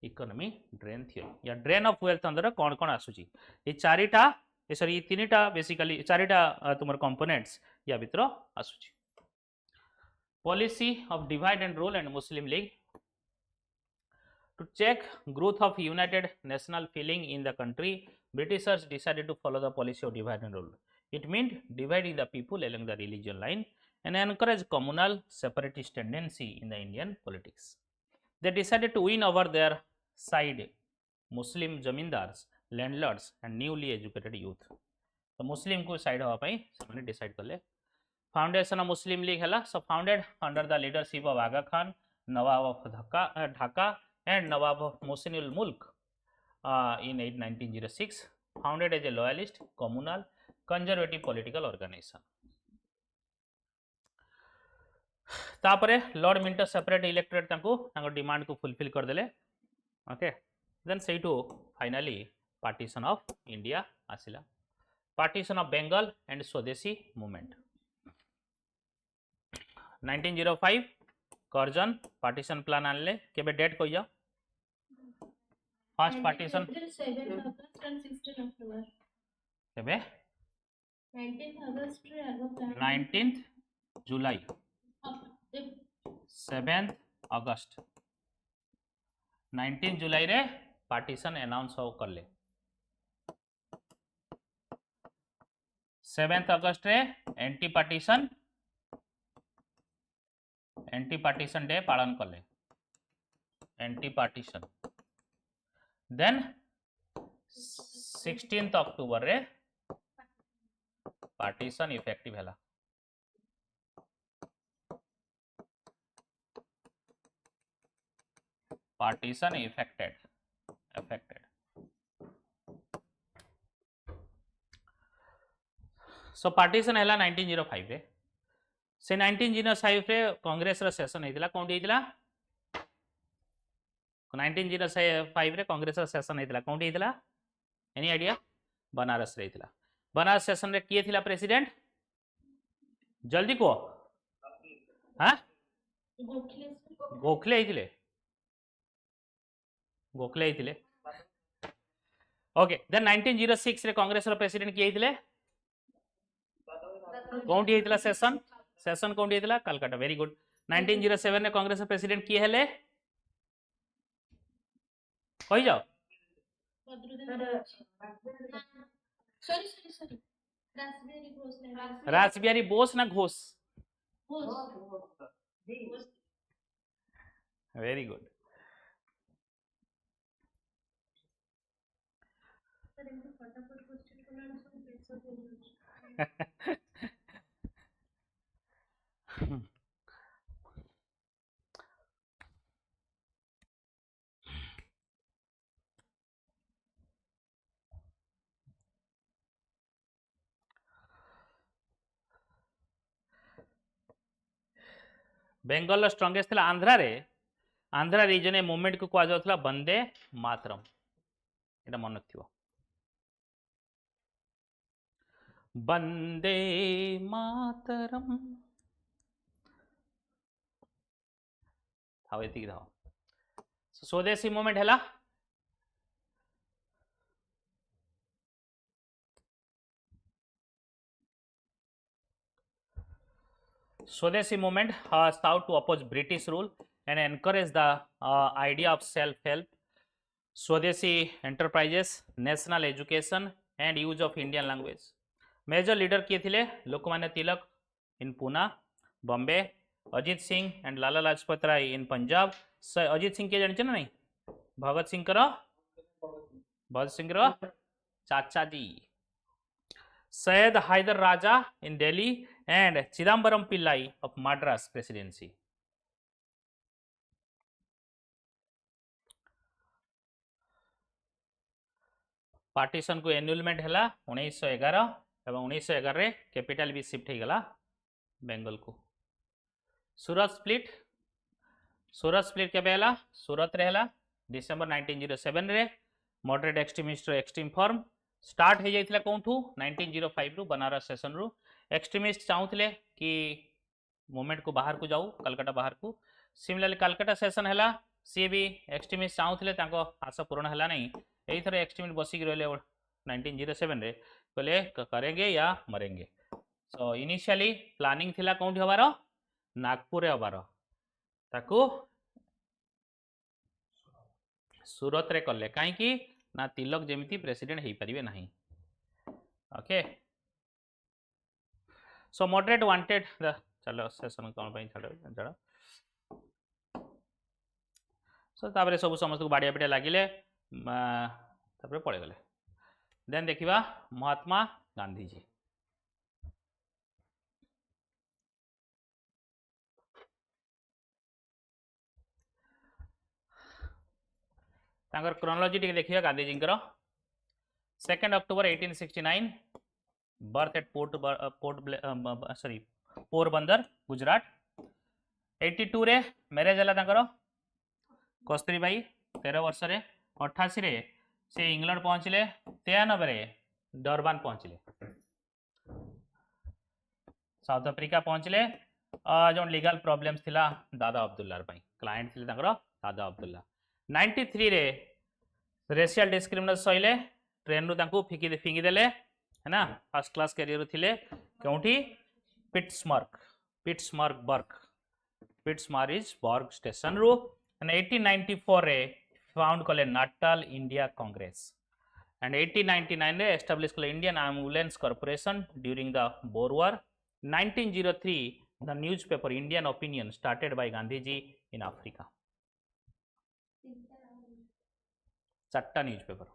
Economy drain theory या drain of wealth अंदर कौन कौन आसुची ये चारिटा sorry ये तीनटा basically चारिटा तुमर कंपोनेंट्स या भितर आसुची policy of divide and rule and Muslim league to check growth of united national feeling in the country, Britishers decided to follow the policy of divide and rule. It meant dividing the people along the religion line and encourage communal separatist tendency in the Indian politics. They decided to win over their side Muslim zamindars, landlords and newly educated youth. So Muslim को side हवा पाई सबने decide कर ले. Foundation of Muslim League है so founded under the leadership of Aga Khan, Nawab of Dhaka and Nawab of Mohsinul Mulk in 1906, founded as a loyalist, communal, conservative political organization. तापरे lord Minto separate elected तांको demand को fulfil कर देले okay then सेइटू finally partition of India आसिला partition of Bengal and swadeshi movement 1905 Curzon partition plan आनले केबे date कहि जाओ first partition 7 August and 16 October केबे 19 अगस्त रे आगो प्लान 19th जुलाई 7th अगस्त 19 जुलाई रे पार्टीशन अनाउंस हो करले 7th अगस्त रे एंटी पार्टीशन डे पालन करले एंटी पार्टीशन देन 16th अक्टूबर रे पार्टीशन इफेक्टिव हैला partition affected so partition हैला 1905 रे से 1905 रे कांग्रेस रो सेशन हेतिला कोंडी हेतिला 1905 रे कांग्रेस रो सेशन हेतिला कोंडी हेतिला एनी आईडिया बनारस रे हेतिला बनारस सेशन रे किए थिला प्रेसिडेंट जल्दी को हां गोखले हेतिले गोखले हेतिले ओके देन 1906 रे कांग्रेस रो प्रेसिडेंट किए हेतिले कोंडी हेतिला सेशन कोंडी हेतिला कलकत्ता वेरी गुड 1907 रे कांग्रेस रो प्रेसिडेंट किए हेले कहि जाओ सॉरी रासबिहारी बोस ना Ghosh very good Bengal strongest थिला आंध्रा रीजन ए मूवमेंट को कहा जाउथला वंदे मातरम एटा मन रखियो वंदे मातरम हाउ एतिक दाओ स्वदेशी मूवमेंट हैला Swadeshi movement sought to oppose British rule and encourage the idea of self-help, Swadeshi enterprises, national education and use of Indian language. Major leader किए थिले Lokmanya Tilak in Pune, Bombay, Ajit Singh and Lala Lajpat Rai in Punjab. Ajit Singh के जानते ना नहीं भगत सिंह रो चाचा जी सैयद हैदर राजा in Delhi and Chidambaram Pillai of Madras presidency. Partition को एनुअलमेंट हैला 1911 एवं 1911 रे कैपिटल भी शिफ्ट हेगला बेंगल को सूरत स्प्लिट केबे हैला सूरत रे हैला डिसेंबर 1907 रे मॉडरेट एक्सट्रीमिस्ट रो एक्सट्रीम फॉर्म स्टार्ट हे जाइथिला कोंठू 1905 रु बनारस सेशन रु एक्सट्रीमिस्ट चाहूले कि मूवमेंट को बाहर को जाऊ कलकत्ता बाहर को सिमिलरली कलकत्ता सेशन है सी भी एक्सट्रीमिस्ट चाहूले आस पूरण है नहीं यही थर एक्सट्रीमिस्ट बसिक रही 1907 रे कहले करेंगे या मरेंगे। सो इनिशियली प्लानिंग थिला कौन हबार नागपुर हबार ताकू सूरत रे कले कहीं ना तिलक जेमिति प्रेसिडेंट हो पारे ना। ओके सो मॉडरेट वांटेड चलो सेशन कौन छाड़ सो तापर सब समस्त को बाड़िया पिटिया लगिले पड़े गले। देन देखिबा महात्मा गांधी जी तांकर क्रोनोलॉजी टिके देखिबा Gandhi ji 2 October 1869 birth eight Porbandar Gujarat. 82 रे मैरिज है कस्तूरीबाई 13 वर्ष रे। 88 रे से इंग्लैंड पहुंचले। 93 रे डरबान पहुंचले साउथ अफ्रीका पहुंचले जो लीगल प्रॉब्लम्स थिला दादा अब्दुल्ला क्लाएंट थिले दादा अब्दुल्ला। 93 रे रेशियल डिस्क्रिमिनेशन सहिले ट्रेन रु फिंगी देले है ना फर्स्ट क्लास कैरियर थिले क्योंठी पिट्समर्ग स्टेशन रु। 1894 रे फाउंड कले नाटाल इंडिया कांग्रेस एंड 1899 रे एस्टाब्लिश कले Indian ambulance corporation during the Boer war. 1903 the newspaper Indian opinion started by Gandhi ji in Africa. 4टा newspaper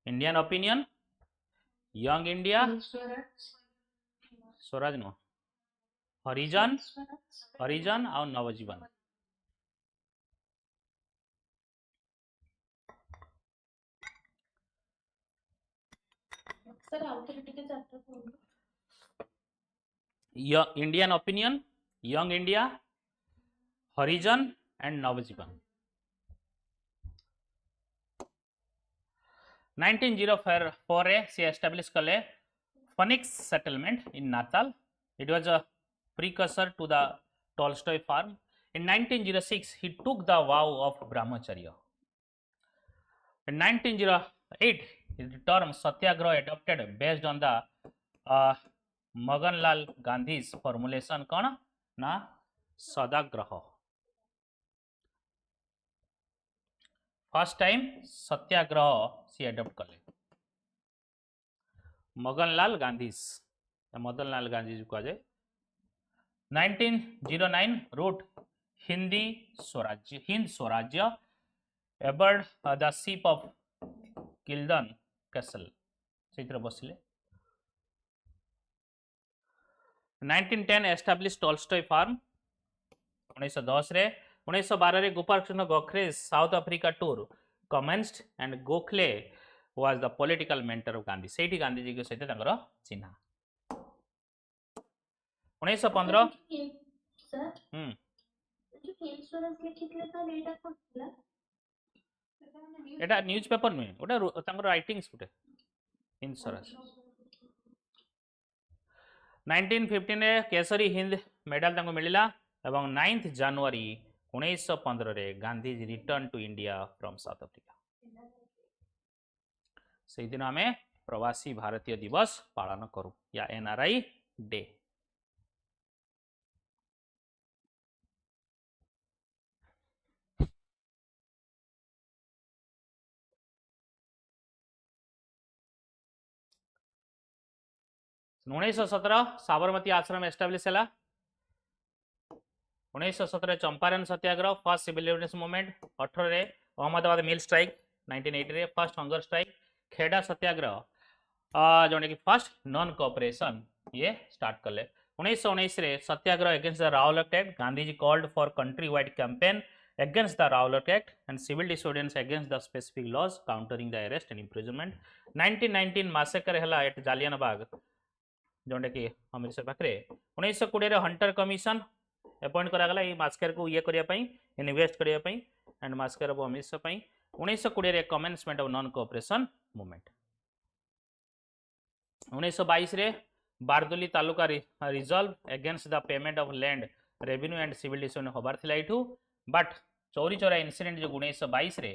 Indian opinion young India Swaraj नो हरिजन और नवजीवन। सर आउटर टिके चैप्टर कोन Indian opinion young India Harijan and Navjivan. 1904 रे सी एस्टाब्लिश कले Phoenix settlement in Natal. It was a precursor to the Tolstoy farm. In 1906 he took the vow of brahmacharya. In 1908 the term satyagraha adopted based on the Maganlal Gandhi's formulation कौन ना सदाग्रह। First time सत्याग्रह सी adapt कले मगनलाल गांधी जी कह जाए। 1909 road Hind स्वराज्य एबर्ड the ship of किल्डन castle से बसिले। 1910 establish Tolstoy farm. 1910 रे 1912 रे Gopal Krishna Gokhale South Africa tour commenced and Gokhale was the political mentor of Gandhi सेठी गांधी जी के सहित तंगर चिन्हा। 1915 सर जो इंश्योरेंस लिखितले त एटा कोला एटा न्यूज़पेपर नुहे ओटा तंगर राइटिंग्स गुटे इंश्योरेंस। 1915 रे केसरी हिंद मेडल तंको मिलिला एवं 9 जनवरी 1915 रे Gandhi ji return to India from South Africa. से दिन आमे प्रवासी भारतीय दिवस पालन करू या एनआरआई डे। उन्नीस 1917 साबरमती आश्रम एस्टाब्लिश है। 1917 Champaran satyagraha first civil liberation movement. 18 रे अहमदाबाद मिल स्ट्राइक। 1980 रे first hunger strike Kheda satyagraha जोने की फर्स्ट नॉन कोऑपरेशन ये स्टार्ट कले। 1919 रे satyagraha against the Rowlatt Act Gandhi ji called for country wide campaign against the Rowlatt Act and civil disobedience against the specific laws countering the arrest and imprisonment. 1919 massacre है at Jallianwala Bagh जोटा कि अमृतसर पाखे। 1920 Hunter commission appoint करागला massacre को ये करने invest करने and massacre of Amritsar. 1920 commencement of non cooperation movement. 1922 रे Bardoli taluka resolve against the payment of land revenue and civil division हबार थिला एठू बट चौरी चौरा इनसीडेंट जो 1922 रे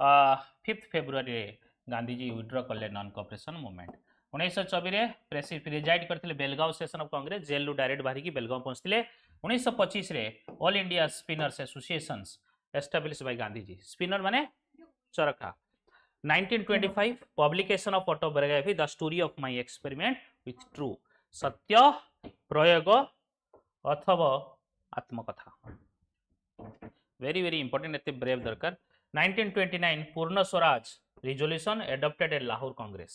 5 फेब्रुआरी रे गांधीजी विड्रॉ कले नॉन कोऑपरेशन मूवमेंट 1924 रे प्रेसिडेंट करथिले Belgaum session of Congress jail direct बाहरी की बेलगांव पहुंचथिले 1925 रे all India spinners associations establish bye Gandhiji spinner माने चरखा 1925 publication of autobiography the story of my experiment with true सत्य प्रयोग अथवा आत्मकथा very very important एते ब्रेव दरकार 1929 पूर्ण Swaraj resolution adopted at Lahore Congress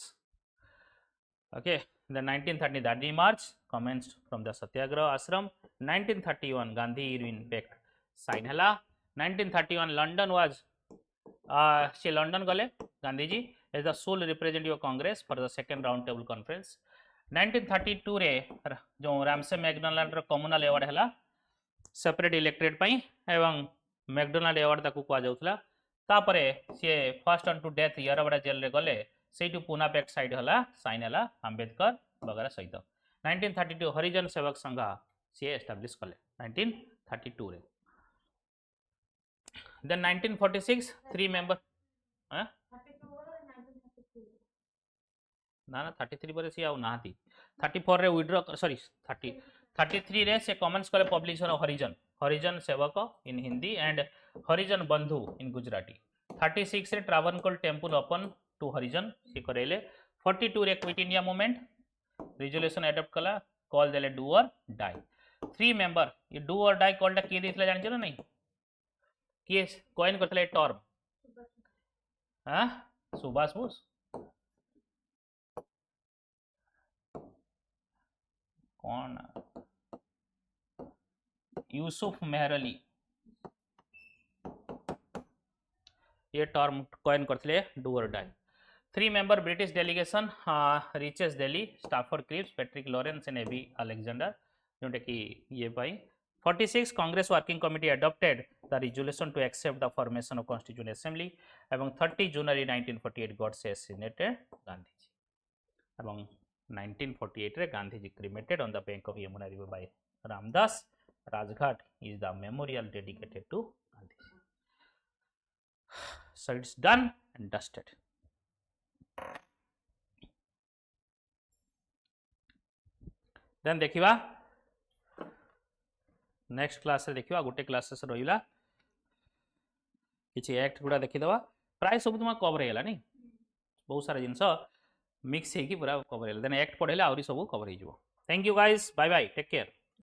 okay the 1930 Dandi March commenced from the Satyagraha ashram 1931 Gandhi Irwin Pact sign hela 1931 London was से London गले Gandhiji as the sole representative of Congress for the second round table conference 1932 रे जो Ramsay MacDonald रो communal award हला separate elected पई एवं MacDonald award ताकू को जाउतला तापरे से fast on to death Yerwada jail रे गले सेटू पुना पैक्ट साइड हला साइन हला अंबेडकर वगैरह सहित 1932 हरिजन सेवक संघ से एस्टैब्लिश कले 1932 रे then 1946 3 member ना ना 33 पर से आउ नाहती 34 रे विड्रॉ सॉरी 33 रे से कमेंट्स करे publisher Harijan Harijan Sevak in Hindi and हरिजन बंधु इन गुजराती 36 रे ट्रावनकोल टेम्पल ओपन टू हरिजन से करेले 42 रे quit India movement resolution adopt कला कॉल देले डू और डाई 3 मेंबर ये डू और डाई कॉल टा के दिसला जानि छ नहीं किए कॉइन करथले टर्म हां सुभाष बोस कौन यूसुफ मेहर अली ये टर्म कॉइन करथले डू और die 3 member British delegation reaches Delhi Stafford Cripps Patrick Lawrence and AB Alexander जोटे कि ये भाई 46 Congress working committee adopted the resolution to accept the formation of constituent assembly एवं 30 जनवरी 1948 गॉड से एसिनेटेड गांधीजी एवं 1948 रे Gandhiji cremated on the bank of Yamuna river by Ramdas Rajghat is the memorial dedicated to Gandhiji so it's done and dusted then देखिबा next class रे देखिबा गोटे classes रहिला किछि एक्ट गुडा देखिदवा प्राय सब तुमा कवर हेला नहीं बहुत सारा जिंस मिक्स हे कि पूरा कवर हेला देन एक्ट पढेला आउरी सब कवर हे जिवो thank you guys bye bye take care.